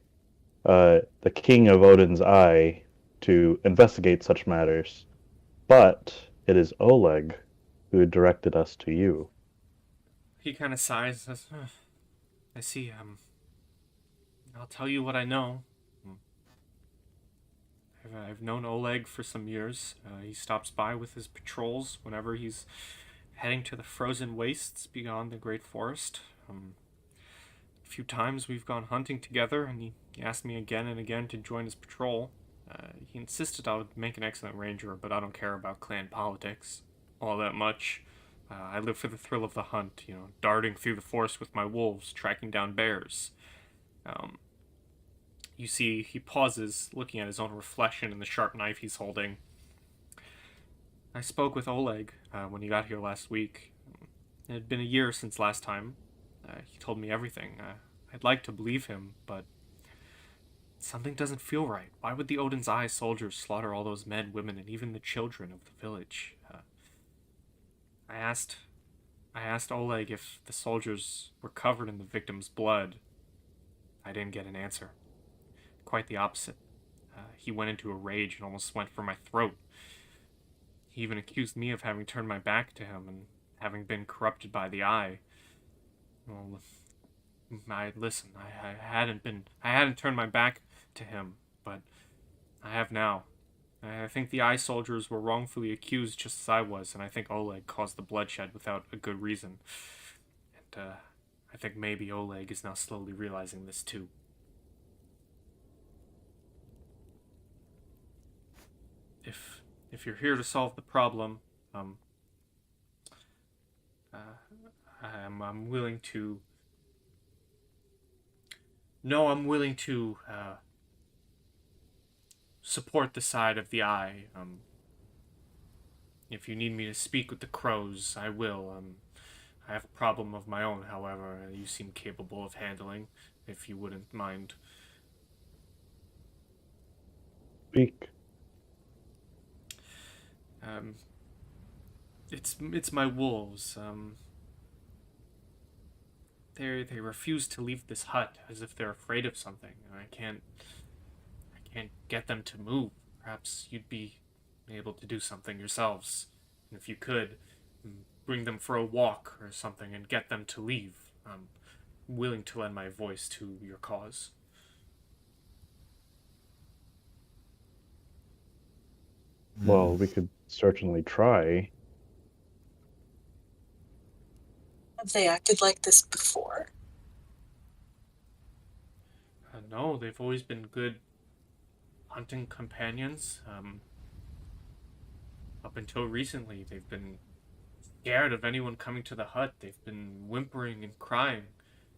the King of Odin's Eye to investigate such matters, but it is Oleg who directed us to you. He kind of sighs and says, I see, I'll tell you what I know. I've known Oleg for some years. He stops by with his patrols whenever he's heading to the frozen wastes beyond the Great Forest. A few times we've gone hunting together, and he asked me again and again to join his patrol. He insisted I would make an excellent ranger, but I don't care about clan politics all that much. I live for the thrill of the hunt, darting through the forest with my wolves, tracking down bears. You see, he pauses, looking at his own reflection in the sharp knife he's holding. I spoke with Oleg when he got here last week. It had been a year since last time. He told me everything. I'd like to believe him, but something doesn't feel right. Why would the Odin's Eye soldiers slaughter all those men, women, and even the children of the village? I asked Oleg if the soldiers were covered in the victims' blood. I didn't get an answer. Quite the opposite. He went into a rage and almost went for my throat. He even accused me of having turned my back to him and having been corrupted by the Eye. Well, I hadn't turned my back to him, but I have now. I think the Eye soldiers were wrongfully accused just as I was, and I think Oleg caused the bloodshed without a good reason. And I think maybe Oleg is now slowly realizing this too. If you're here to solve the problem, I'm willing to. No, I'm willing to support the side of the Eye. If you need me to speak with the crows, I will. I have a problem of my own, however, you seem capable of handling, if you wouldn't mind. Speak. It's my wolves. They refuse to leave this hut as if they're afraid of something. I can't get them to move. Perhaps you'd be able to do something yourselves. And if you could, bring them for a walk or something and get them to leave. I'm willing to lend my voice to your cause. Well, we could certainly try. Have they acted like this before? No, they've always been good hunting companions. Up until recently, they've been scared of anyone coming to the hut. They've been whimpering and crying.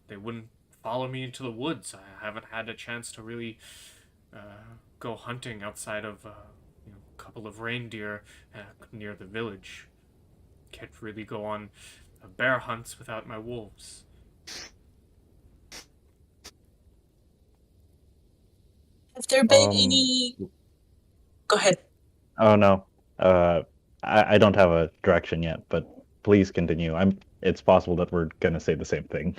They wouldn't follow me into the woods. I haven't had a chance to really go hunting outside of a couple of reindeer near the village. Can't really go on bear hunts without my wolves. Have there been any... Go ahead. Oh no. I don't have a direction yet, but please continue. It's possible that we're gonna say the same thing.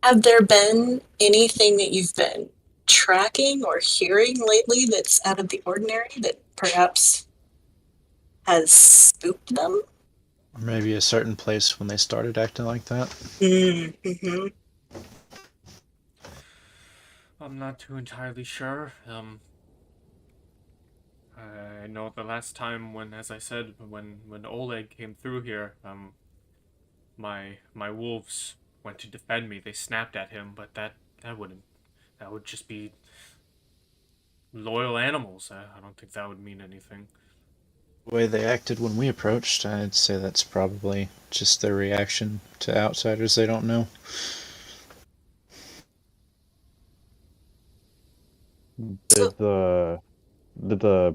Have there been anything that you've been tracking or hearing lately that's out of the ordinary that perhaps has spooked them? Or maybe a certain place when they started acting like that. Mm-hmm. I'm not too entirely sure. I know the last time when, as I said, when Oleg came through here, my wolves went to defend me. They snapped at him, but that would just be loyal animals. I don't think that would mean anything. The way they acted when we approached, I'd say that's probably just their reaction to outsiders they don't know. Did the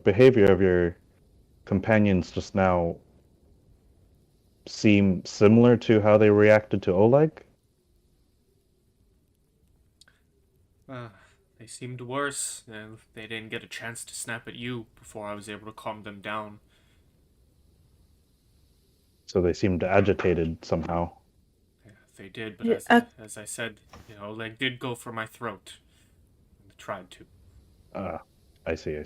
behavior of your companions just now seem similar to how they reacted to Oleg? They seemed worse, and they didn't get a chance to snap at you before I was able to calm them down. So they seemed agitated somehow. Yeah, they did, but Yeah, as I said, Oleg did go for my throat. Tried to. I see.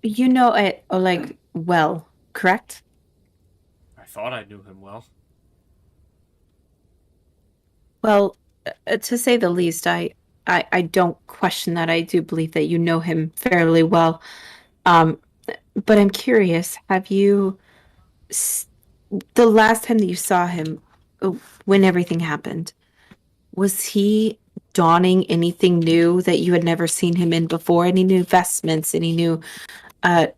You know it, Oleg, well, correct? I thought I knew him well. Well, to say the least, I don't question that. I do believe that you know him fairly well. Um, but I'm curious, have you, the last time that you saw him, when everything happened, was he donning anything new that you had never seen him in before? Any new vestments, any new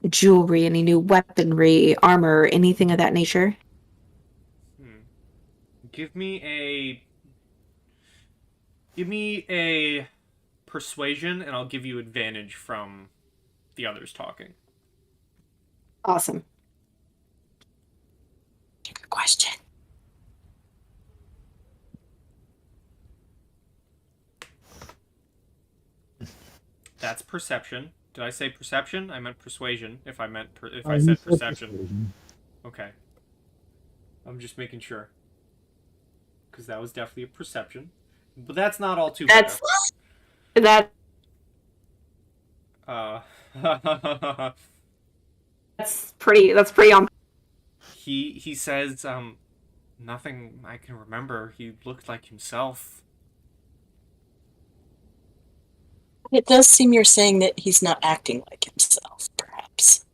jewelry, any new weaponry, armor, anything of that nature? Give me a persuasion, and I'll give you advantage from the others talking. Awesome. Good question. That's perception. Did I say perception? I meant persuasion. If I said perception. Okay. I'm just making sure. Because that was definitely a perception. But that's not all too bad. That Uh, that's pretty on. he says, nothing I can remember. He looked like himself. It does seem you're saying that he's not acting like himself, perhaps.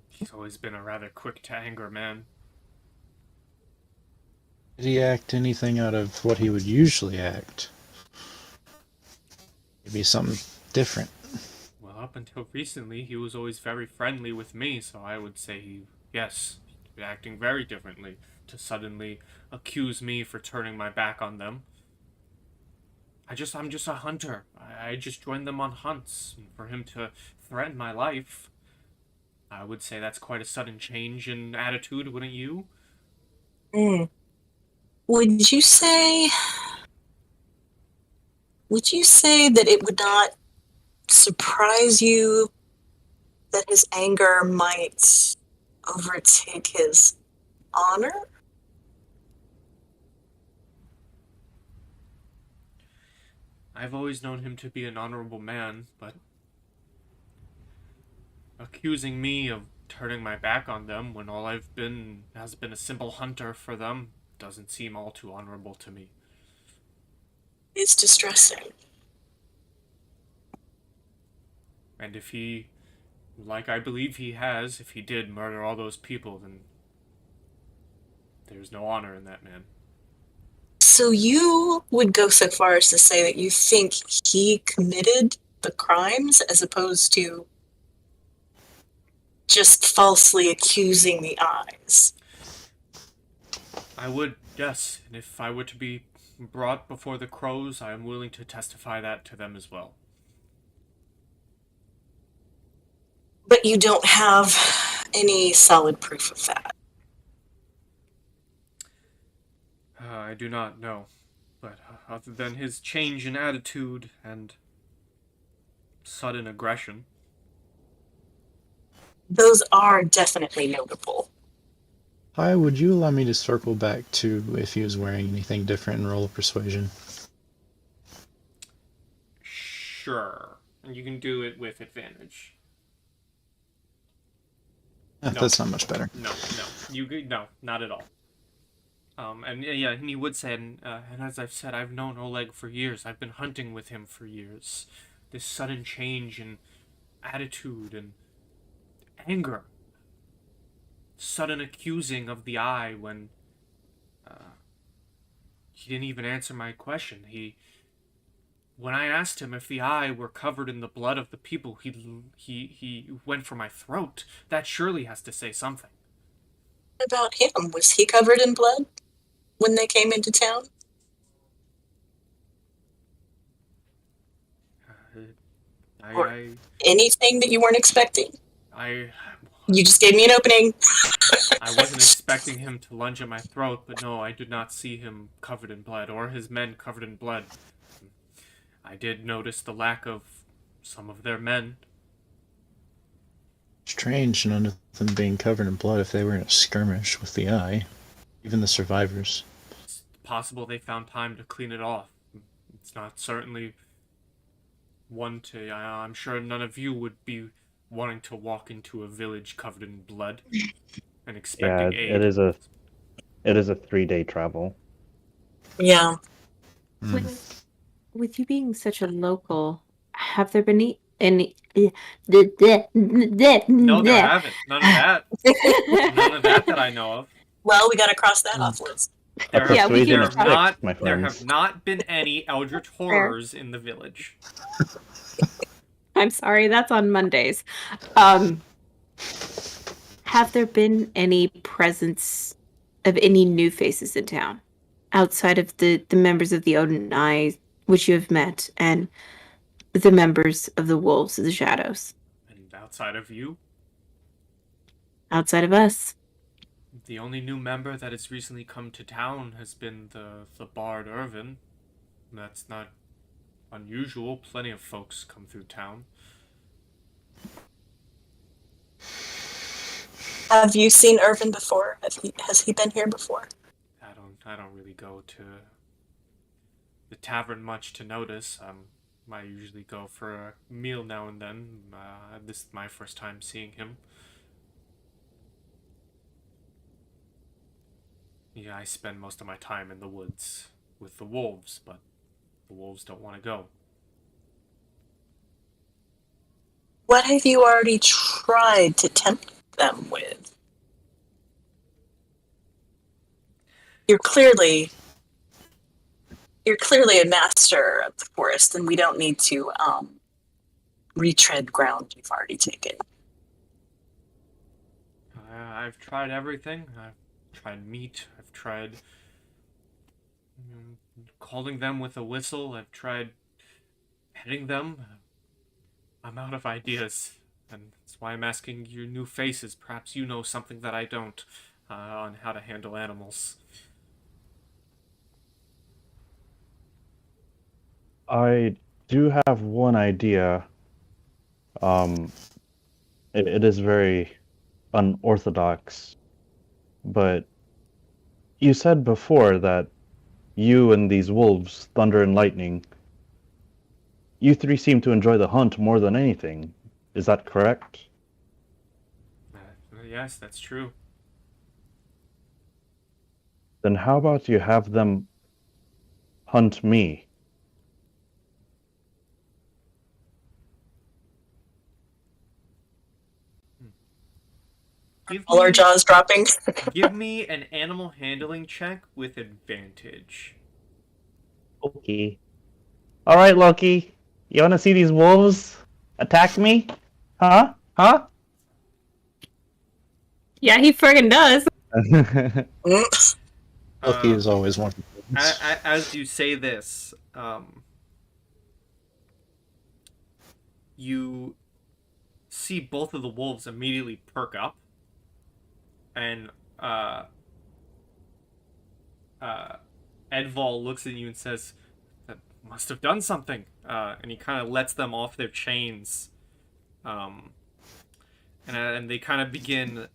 He's always been a rather quick to anger man. Did he act anything out of what he would usually act? Maybe something different. Well, up until recently, he was always very friendly with me, so I would say yes, acting very differently. To suddenly accuse me for turning my back on them. I'm just a hunter. I just joined them on hunts. And for him to threaten my life, I would say that's quite a sudden change in attitude, wouldn't you? Would you say that it would not surprise you that his anger might overtake his honor? I've always known him to be an honorable man, but accusing me of turning my back on them when all I've been has been a simple hunter for them doesn't seem all too honorable to me. It's distressing. And if he, like I believe he has, if he did murder all those people, then there's no honor in that man. So you would go so far as to say that you think he committed the crimes as opposed to just falsely accusing the eyes? I would, yes, and if I were to be brought before the crows, I am willing to testify that to them as well. But you don't have any solid proof of that. I do not know, but other than his change in attitude and sudden aggression. Those are definitely notable. Hi, would you allow me to circle back to if he was wearing anything different and roll a persuasion? Sure. And you can do it with advantage. No. That's not much better. No, not at all. And he would say, and as I've said, I've known Oleg for years. I've been hunting with him for years. This sudden change in attitude and anger, sudden accusing of the eye when he didn't even answer my question. When I asked him if the eye were covered in the blood of the people, he went for my throat. That surely has to say something. What about him? Was he covered in blood when they came into town? Anything that you weren't expecting? You just gave me an opening. I wasn't expecting him to lunge at my throat, but no, I did not see him covered in blood, or his men covered in blood. I did notice the lack of some of their men. Strange, none of them being covered in blood if they were in a skirmish with the eye. Even the survivors. It's possible they found time to clean it off. It's not certainly one to... I'm sure none of you would be wanting to walk into a village covered in blood and expecting aid. It is a 3-day travel. Yeah. With you being such a local, have there been any No, there haven't. None of that. None of that I know of. Well, we got to cross that off list. There There have not been any eldritch horrors in the village. I'm sorry, that's on Mondays. Have there been any presence of any new faces in town? Outside of the members of the Odin Eye, which you have met, and the members of the Wolves of the Shadows? And outside of you? Outside of us. The only new member that has recently come to town has been the Bard Irvin. That's not unusual. Plenty of folks come through town. Have you seen Irvin before? Has he been here before? I don't really go to the tavern much to notice. I usually go for a meal now and then. This is my first time seeing him. Yeah, I spend most of my time in the woods with the wolves, but the wolves don't want to go. What have you already tried to tempt them with? You're clearly a master of the forest, and we don't need to retread ground you've already taken. I've tried everything. I've tried meat. I've tried calling them with a whistle. I've tried petting them. I'm out of ideas, and that's why I'm asking you new faces. Perhaps you know something that I don't on how to handle animals. I do have one idea. It is very unorthodox, but you said before that you and these wolves, Thunder and Lightning, you three seem to enjoy the hunt more than anything. Is that correct? yes, that's true. Then how about you have them hunt me? Give All our me, jaws dropping. give me an animal handling check with advantage. Okay. All right, Loki. You want to see these wolves attack me? Huh? Huh? Yeah, he friggin' does. Mm. Lucky Uh, is always one. as you say this, you see both of the wolves immediately perk up, and Edval looks at you and says, "That must have done something." And he kind of lets them off their chains, um, and they kind of begin.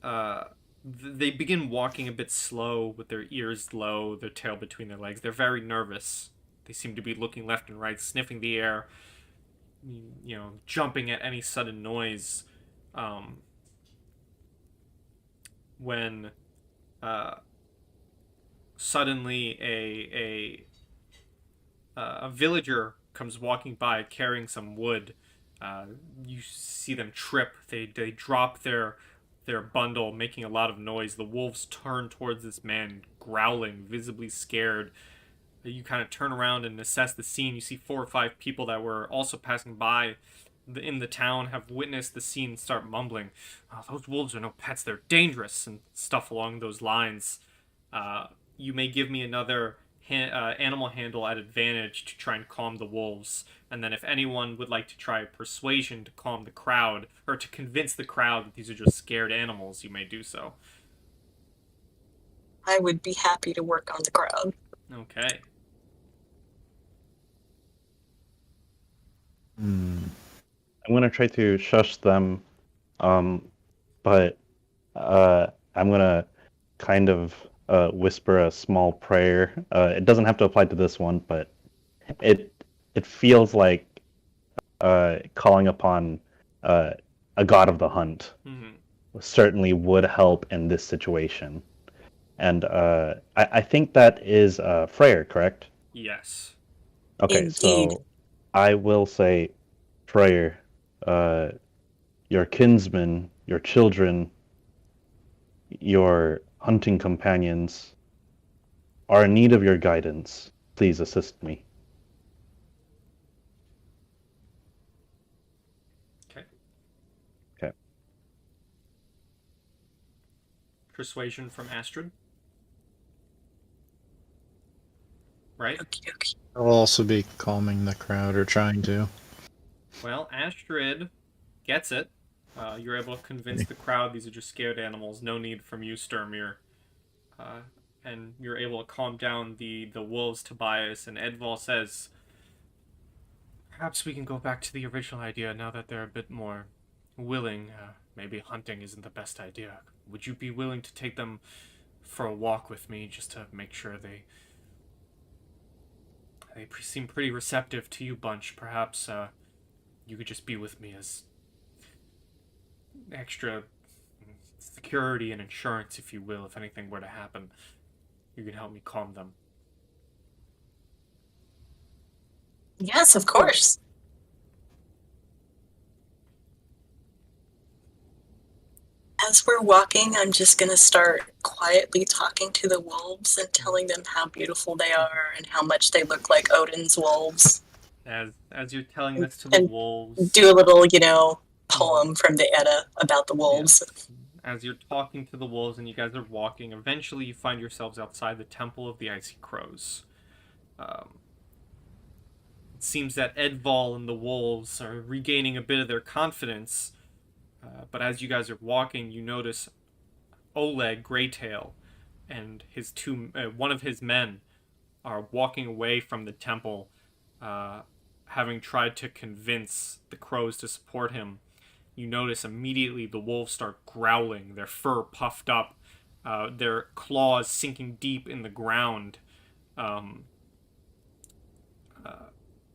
They begin walking a bit slow with their ears low, their tail between their legs. They're very nervous. They seem to be looking left and right, sniffing the air, jumping at any sudden noise. When suddenly a villager comes walking by carrying some wood. You see them trip. They drop their bundle, making a lot of noise. The wolves turn towards this man, growling, visibly scared. You kind of turn around and assess the scene. You see 4 or 5 people that were also passing by in the town have witnessed the scene, start mumbling, "Oh, those wolves are no pets, they're dangerous," and stuff along those lines. You may give me another animal handle at advantage to try and calm the wolves, and then if anyone would like to try persuasion to calm the crowd, or to convince the crowd that these are just scared animals, you may do so. I would be happy to work on the crowd. Okay. I'm gonna try to shush them, but I'm gonna kind of whisper a small prayer. It doesn't have to apply to this one, but it feels like calling upon a god of the hunt certainly would help in this situation. And I think that is Freyr, correct? Yes. Okay, Indeed. so I will say, Freyr, your kinsmen, your children, your hunting companions are in need of your guidance. Please assist me. Okay. Okay. Persuasion from Astrid. Right? Okay, okay. I'll also be calming the crowd or trying to. Well, Astrid gets it. You're able to convince the crowd these are just scared animals. No need from you, Sturmir. And you're able to calm down the wolves, Tobias, and Edval says, "Perhaps we can go back to the original idea now that they're a bit more willing. Maybe hunting isn't the best idea. Would you be willing to take them for a walk with me just to make sure they seem pretty receptive to you, Bunch? Perhaps you could just be with me as extra security and insurance, if you will, if anything were to happen. You can help me calm them." Yes, of course. As we're walking, I'm just going to start quietly talking to the wolves and telling them how beautiful they are and how much they look like Odin's wolves. As you're telling this to the And wolves, do a little, poem from the Edda about the wolves. as you're talking to the wolves and you guys are walking, eventually you find yourselves outside the Temple of the Icy Crows. It seems that Edval and the wolves are regaining a bit of their confidence, but as you guys are walking, you notice Oleg Greytail and one of his men are walking away from the temple, having tried to convince the crows to support him. You notice immediately the wolves start growling, their fur puffed up, their claws sinking deep in the ground.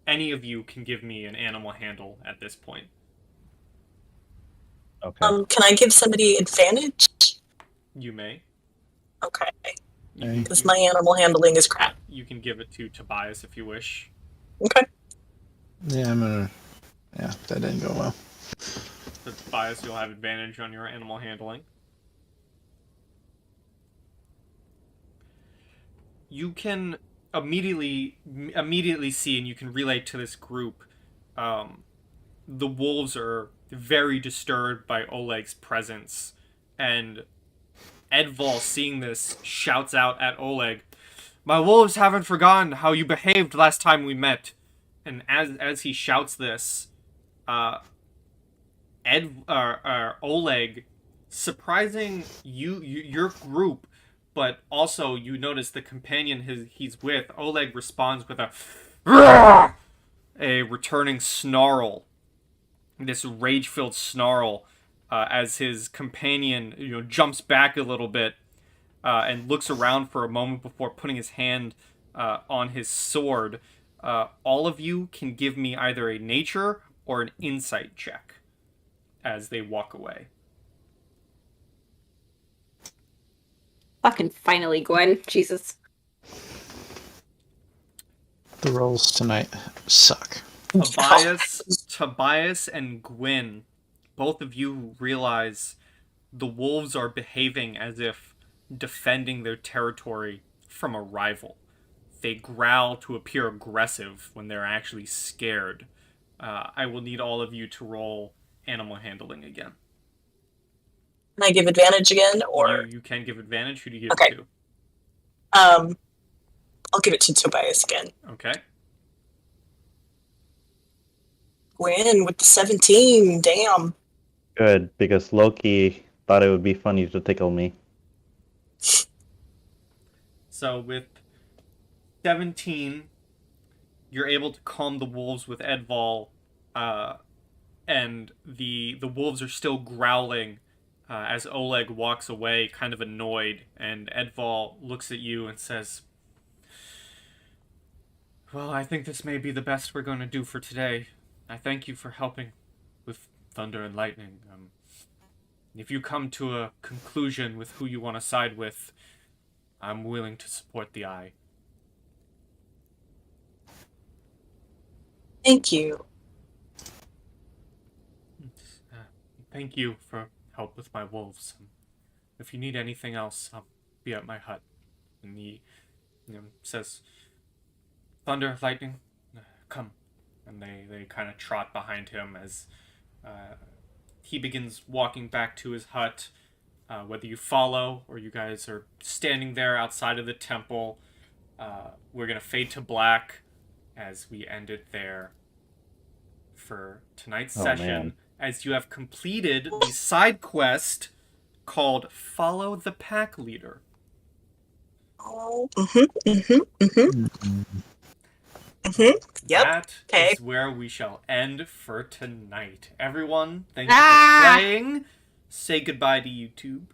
Any of you can give me an animal handle at this point. Okay. Can I give somebody advantage? You may. Okay, Hey. because my animal handling is crap. You can give it to Tobias if you wish. Okay. Yeah, I'm gonna. Yeah, that didn't go well. So Tobias, you'll have advantage on your animal handling. You can immediately see, and you can relate to this group. The wolves are very disturbed by Oleg's presence, and Edval, seeing this, shouts out at Oleg, "My wolves haven't forgotten how you behaved last time we met." And as he shouts this, Oleg, surprising your group, but also you notice the companion he's with. Oleg responds with a returning snarl, this rage-filled snarl, as his companion jumps back a little bit and looks around for a moment before putting his hand on his sword. All of you can give me either a nature or an insight check as they walk away. Fucking finally, Gwen. Jesus. The rolls tonight suck. Tobias and Gwyn, both of you realize the wolves are behaving as if defending their territory from a rival. They growl to appear aggressive when they're actually scared. I will need all of you to roll animal handling again. Can I give advantage again, or You can give advantage. Who do you give Okay. it to? I'll give it to Tobias again. Okay. Gwen with the 17. Damn. Good, because Loki thought it would be funny to tickle me. So with 17, you're able to calm the wolves with Edval, and the wolves are still growling as Oleg walks away, kind of annoyed, and Edval looks at you and says, "Well, I think this may be the best we're going to do for today. I thank you for helping with Thunder and Lightning. If you come to a conclusion with who you want to side with, I'm willing to support the Eye." Thank you. Thank you for help with my wolves. If you need anything else, I'll be at my hut. And he says, "Thunder, Lightning, come." And they kind of trot behind him as he begins walking back to his hut. Whether you follow or you guys are standing there outside of the temple, we're going to fade to black as we end it there for tonight's session. Man. As you have completed the side quest called Follow the Pack Leader. Oh, Yep. That Okay. is where we shall end for tonight. Everyone, thank you for playing. Say goodbye to YouTube.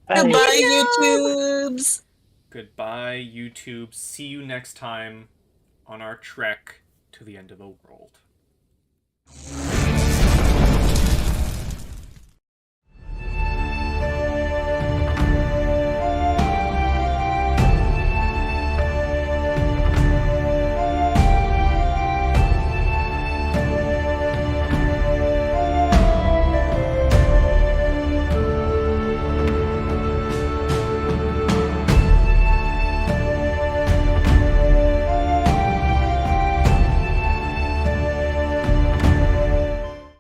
Goodbye, YouTubes. Goodbye, YouTube. See you next time on our trek to the end of the world.